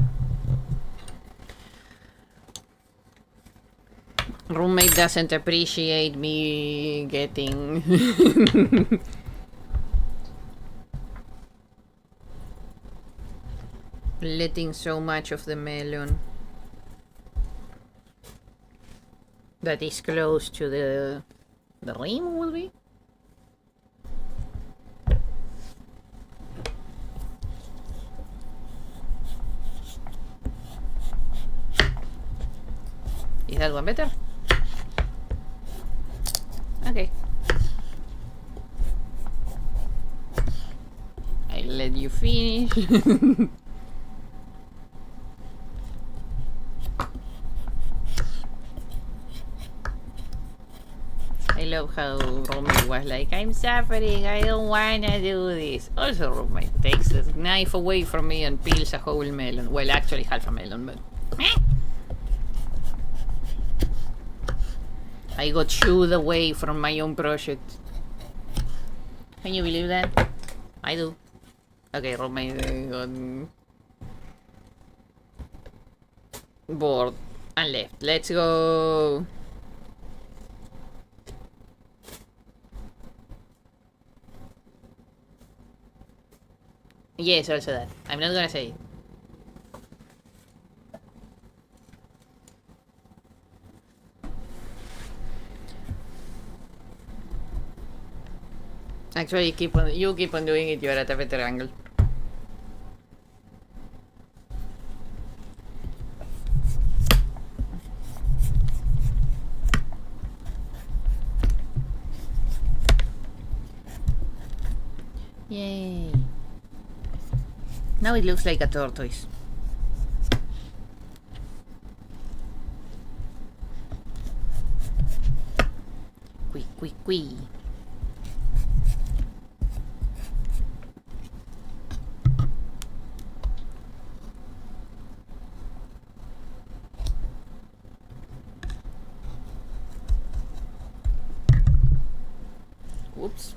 Speaker 2: Roommate doesn't appreciate me getting... letting so much of the melon that is close to the rim will be. Is that one better? Okay. I'll let you finish. I love how roommate was like, I'm suffering, I don't wanna do this. Also roommate takes the knife away from me and peels a whole melon. Well, actually half a melon, but... I got shooed away from my own project. Can you believe that? I do. Okay, roommate got bored and left. Let's go. Yes, also that. I'm not gonna say it. Actually, you keep on doing it. You're at a better angle. Yay! Now it looks like a tortoise. Quick. Whoops.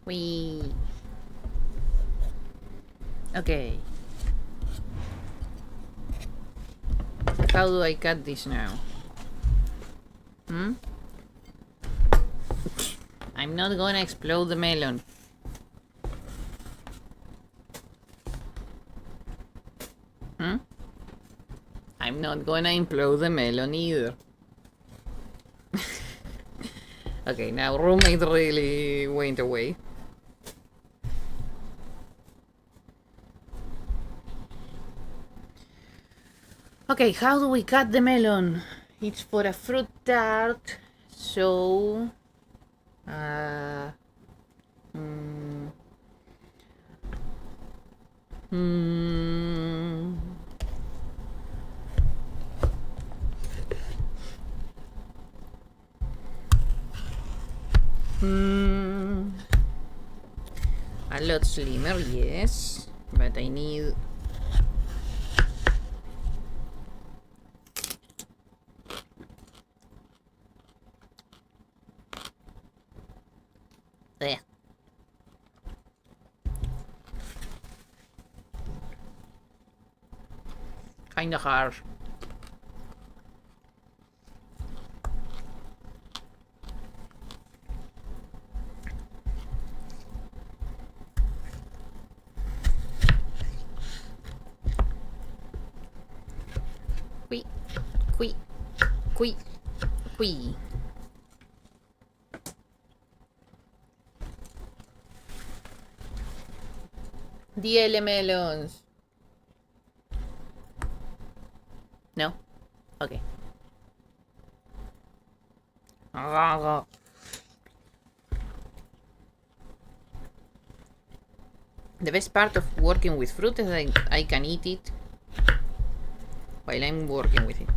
Speaker 2: Whee! Okay. How do I cut this now? I'm not gonna explode the melon. I'm not gonna implode the melon either. Okay, now roommate really went away. Okay, how do we cut the melon? It's for a fruit tart, so... A lot slimmer, yes, but I need... There. Kinda hard. Qui. DL melons. No? Okay. The best part of working with fruit is that I can eat it while I'm working with it.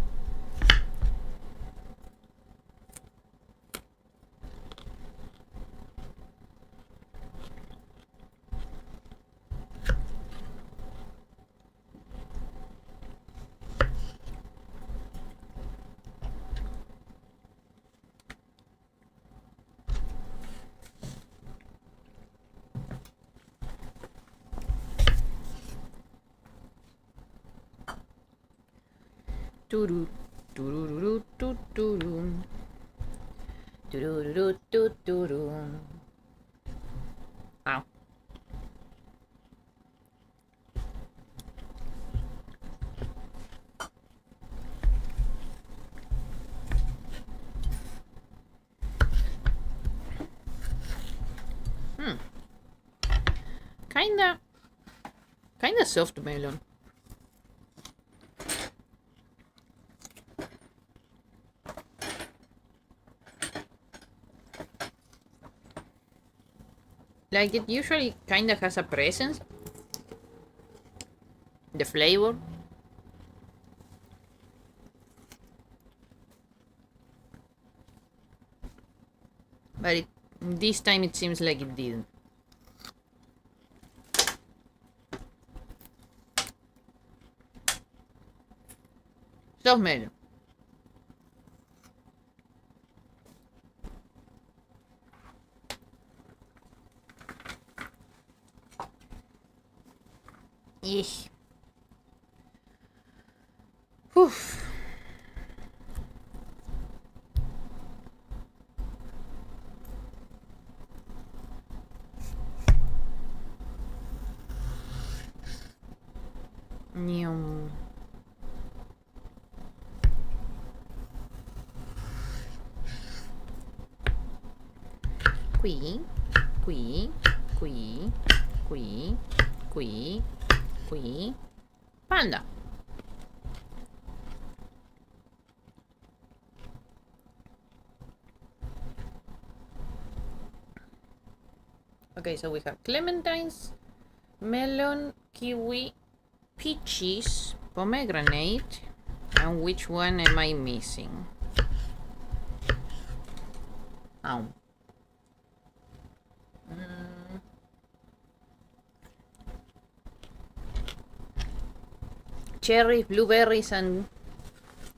Speaker 2: Ow. Kinda soft melon. Like, it usually kinda has a presence. The flavor. But this time it seems like it didn't. Soft melon. Yeesh. Whew. Yum. Qui. Panda. Okay, so we have clementines, melon, kiwi, peaches, pomegranate, and which one am I missing? Oh. Cherries, blueberries, and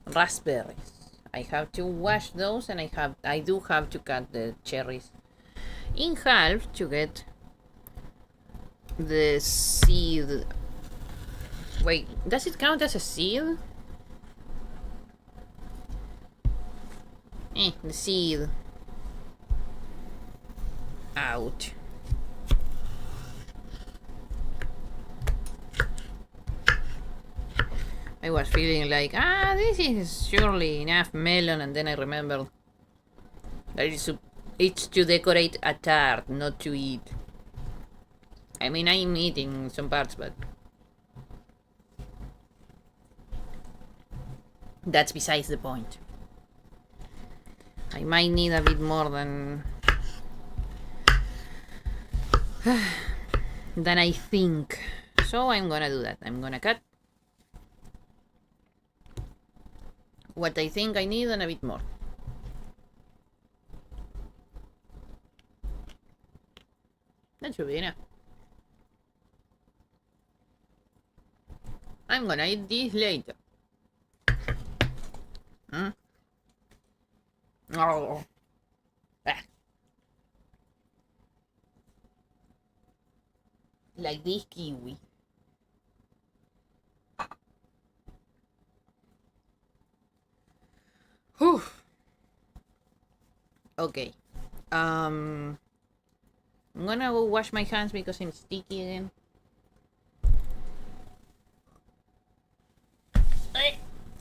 Speaker 2: raspberries. I have to wash those, and I do have to cut the cherries in half to get the seed. Wait, does it count as a seed? The seed out. I was feeling like, this is surely enough melon, and then I remembered that it's to decorate a tart, not to eat. I mean, I'm eating some parts, but that's besides the point. I might need a bit more than I think. So I'm gonna do that. I'm gonna cut what I think I need and a bit more. That should be enough. I'm gonna eat this later. Oh. Like this kiwi. Whew. Okay. I'm gonna go wash my hands because I'm sticky again.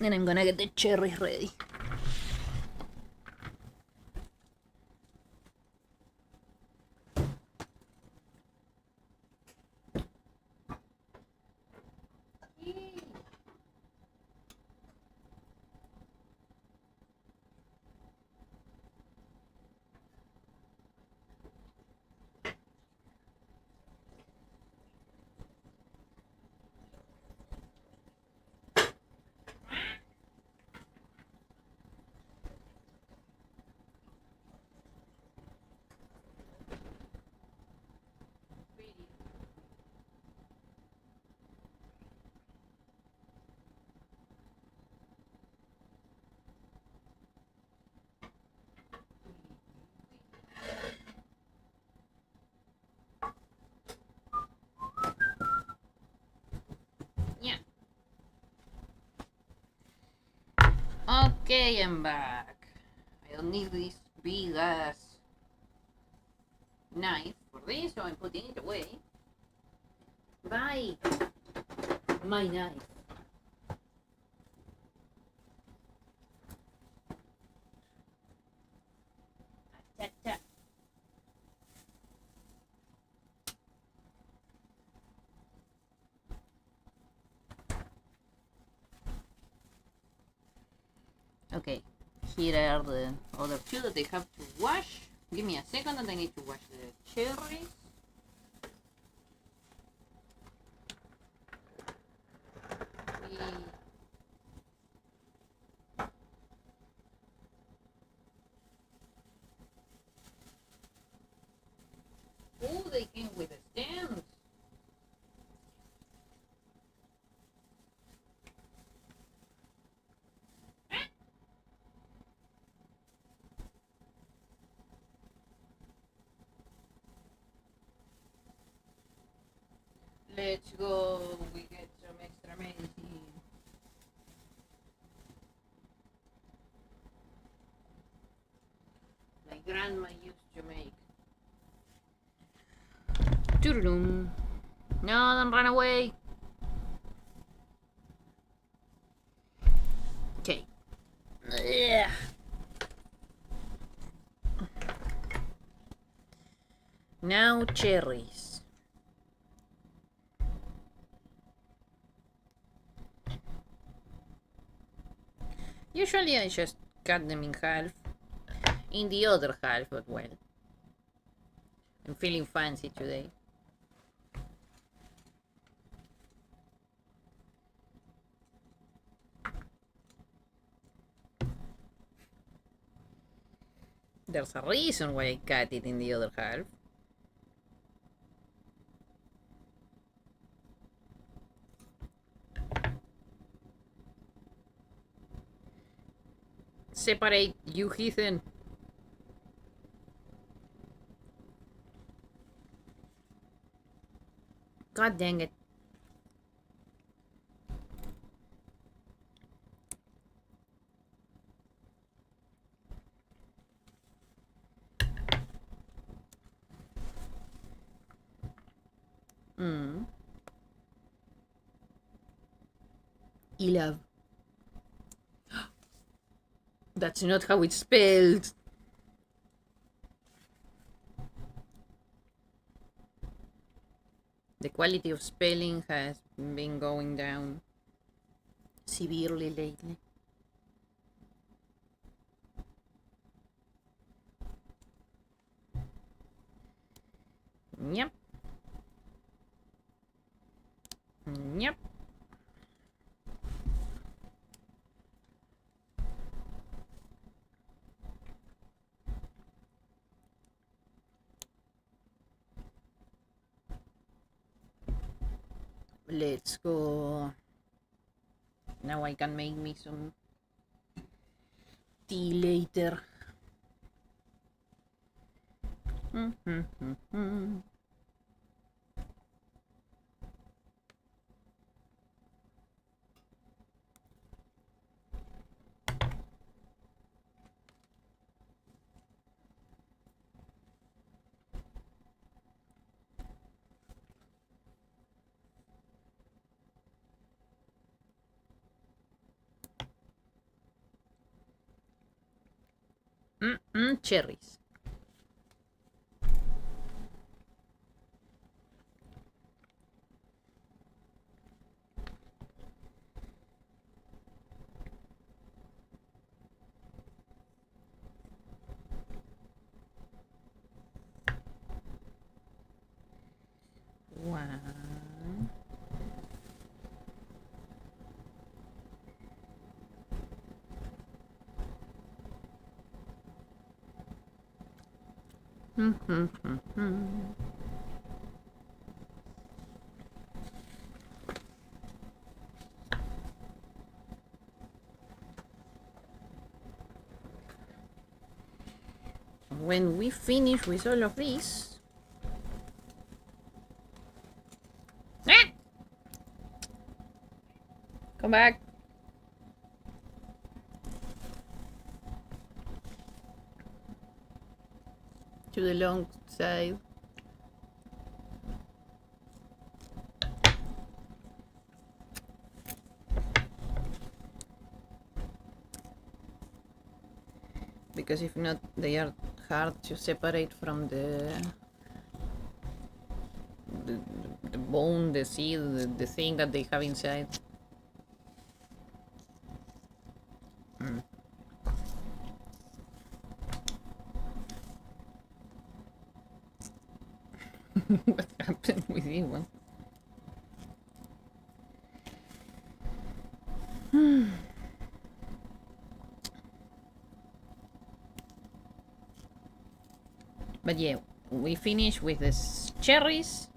Speaker 2: And I'm gonna get the cherries ready. Yeah. Okay, I'm back. I don't need this big ass knife for this, so I'm putting it away. Bye. My knife. Okay, here are the other two that they have to wash. Give me a second and I need to wash the cherries. Oh, they came with the stems. Let's go. We get some extra medicine. My grandma used to make. Doo-doo-doo. No, don't run away. Okay. Yeah. Now cherries. Usually I just cut them in half. In the other half, but well. I'm feeling fancy today. There's a reason why I cut it in the other half. Separate, you heathen. God dang it. Ilav. That's not how it's spelled. The quality of spelling has been going down severely lately. Yep. Yep. Let's go. Now I can make me some tea later. Cherries. One. When we finish with all of this, come back. To the long side. Because if not, they are hard to separate from the bone, the seed, the thing that they have inside. What happened with you one? But yeah, we finish with the cherries.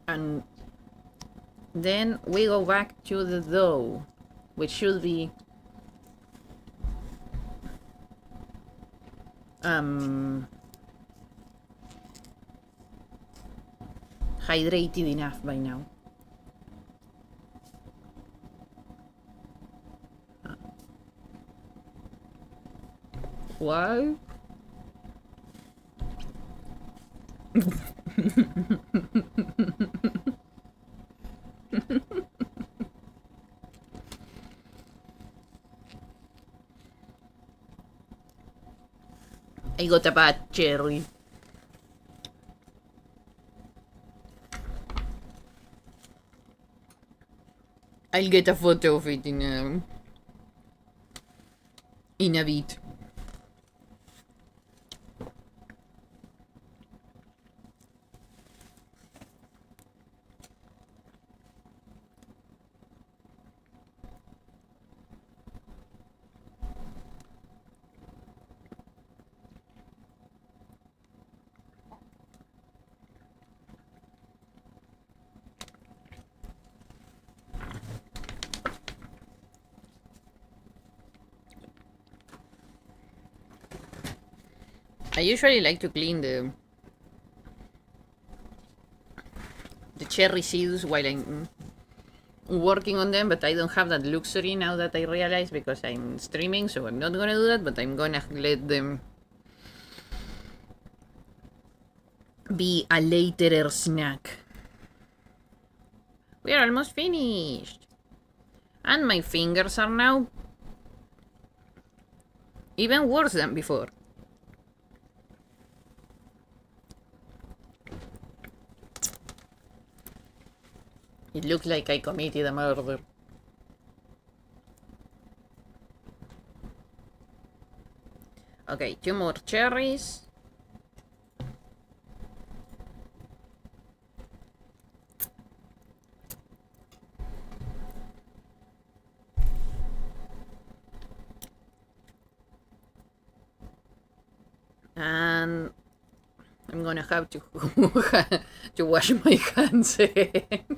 Speaker 2: And then we go back to the dough, which should be hydrated enough by now. What? I got a bad cherry. I'll get a photo of it in a bit. I usually like to clean the cherry seeds while I'm working on them, but I don't have that luxury now that I realize because I'm streaming, so I'm not gonna do that, but I'm gonna let them be a later snack. We are almost finished. And my fingers are now even worse than before. It looks like I committed a murder. Okay, 2 more cherries. And I'm gonna have to to wash my hands again.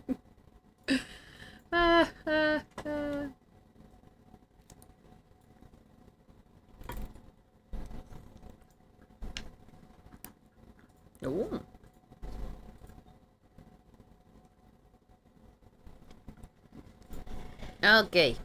Speaker 2: Ooh. Okay.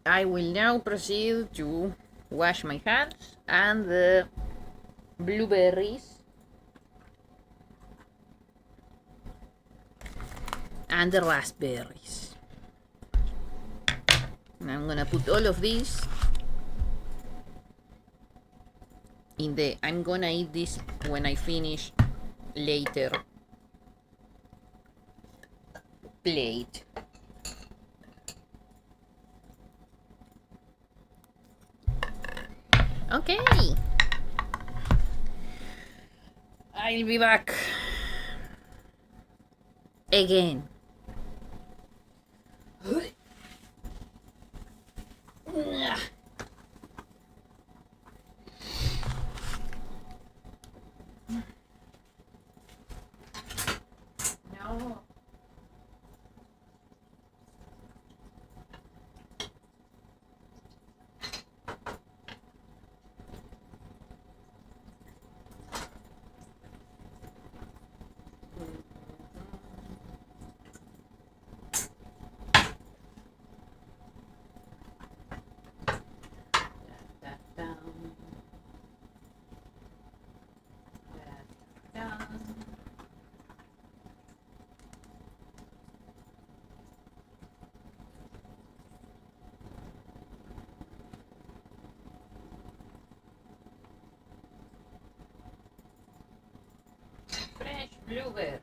Speaker 2: I will now proceed to wash my hands and the blueberries and the raspberries. And I'm gonna put all of these in the I'm gonna eat this when I finish later plate. Okay. I'll be back again. No. Fresh blueberries.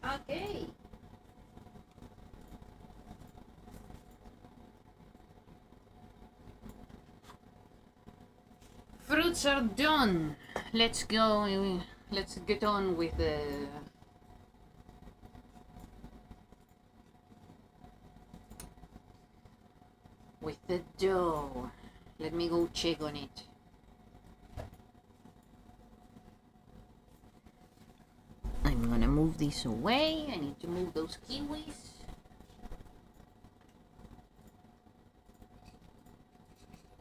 Speaker 2: Okay. Fruits are done. Let's go. Let's get on with the dough. Let me go check on it. I'm gonna move this away. I need to move those kiwis.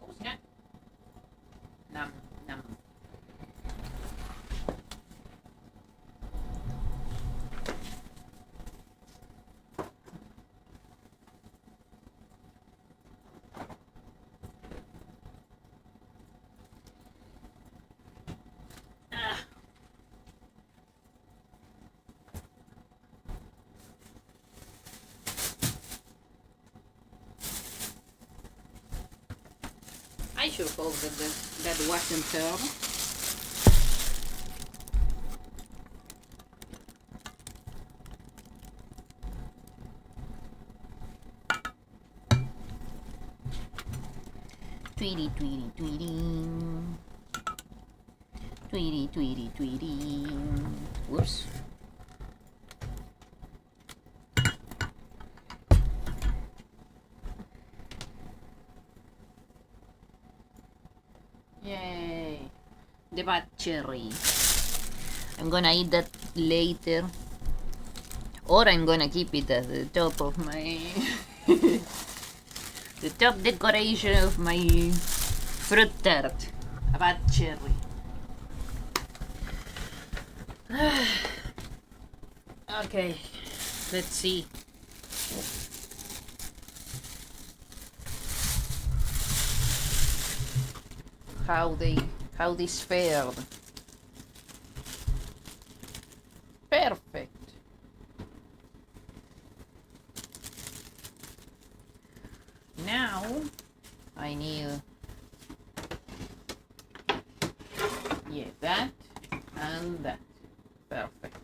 Speaker 2: Oh snap. Num, num. I should hope that wasn't turned. Tweety, tweety, tweety. Tweety, tweety, tweety. Whoops. Yay. The bad cherry. I'm gonna eat that later. Or I'm gonna keep it at the top of my... the top decoration of my fruit tart. A bad cherry. Okay, let's see. How this fared. Perfect. Now I need that and that. Perfect.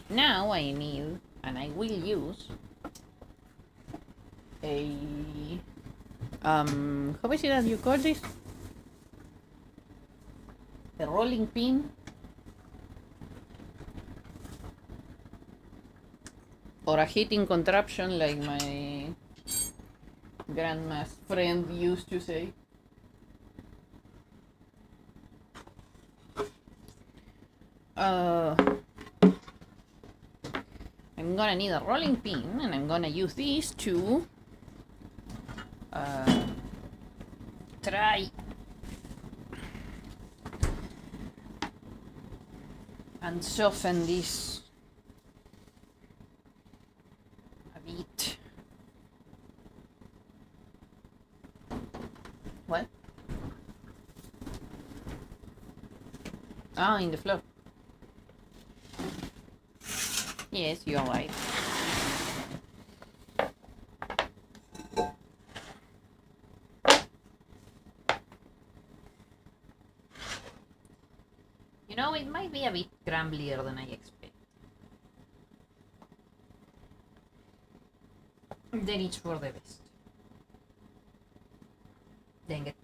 Speaker 2: Now I need, and I will use a how is it that you call this? A rolling pin or a heating contraption, like my grandma's friend used to say. I'm gonna need a rolling pin, and I'm gonna use these to try and soften this a bit. What? Ah, in the floor. Yes, you're right. You know, it might be a bit crumblier than I expect. Then it's for the best. Dang it.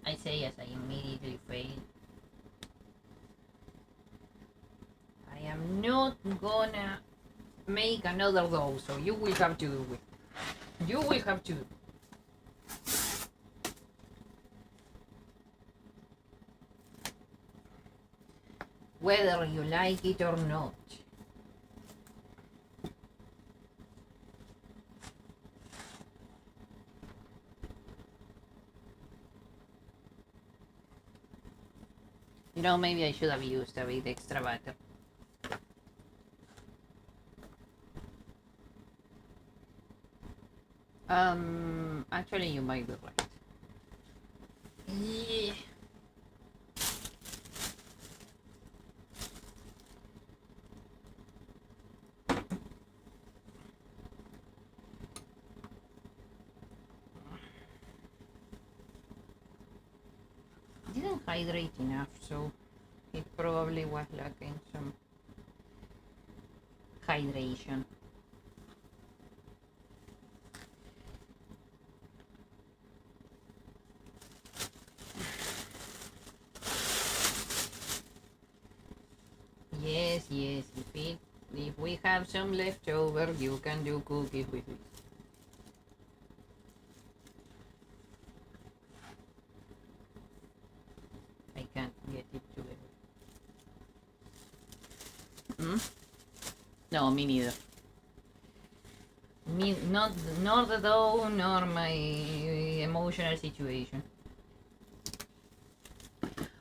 Speaker 2: I say as I immediately fail. I am not gonna make another dough, so you will have to do it. You will have to do it. Whether you like it or not. You know, maybe I should have used a bit extra butter. Actually, you might be right. Yeah. Didn't hydrate enough, so it probably was lacking some hydration. Yes, if we have some leftover, you can do cookies with it. I can't get it together. No, me neither. Nor the dough, nor my emotional situation.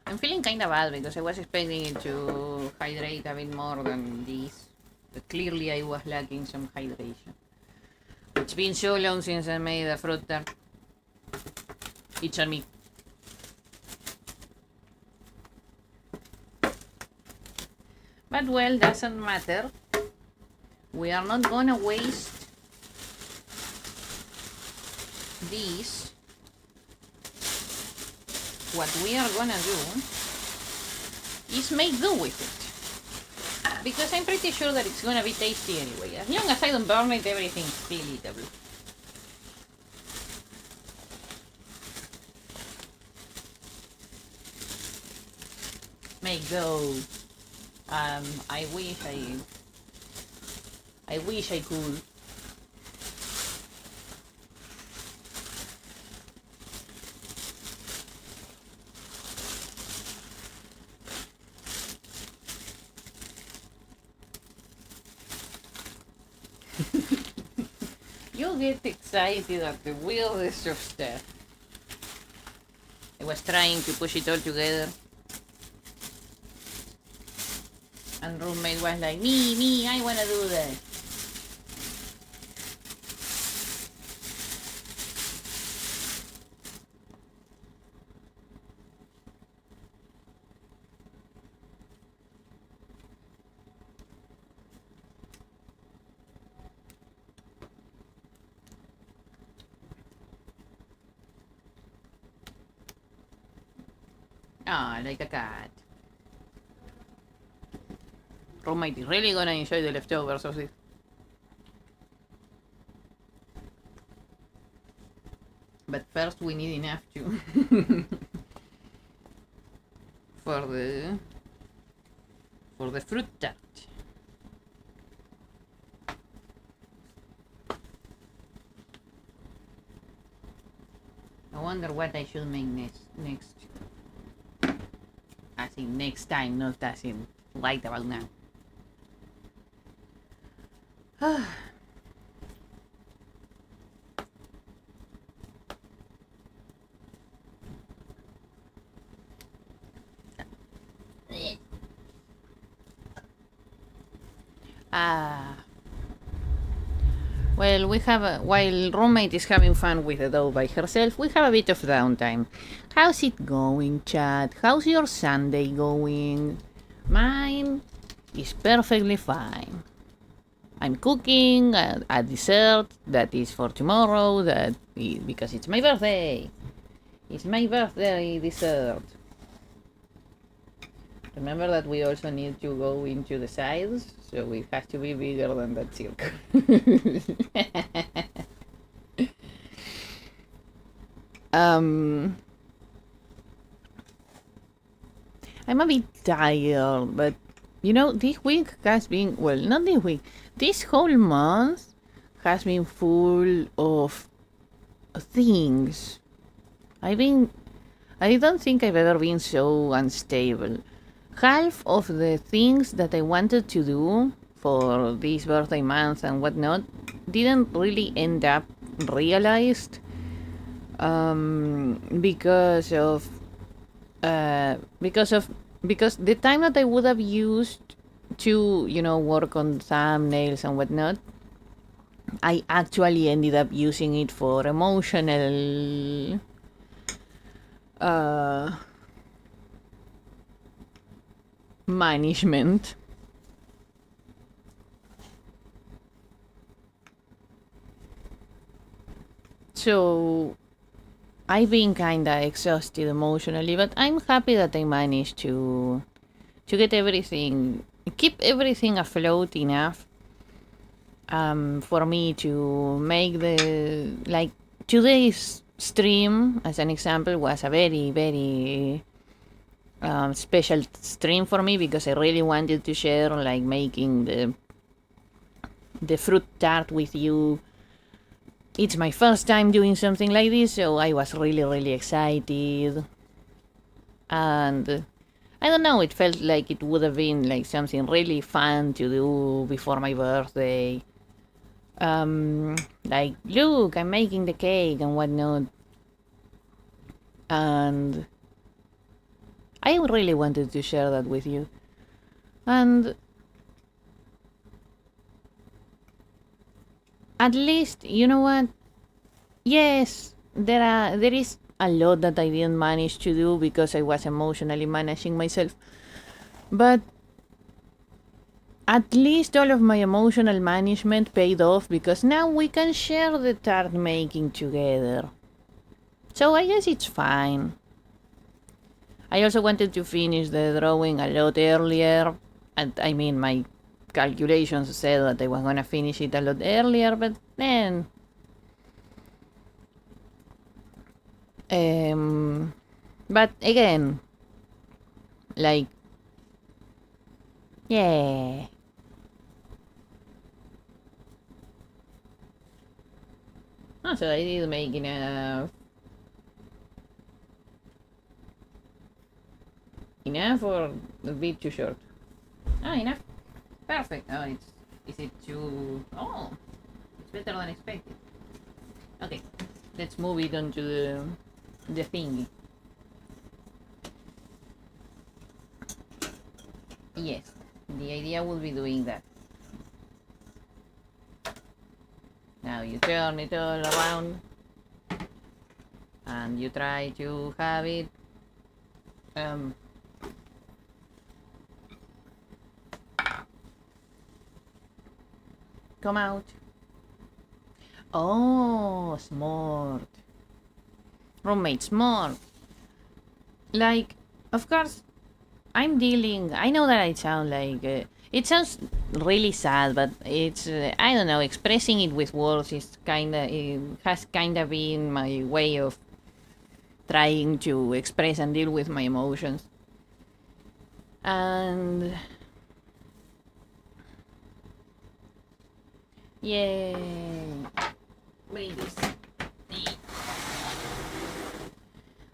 Speaker 2: I'm feeling kinda bad because I was expecting it to hydrate a bit more than this. But clearly I was lacking some hydration. It's been so long since I made a fruit tart. It's on me. But well, doesn't matter. We are not gonna waste these what we are gonna do is make do with it. Because I'm pretty sure that it's gonna be tasty anyway. As long as I don't burn it, everything's still eatable. Make do. I wish I could. You get excited at the weirdest of stuff. I was trying to push it all together. And roommate was like, me, I wanna do that. Ah, like a cat. Roommate is really gonna enjoy the leftovers of this. But first we need enough to for the fruit tart. I wonder what I should make next. As in next time, not as in right about now. Well, we have while roommate is having fun with the dough by herself, we have a bit of downtime. How's it going, chat? How's your Sunday going? Mine is perfectly fine. I'm cooking a dessert that is for tomorrow, because it's my birthday. It's my birthday dessert. Remember that we also need to go into the sides, so it has to be bigger than that circle. I'm a bit tired, but you know, this week has been, well, not this week, this whole month has been full of things. I don't think I've ever been so unstable. Half of the things that I wanted to do for this birthday month and whatnot didn't really end up realized because the time that I would have used to, you know, work on thumbnails and whatnot, I actually ended up using it for emotional management. So I've been kinda exhausted emotionally, but I'm happy that I managed to get everything, keep everything afloat enough for me to make the, like, today's stream, as an example, was a very, very special stream for me because I really wanted to share, like, making the fruit tart with you. It's my first time doing something like this, so I was really, really excited. And I don't know, it felt like it would have been like something really fun to do before my birthday. Like, look, I'm making the cake and whatnot. And I really wanted to share that with you. And at least, you know what? Yes, there is a lot that I didn't manage to do because I was emotionally managing myself. But at least all of my emotional management paid off because now we can share the tart making together. So I guess it's fine.
Speaker 1: I also wanted to finish the drawing a lot earlier, and I mean my calculations said that I was gonna finish it a lot earlier, but then but again, like, yeah. Oh, so I did make enough. Enough or a bit too short? Ah, enough. Perfect. Oh, is it too... Oh, it's better than expected. Okay, let's move it on to the thingy. Yes, the idea will be doing that. Now you turn it all around and you try to have it come out. Oh, smart. Roommate, smart. Like, of course, I'm dealing... I know that I sound like... it sounds really sad, but it's... I don't know, expressing it with words is kinda... It has kinda been my way of trying to express and deal with my emotions. And... Yay! Bring this.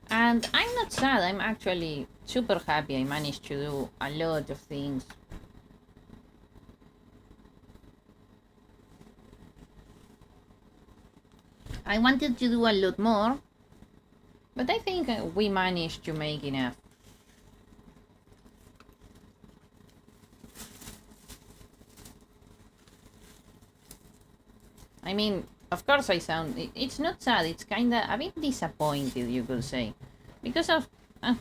Speaker 1: And I'm not sad, I'm actually super happy I managed to do a lot of things. I wanted to do a lot more, but I think we managed to make enough. I mean, of course I sound... It's not sad, it's kinda a bit disappointed, you could say. Because of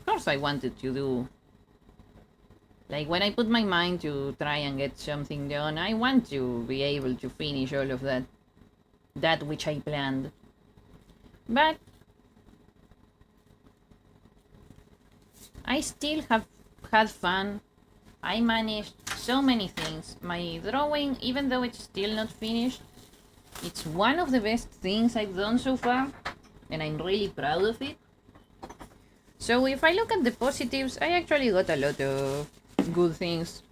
Speaker 1: course I wanted to do... Like, when I put my mind to try and get something done, I want to be able to finish all of that. That which I planned. But... I still have had fun. I managed so many things. My drawing, even though it's still not finished, it's one of the best things I've done so far, and I'm really proud of it. So if I look at the positives, I actually got a lot of good things.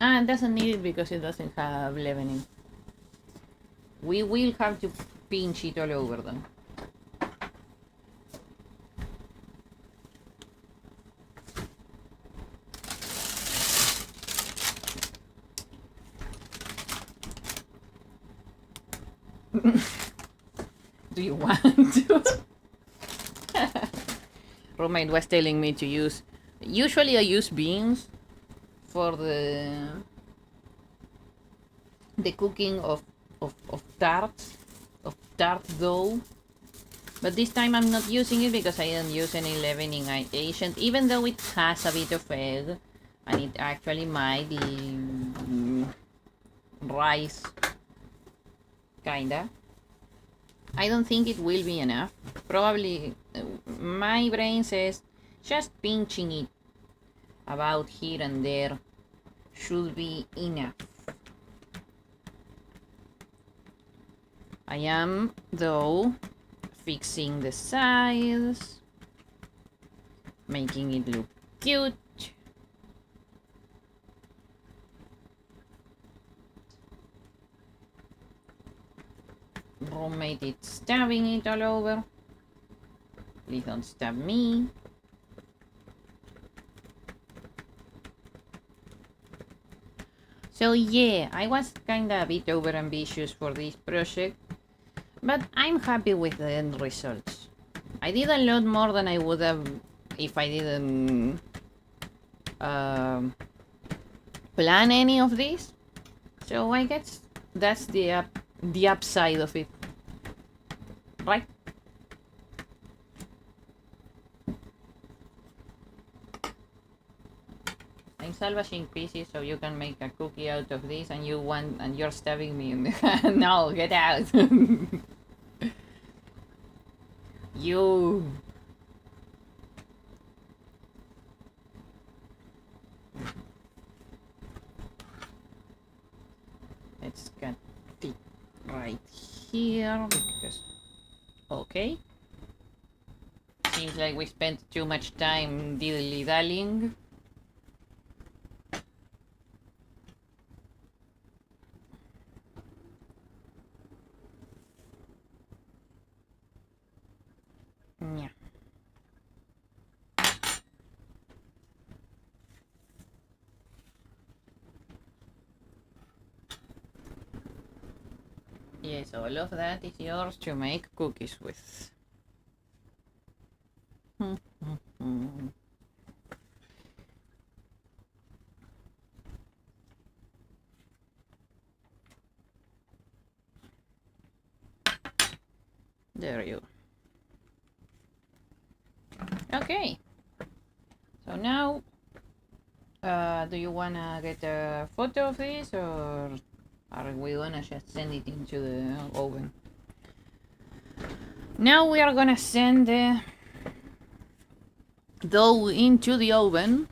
Speaker 1: And it doesn't need it because it doesn't have leavening. We will have to pinch it all over them. Do you want to? Roommate was telling me to use... Usually I use beans for the cooking of tarts, of tart dough. But this time I'm not using it because I don't use any leavening agent, even though it has a bit of egg, and it actually might rise, kinda. I don't think it will be enough. Probably, my brain says just pinching it about here and there should be enough. I am, though, fixing the sides, making it look cute. Roommate is stabbing it all over. Please don't stab me. So yeah, I was kinda a bit over ambitious for this project, but I'm happy with the end results. I did a lot more than I would have if I didn't plan any of this. So I guess that's the upside of it, right? I'm salvaging pieces so you can make a cookie out of this, and you're stabbing me in the hand. No, get out. You.
Speaker 2: let's get it right here because okay. Seems like we spent too much time dilly-dallying. Yeah. Yes, all of that is yours to make cookies with. There you go. Okay. So now, do you wanna get a photo of this, or are we gonna just send it into the oven? Now we are gonna send the dough into the oven.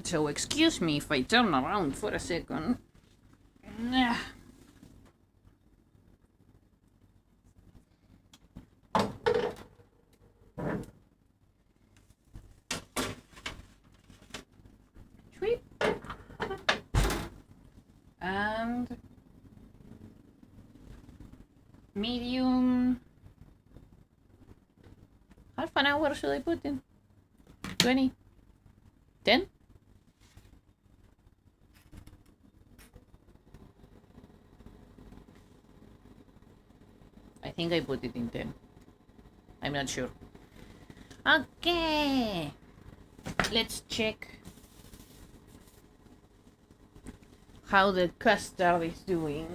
Speaker 2: So excuse me if I turn around for a second. And medium. Half an hour should I put in? 20? 10? I think I put it in 10. I'm not sure. Okay. Let's check how the custard is doing.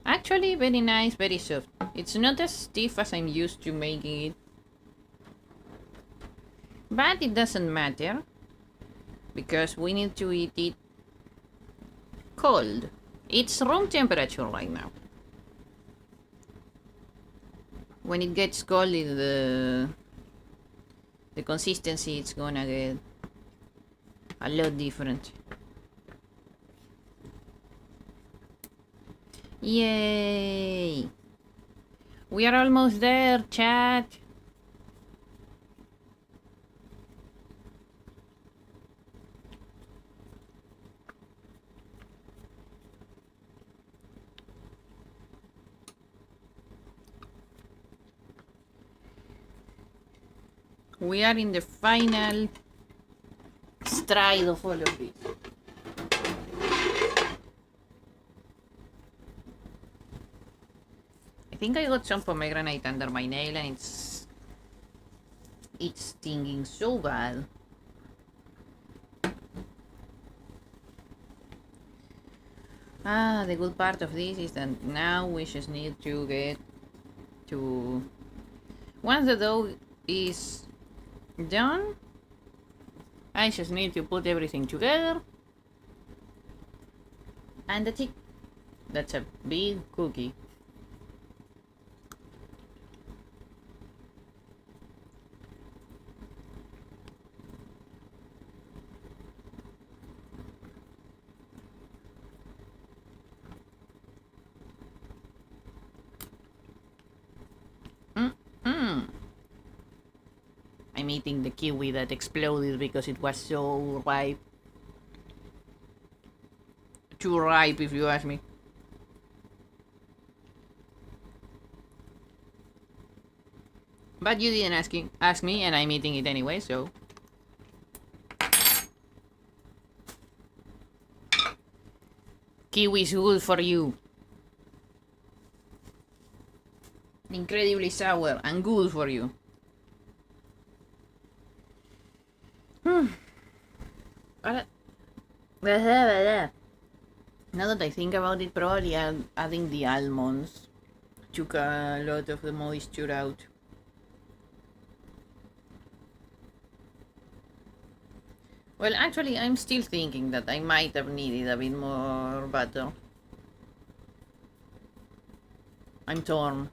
Speaker 2: Actually, very nice, very soft. It's not as stiff as I'm used to making it. But it doesn't matter, because we need to eat it cold. It's room temperature right now. When it gets cold, the consistency is gonna get a lot different. Yay! We are almost there, chat. We are in the final stride of all of this. I think I got some pomegranate under my nail and it's stinging so bad. The good part of this is that now we just need to get to... Once the dough is done, I just need to put everything together. And that's it. That's a big cookie. I'm eating the kiwi that exploded because it was so ripe. Too ripe, if you ask me. But you didn't ask me, and I'm eating it anyway, so... Kiwi is good for you. Incredibly sour and good for you. Now that I think about it, probably adding the almonds took a lot of the moisture out. Well, actually, I'm still thinking that I might have needed a bit more butter. I'm torn.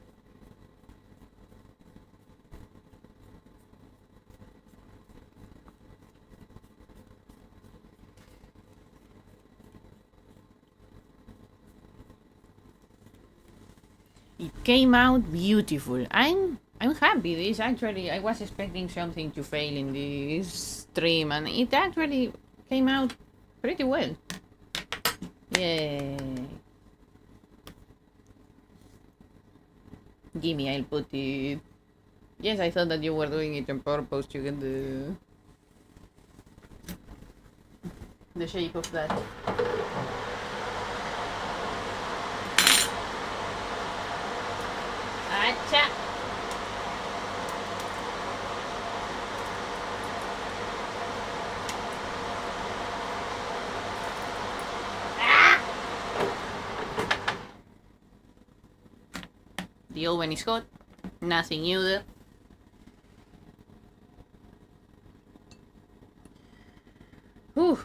Speaker 2: it came out beautiful. I'm happy. This actually, I was expecting something to fail in this stream, and it actually came out pretty well. Yay! Gimme, I'll put it. Yes, I thought that you were doing it on purpose to get the shape of that. Acha! The oven is hot. Nothing new there. Whew.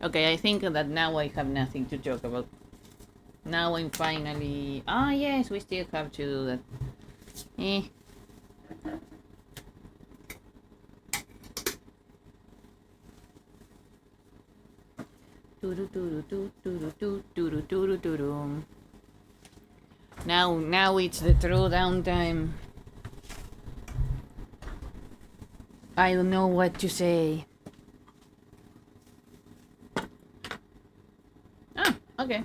Speaker 2: Okay, I think that now I have nothing to talk about. Now I'm finally... Ah, yes, we still have to do that. Eh. Now it's the true downtime. I don't know what to say. Ah, okay.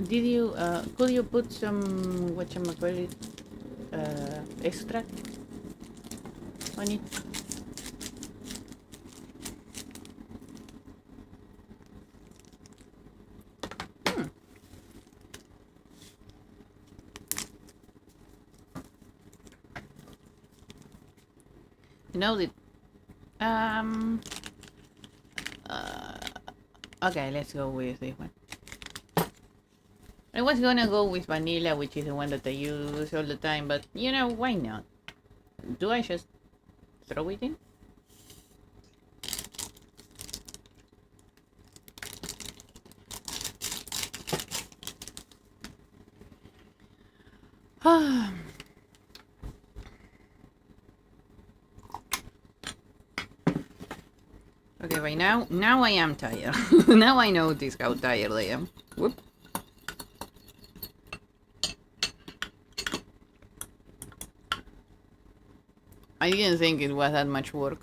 Speaker 2: Did you, could you put some, whatchamacallit, extract on it? You know that, okay, let's go with this one. I was gonna go with vanilla, which is the one that I use all the time, but you know, why not? Do I just throw it in? Okay, right now I am tired. Now I notice how tired I am. Whoop. I didn't think it was that much work.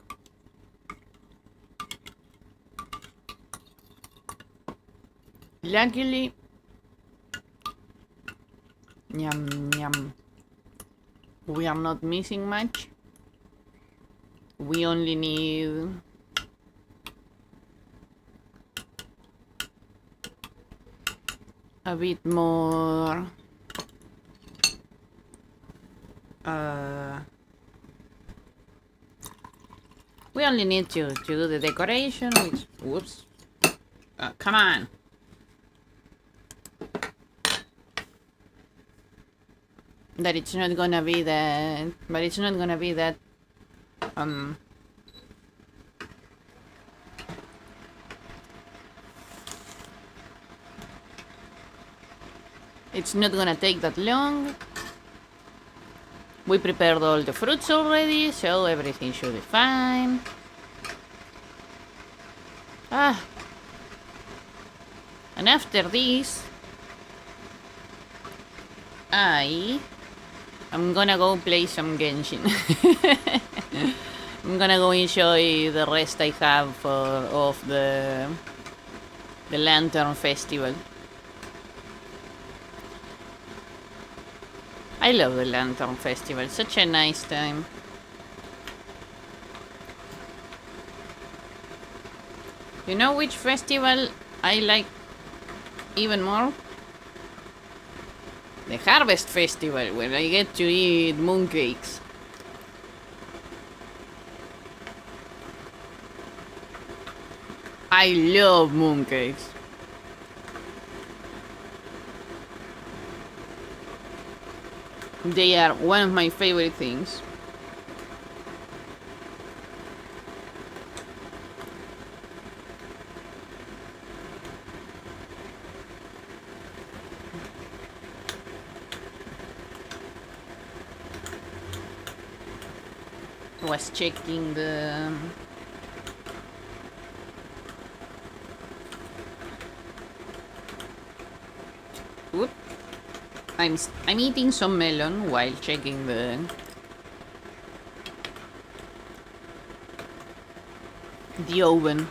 Speaker 2: Luckily, yum yum. We are not missing much. We only need a bit more we only need to do the decoration, which, whoops, come on. That it's not gonna be that, but it's not gonna be that, it's not gonna take that long. We prepared all the fruits already, so everything should be fine. Ah. And after this, I'm gonna go play some Genshin. I'm gonna go enjoy the rest I have of the Lantern Festival. I love the Lantern Festival, such a nice time. You know which festival I like even more? The Harvest Festival, when I get to eat mooncakes. I love mooncakes. They are one of my favorite things. Was checking the Oop. I'm eating some melon while checking the oven.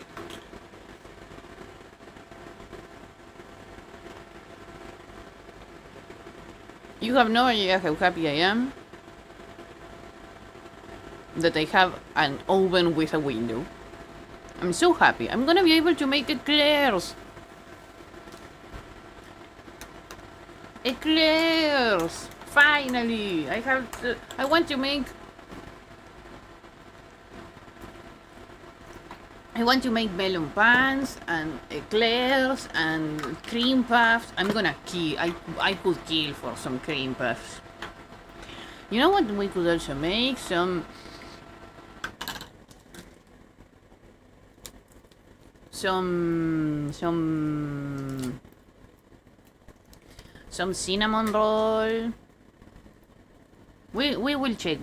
Speaker 2: You have no idea how happy I am that I have an oven with a window. I'm so happy. I'm gonna be able to make eclairs. Eclairs! Finally! I want to make melon pans and eclairs and cream puffs. I'm gonna kill. I could kill for some cream puffs. You know what we could also make? Some cinnamon roll. We will check.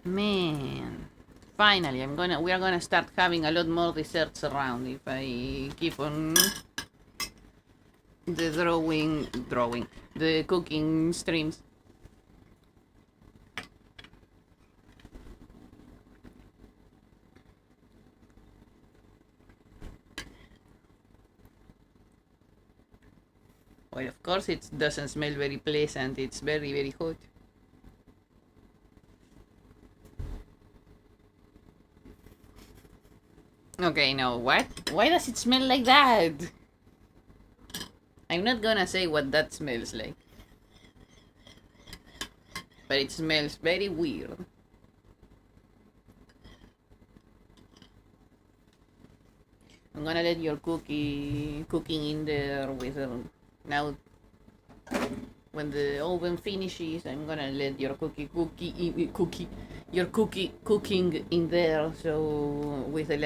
Speaker 2: Man, finally, we are gonna start having a lot more desserts around if I keep on the cooking streams. Well, of course, it doesn't smell very pleasant. It's very, very hot. Okay, now what? Why does it smell like that? I'm not gonna say what that smells like. But it smells very weird. I'm gonna let your cooking in there with now when the oven finishes, I'm gonna let your cooking in there, so with the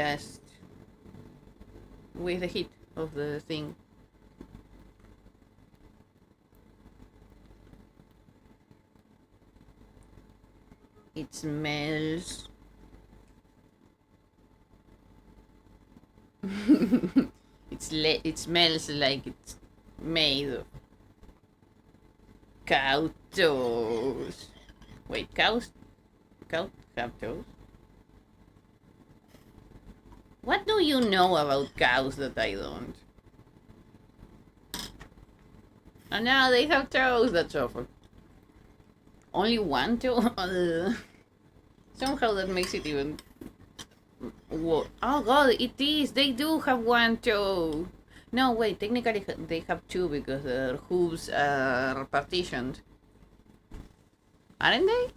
Speaker 2: heat of the thing. It smells it smells like it's made of cow toes. Wait, cows have toes? What do you know about cows that I don't? And now they have toes. That's awful. Only one toe? Somehow that makes it even... Whoa. Oh god, it is! They do have one toe! No, wait, technically they have two because their hooves are partitioned. Aren't they?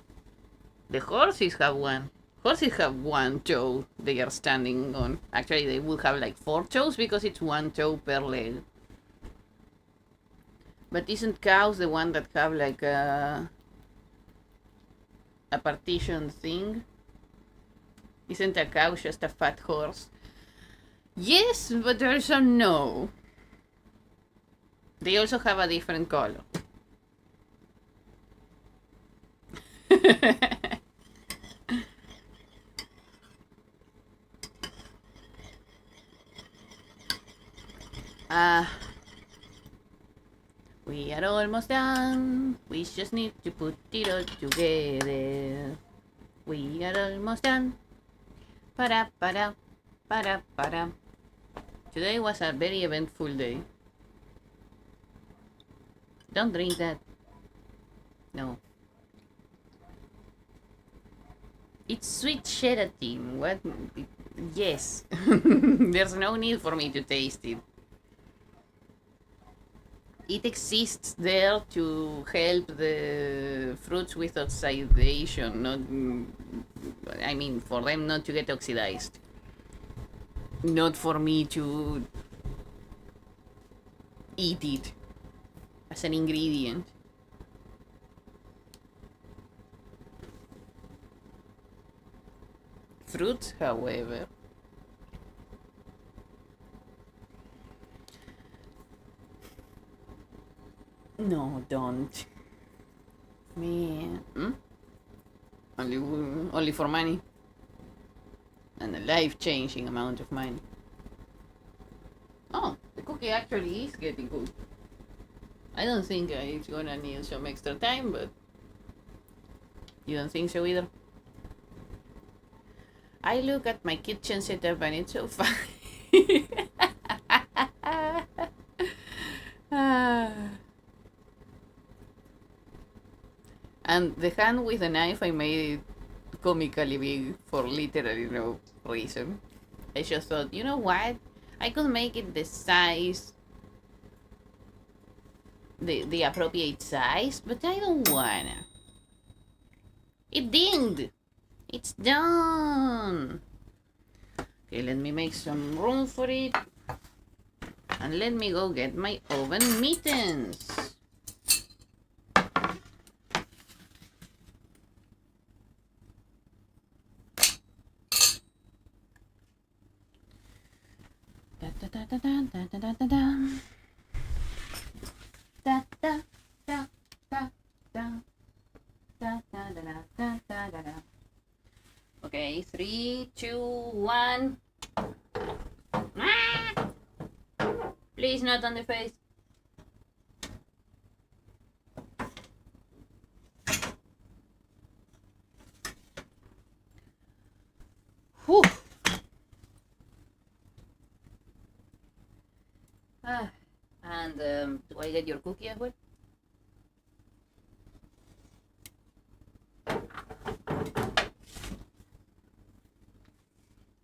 Speaker 2: The horses have one. Horses have one toe they are standing on. Actually, they would have like 4 toes because it's 1 toe per leg. But isn't cows the one that have like a partition thing? Isn't a cow just a fat horse? Yes, but also no. They also have a different color. We are almost done. We just need to put it all together. We are almost done. Para. Today was a very eventful day. Don't drink that. No. It's sweet gelatin. What? Yes. There's no need for me to taste it. It exists there to help the fruits with oxidation, I mean, for them not to get oxidized. Not for me to eat it as an ingredient. Fruits, however, no, don't. Man, only for money, and a life-changing amount of money. cookie actually is getting cooked. I don't think it's gonna need some extra time, but you don't think so either? I look at my kitchen setup and it's so fun. And the hand with the knife, I made it comically big for literally no reason. I just thought, you know what? I could make it the size, the appropriate size, but I don't wanna. It dinged! It's done! Okay, let me make some room for it. And let me go get my oven mittens. Da da da da da da da da da. Da da da da da. Da da da da da da da. Okay, 3, 2, 1. Ah! Please not on the face. Whew. And do I get your cookie as well?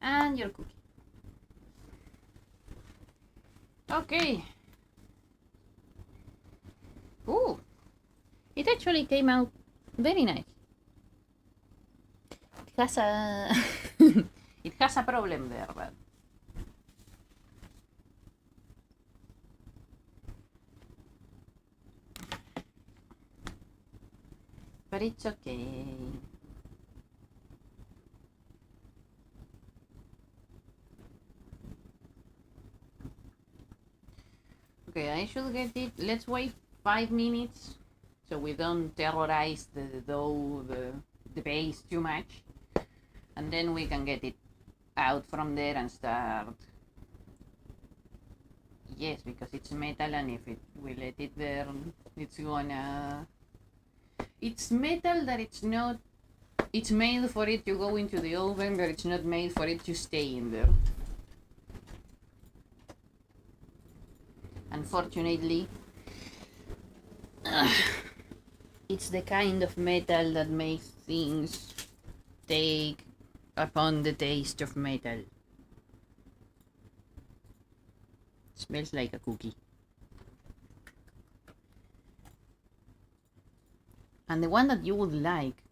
Speaker 2: And your cookie. Okay. Ooh, it actually came out very nice. It has a it has a problem there, but it's okay. Okay, I should get it. Let's wait 5 minutes so we don't terrorize the dough, the base too much. And then we can get it out from there and start. Yes, because it's metal, and if we let it there, it's gonna... It's metal that it's not... It's made for it to go into the oven, but it's not made for it to stay in there. Unfortunately, it's the kind of metal that makes things take upon the taste of metal. Smells like a cookie. And the one that you would like.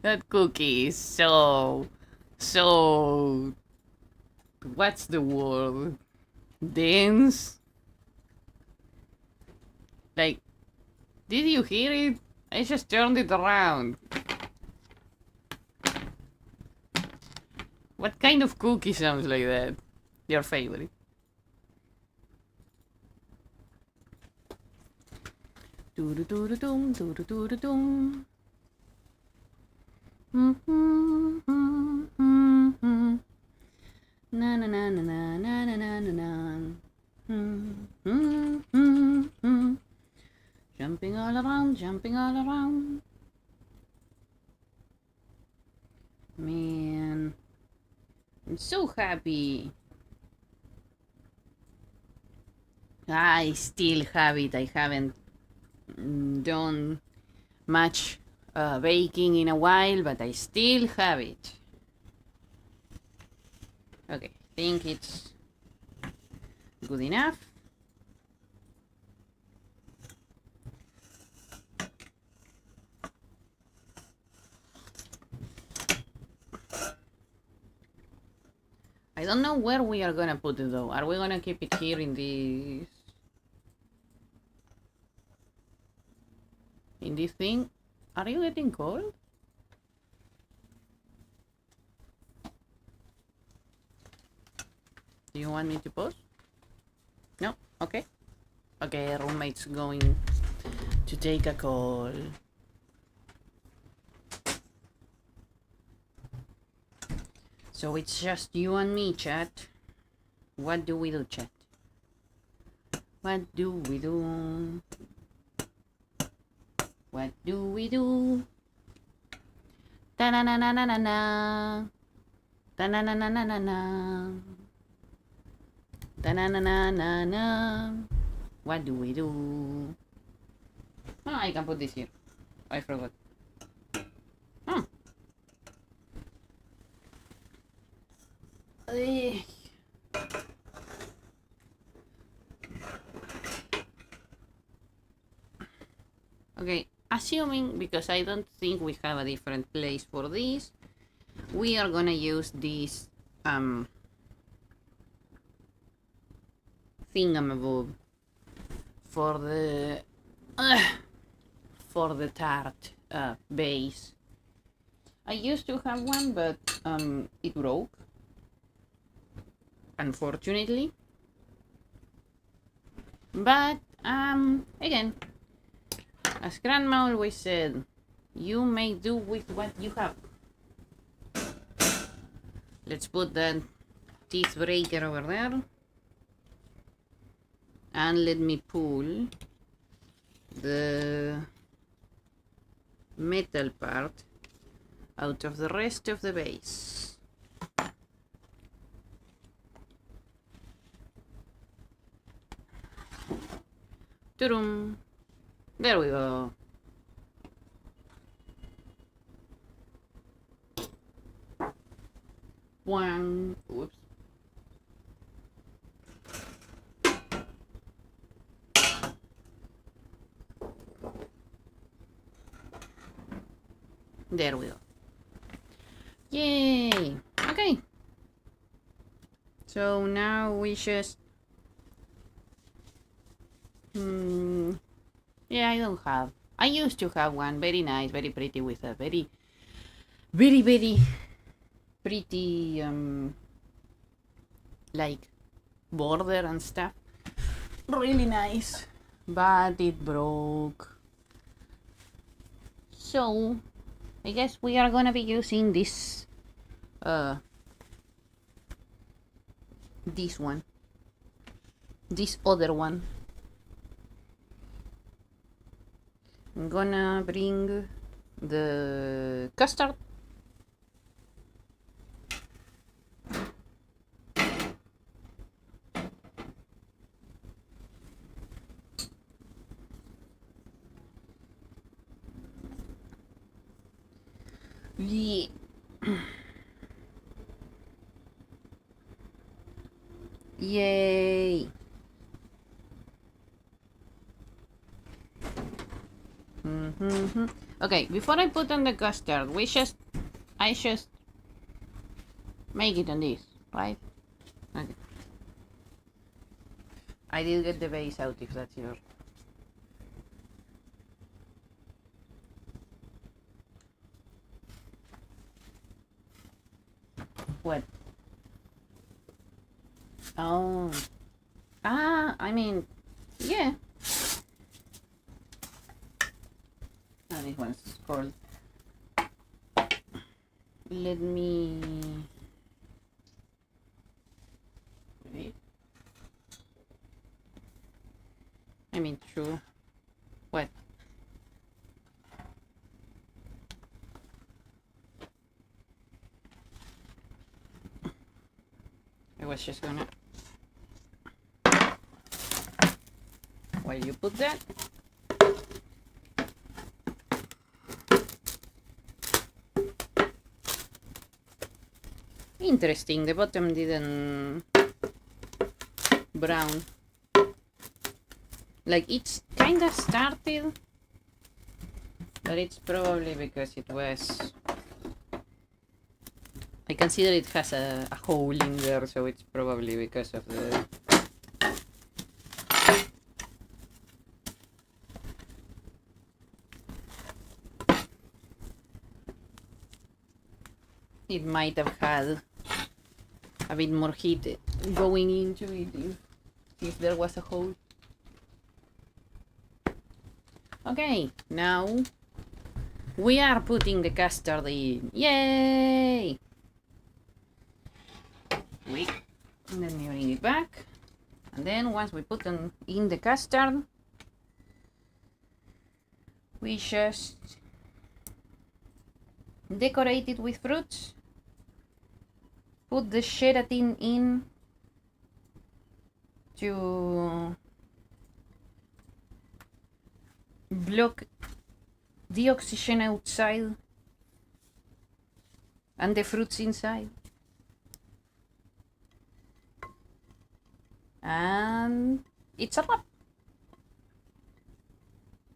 Speaker 2: That cookie is so... What's the word? Dense? Like, did you hear it? I just turned it around. What kind of cookie sounds like that? Your favorite? Doo-doo-doo-doo-dum, doo-doo-doo-doo-dum. Na na na na na na na na na. Jumping all around, jumping all around. Man, I'm so happy. I still have it. I haven't done much baking in a while, but I still have it. Okay, I think it's good enough. I don't know where we are gonna put it though. Are we gonna keep it here in this thing? Are you getting cold? Do you want me to pause? No? Okay. Okay, roommate's going to take a call. So it's just you and me, chat. What do we do, chat? What do we do? What do we do? Ta-na-na-na-na-na-na. Ta-na-na-na-na-na-na. Ta-na-na-na-na-na. What do we do? Oh, I can put this here. I forgot. Oh. Okay, assuming, because I don't think we have a different place for this, we are gonna use this thingamabob for the tart base. I used to have one, but it broke, unfortunately. But again, as Grandma always said, you may do with what you have. Let's put that teeth breaker over there. And let me pull the metal part out of the rest of the base. Ta-dum! There we go. One. Whoops. There we go. Yay! Okay. So now we just... yeah, I don't have. I used to have one. Very nice, very pretty, with a very pretty, like, border and stuff. Really nice. But it broke. So, I guess we are gonna be using this, this one. This other one. I'm gonna bring the custard. Yeah. Yay. Okay, before I put on the custard, I just make it on this, right? Okay. I did get the base out, if that's your... What? Oh. I mean, yeah. Oh, this one's scrolled. Let me... Wait. I mean, true. What? I was just gonna... While you put that... Interesting, the bottom didn't brown. Like, it's kinda started, but it's probably because it was... I consider it has a hole in there, so it's probably because of the... It might have had a bit more heat going into it if there was a hole. Okay, now we are putting the custard in. Yay! Wait, let me bring it back. And then once we put them in the custard, we just decorate it with fruits, put the gelatin in to block the oxygen outside and the fruits inside. And it's a wrap.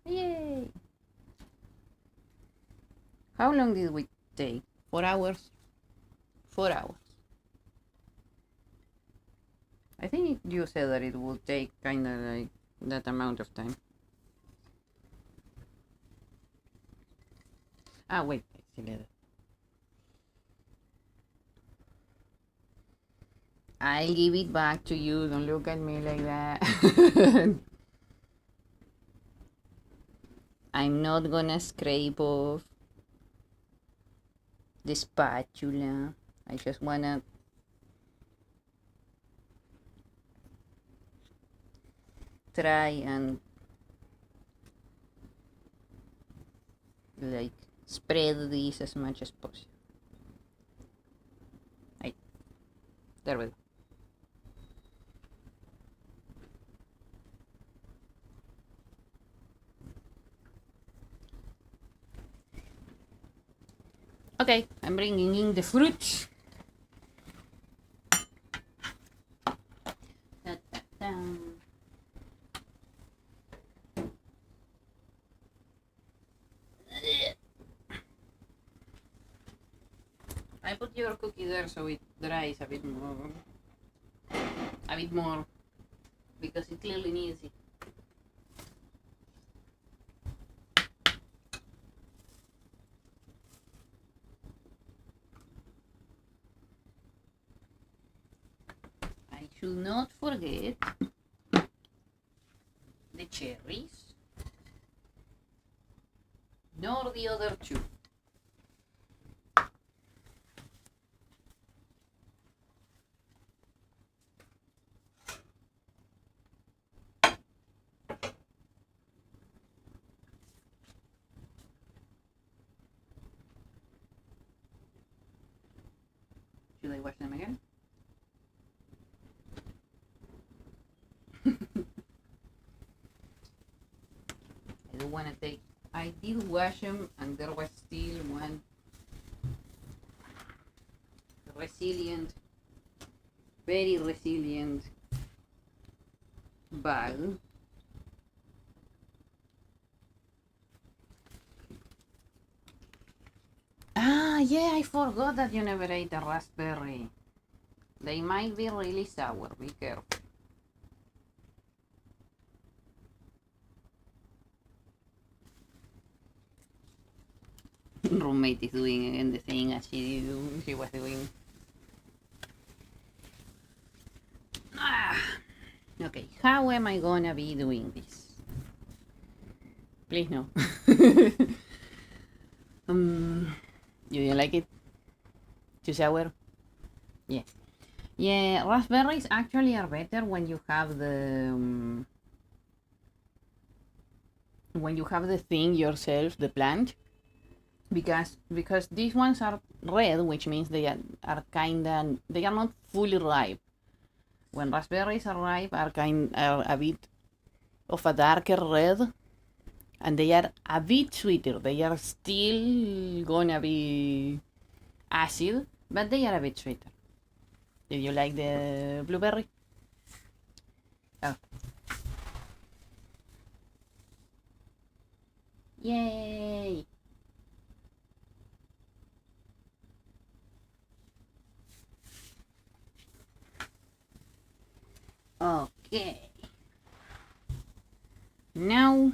Speaker 2: Yay! How long did we take? 4 hours? 4 hours. I think you said that it would take kinda like that amount of time. Ah, wait, I still had it. I'll give it back to you. Don't look at me like that. I'm not gonna scrape off the spatula. I just wanna try and like spread this as much as possible. Right. There we go. Okay, I'm bringing in the fruits. I put your cookie there so it dries a bit more. Because it clearly needs it. I should not forget the cherries, nor the other two. Should I wash them again? I don't want to take. I did wash them, and there was still one resilient, very resilient bag. Ah, yeah, I forgot that you never ate a raspberry. They might be really sour, be careful. Roommate is doing again the thing as she was doing. Okay, how am I gonna be doing this? Please no. You didn't like it? Too sour? Yeah. Yeah, raspberries actually are better when you have the thing yourself, the plant, because these ones are red, which means they are not fully ripe. When raspberries are ripe, are a bit of a darker red, and they are a bit sweeter. They are still gonna be acid, but they are a bit sweeter. Did you like the blueberry? Oh. Yay! Okay. Now,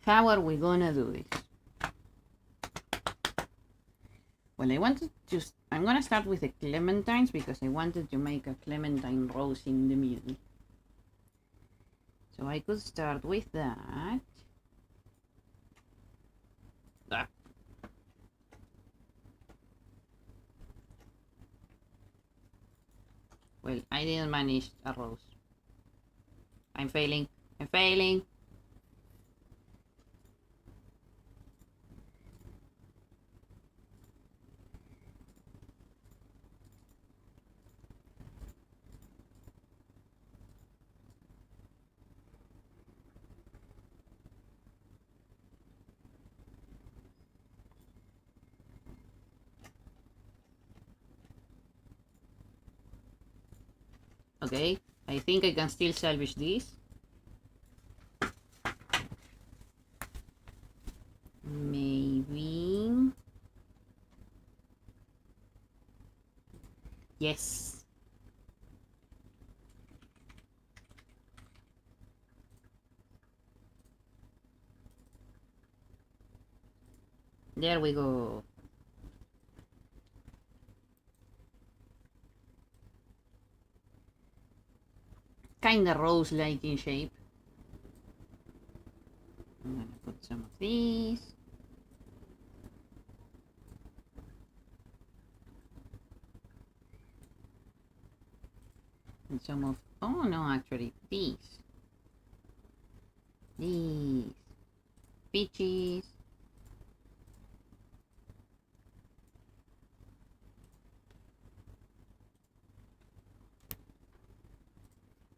Speaker 2: how are we gonna do this? Well, I'm gonna start with the clementines because I wanted to make a clementine rose in the middle. So I could start with that. Well, I didn't manage a rose. I'm failing. I'm failing. Okay, I think I can still salvage this. Maybe. Yes. There we go. Kinda rose-like in shape. I'm gonna put some of these. And some of, oh no, actually, these. These. Peaches.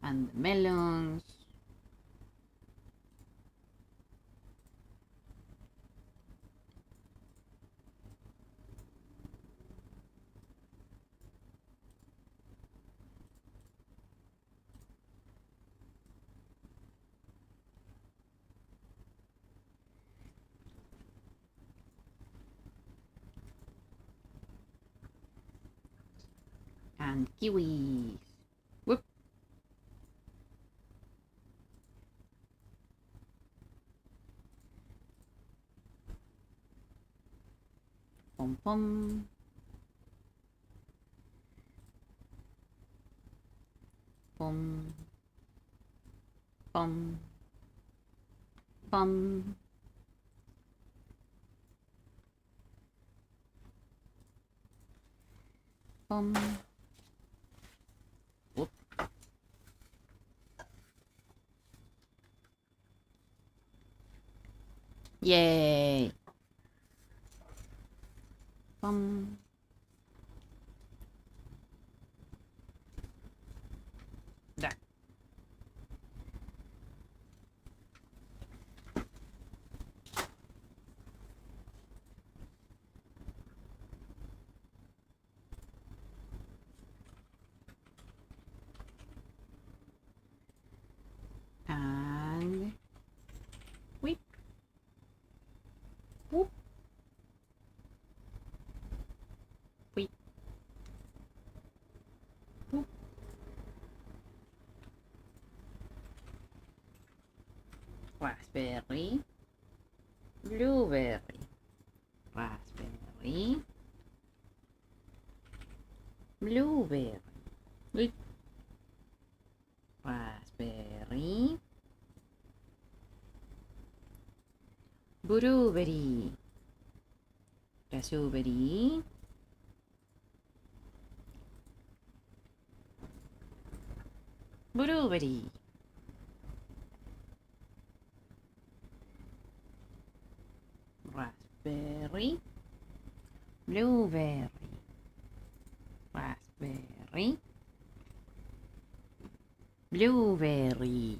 Speaker 2: And the melons. And kiwis. Whoop. Pom pom. Pom. Pom. Pom. Pom. Whoop. Yay. Pom. There. And whip. Whoop. Whip. Whoop. Raspberry. Blueberry. Raspberry. Blueberry. Whip. Raspberry. Blueberry. Raspberry. Blueberry. Raspberry. Blueberry. Raspberry. Blueberry.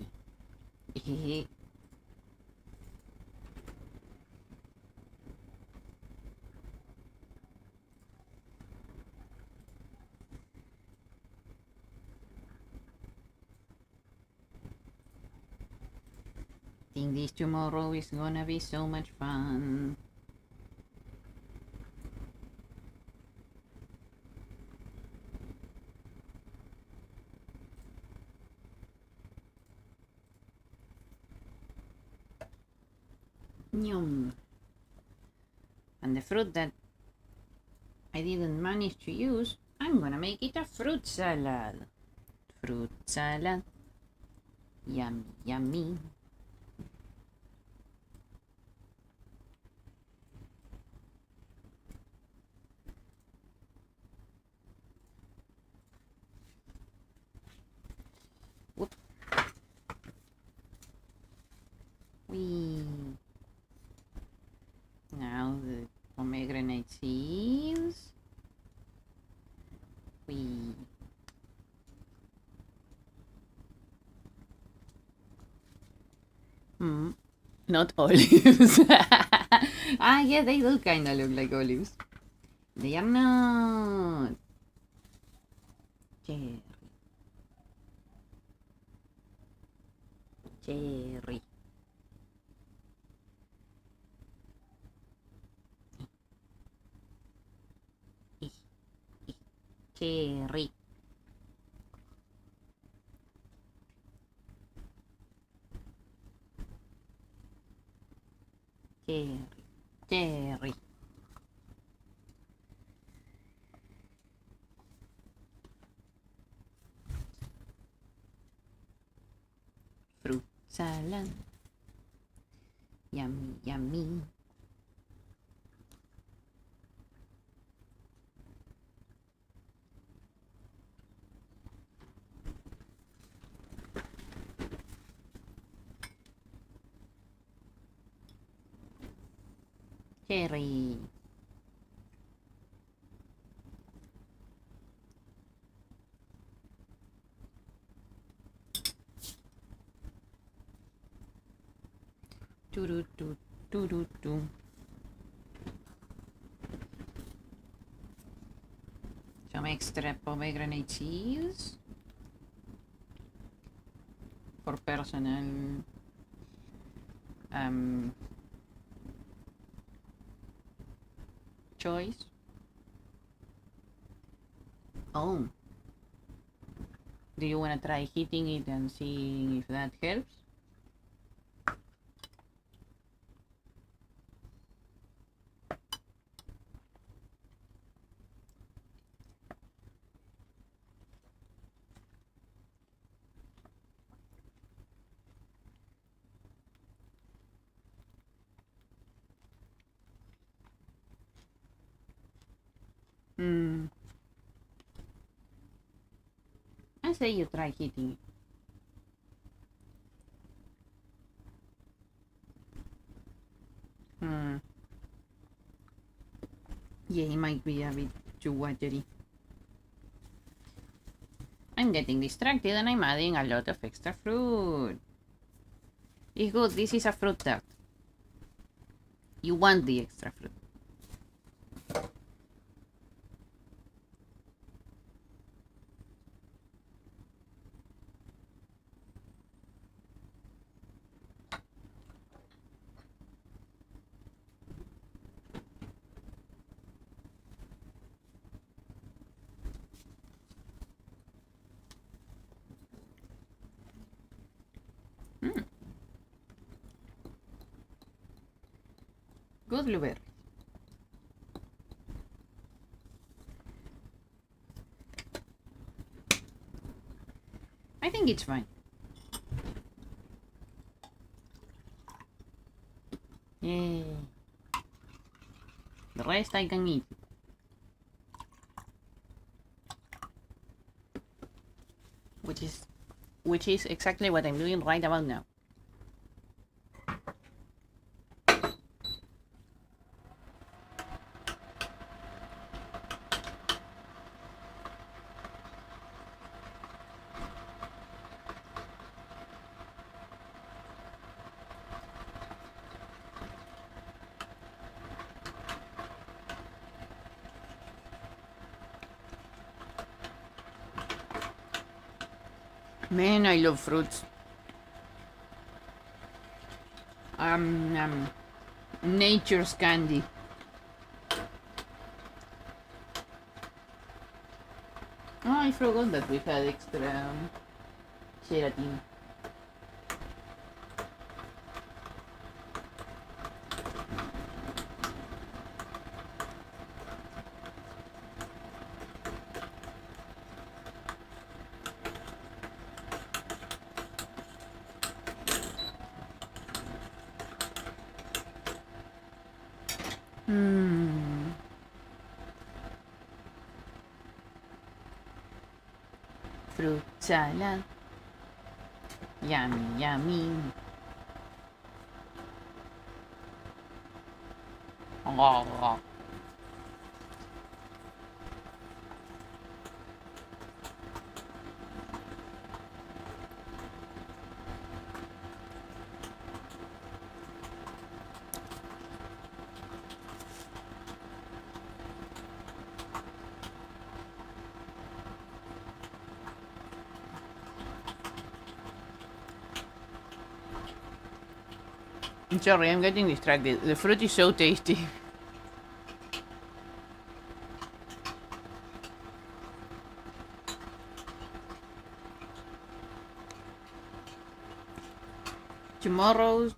Speaker 2: Think this tomorrow is gonna be so much fun. Yum. And the fruit that I didn't manage to use, I'm gonna make it a fruit salad. Fruit salad. Yummy, yummy. not olives. Ah, yeah, they do kind of look like olives. They are not. Cherry. Cherry. Cherry. Cherry. Cherry. Fruit salad. Yummy, yummy. Cherry. Do. Some extra pomegranate seeds for personal choice. Oh, do you want to try heating it and seeing if that helps? I say you try heating it. Yeah, it might be a bit too watery. I'm getting distracted and I'm adding a lot of extra fruit. It's good, this is a fruit tart. You want the extra fruit. Good blueberry. I think it's fine. Yeah. The rest I can eat. Which is exactly what I'm doing right about now. Man, I love fruits. Nature's candy. Oh, I forgot that we had extra gelatin. Fruit salad. Yummy, yummy. Oh. I'm sorry, I'm getting distracted. The fruit is so tasty. Tomorrow,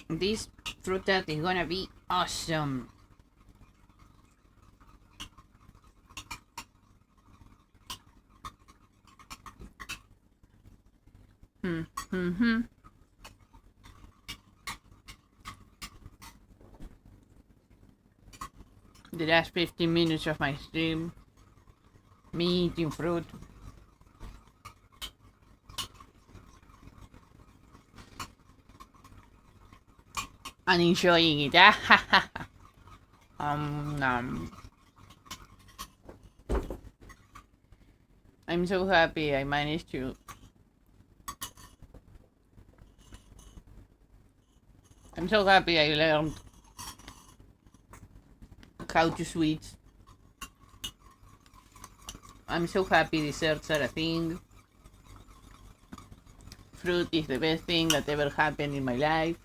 Speaker 2: this fruit tart is gonna be awesome. The last 15 minutes of my stream, me eating fruit. And enjoying it. I'm so happy I managed to. I'm so happy I learned how to switch. I'm so happy desserts are a thing. Fruit is the best thing that ever happened in my life.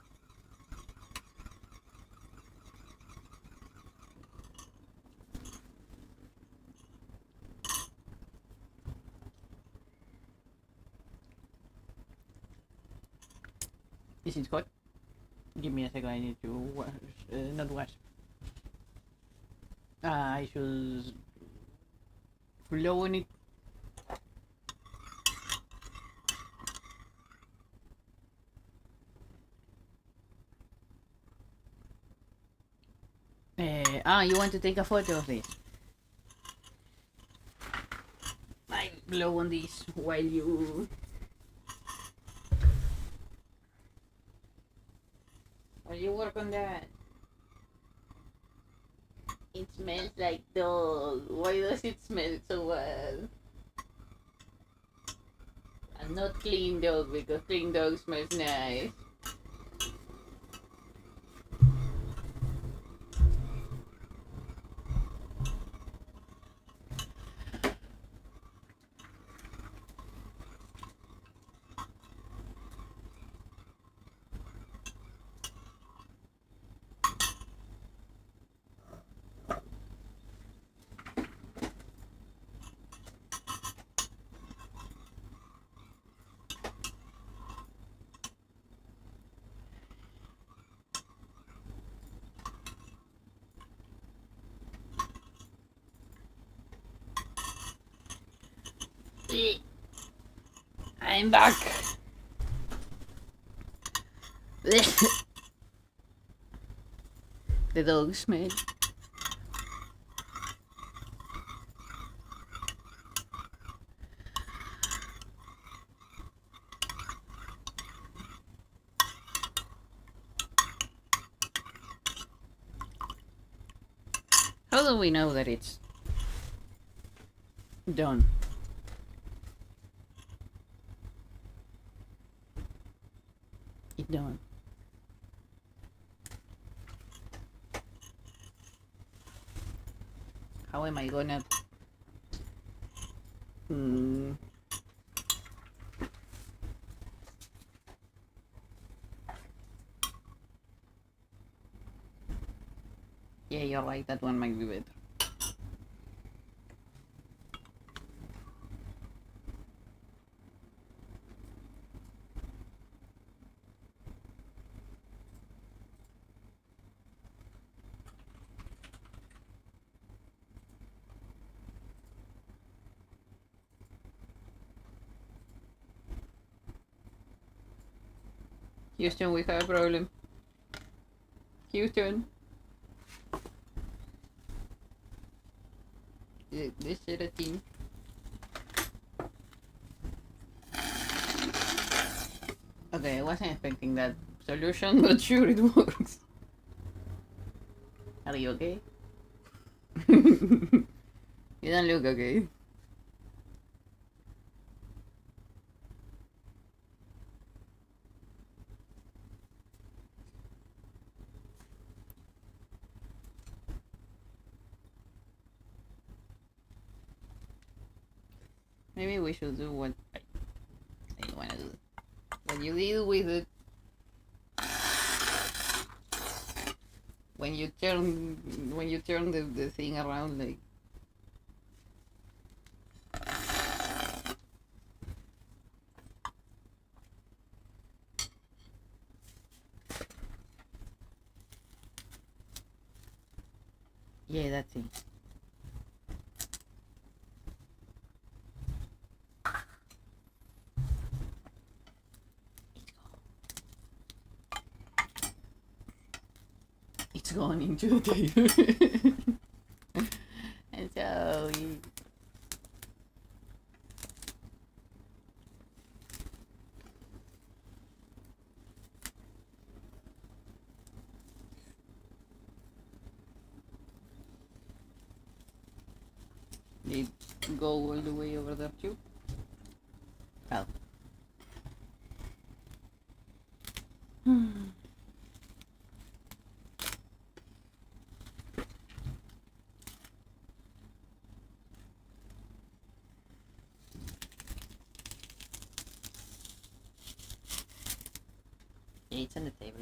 Speaker 2: Is it hot? Give me a second, I need to wash, not wash. I should blow on it. You want to take a photo of this? I blow on this while you work on that. It smells like dog. Why does it smell so bad? And not clean dog, because clean dog smells nice. I'm back. The dog smell. How do we know that it's done? It's done. How am I gonna... Yeah, you're right, that one might be better. Houston, we have a problem. Houston. This is a thing. Okay, I wasn't expecting that solution, but sure it works. Are you okay? You don't look okay. Maybe we should do what I want to do. What you did with it. when you turn the thing around, like. Yeah, that's it. It's gone into the table. And so they go all the way over there too. Oh. Yeah, it's on the table.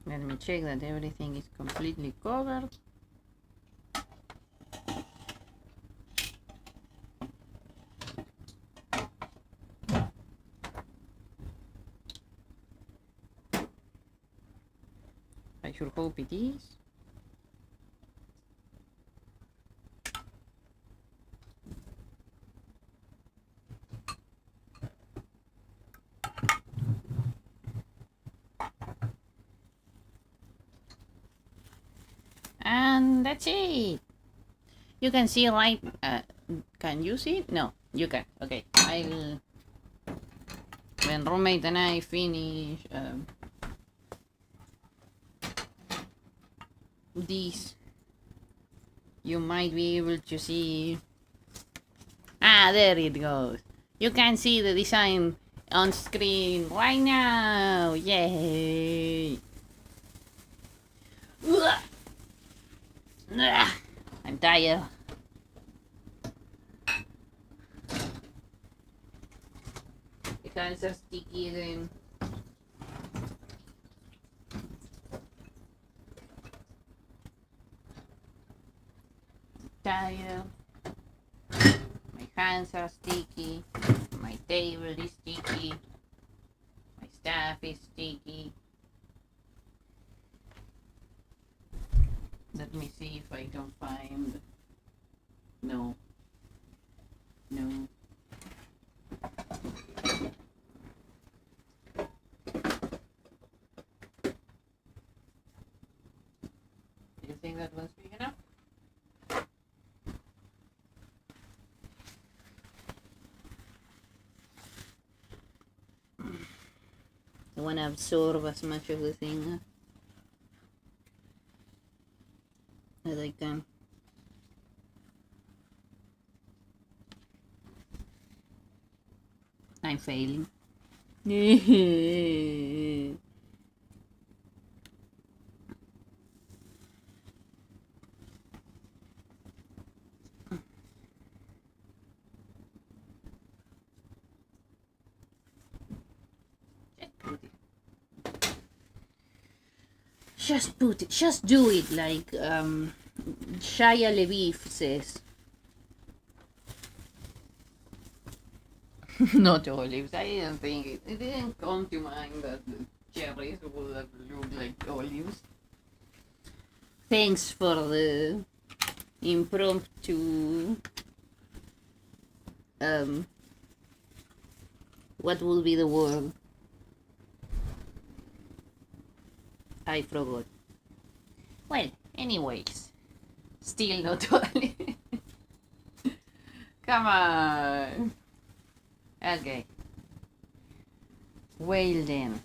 Speaker 2: Let me check that everything is completely covered. I sure hope it is. And that's it. You can see right. Can you see it? No, you can. Okay, I'll. When roommate and I finish this, you might be able to see. Ah, there it goes. You can see the design on screen right now. Yay! I'm tired. The hands are sticky again. Tired. My hands are sticky. My table is sticky. My staff is sticky. Let me see if I can find. No. No. Do you think that one's big enough? I want to absorb as much of the thing as I can. I'm failing. Just put it. Just do it like Shia LaBeouf says. Not olives. I didn't think it. It didn't come to mind that the cherries would have looked like olives. Thanks for the impromptu. What will be the word? I forgot. Well, anyways, still not olive. Come on. Okay. Well then.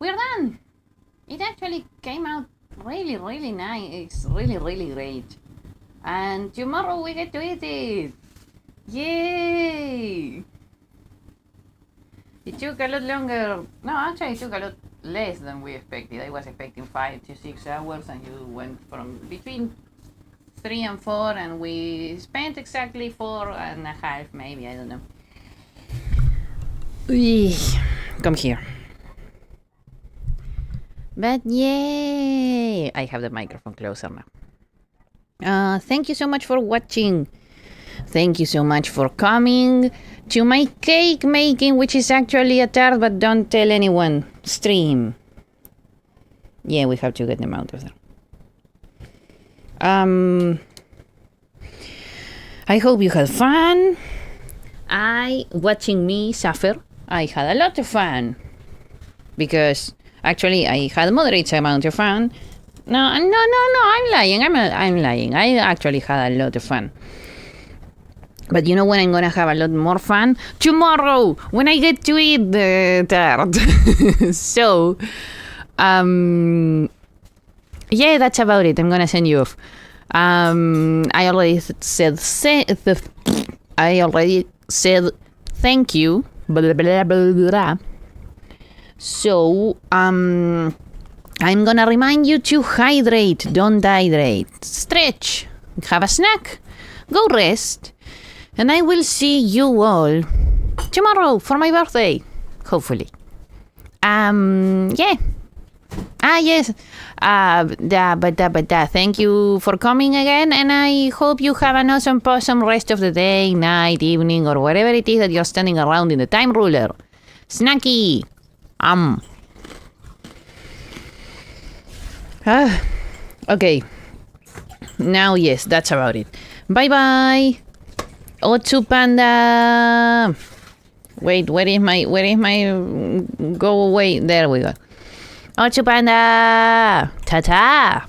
Speaker 2: We're done. It actually came out really, really nice. It's really, really great. And tomorrow we get to eat it. Yay! It took a lot longer. No, actually, it took a lot less than we expected. I was expecting 5 to 6 hours, and you went from between 3 and 4, and we spent exactly 4.5, maybe. I don't know. Come here. But yay! I have the microphone closer now. Thank you so much for watching. Thank you so much for coming to my cake making, which is actually a tart, but don't tell anyone, stream. Yeah, we have to get them out of there. I hope you had fun. Watching me suffer, I had a lot of fun. Because actually I had a moderate amount of fun. No, I'm lying. I'm lying. I actually had a lot of fun. But you know when I'm gonna have a lot more fun? Tomorrow, when I get to eat the tart. So, yeah, that's about it. I'm gonna send you off. I already said thank you. Blah, blah, blah, blah. So, I'm gonna remind you to hydrate. Don't dehydrate. Stretch. Have a snack. Go rest. And I will see you all tomorrow for my birthday, hopefully. Yeah. Yes. Thank you for coming again, and I hope you have an awesome rest of the day, night, evening, or whatever it is that you're standing around in the time ruler. Snacky. Okay. Now, yes, that's about it. Bye-bye. Otsu Panda. Wait, where is my go away? There we go. Otsu Panda. Ta-ta.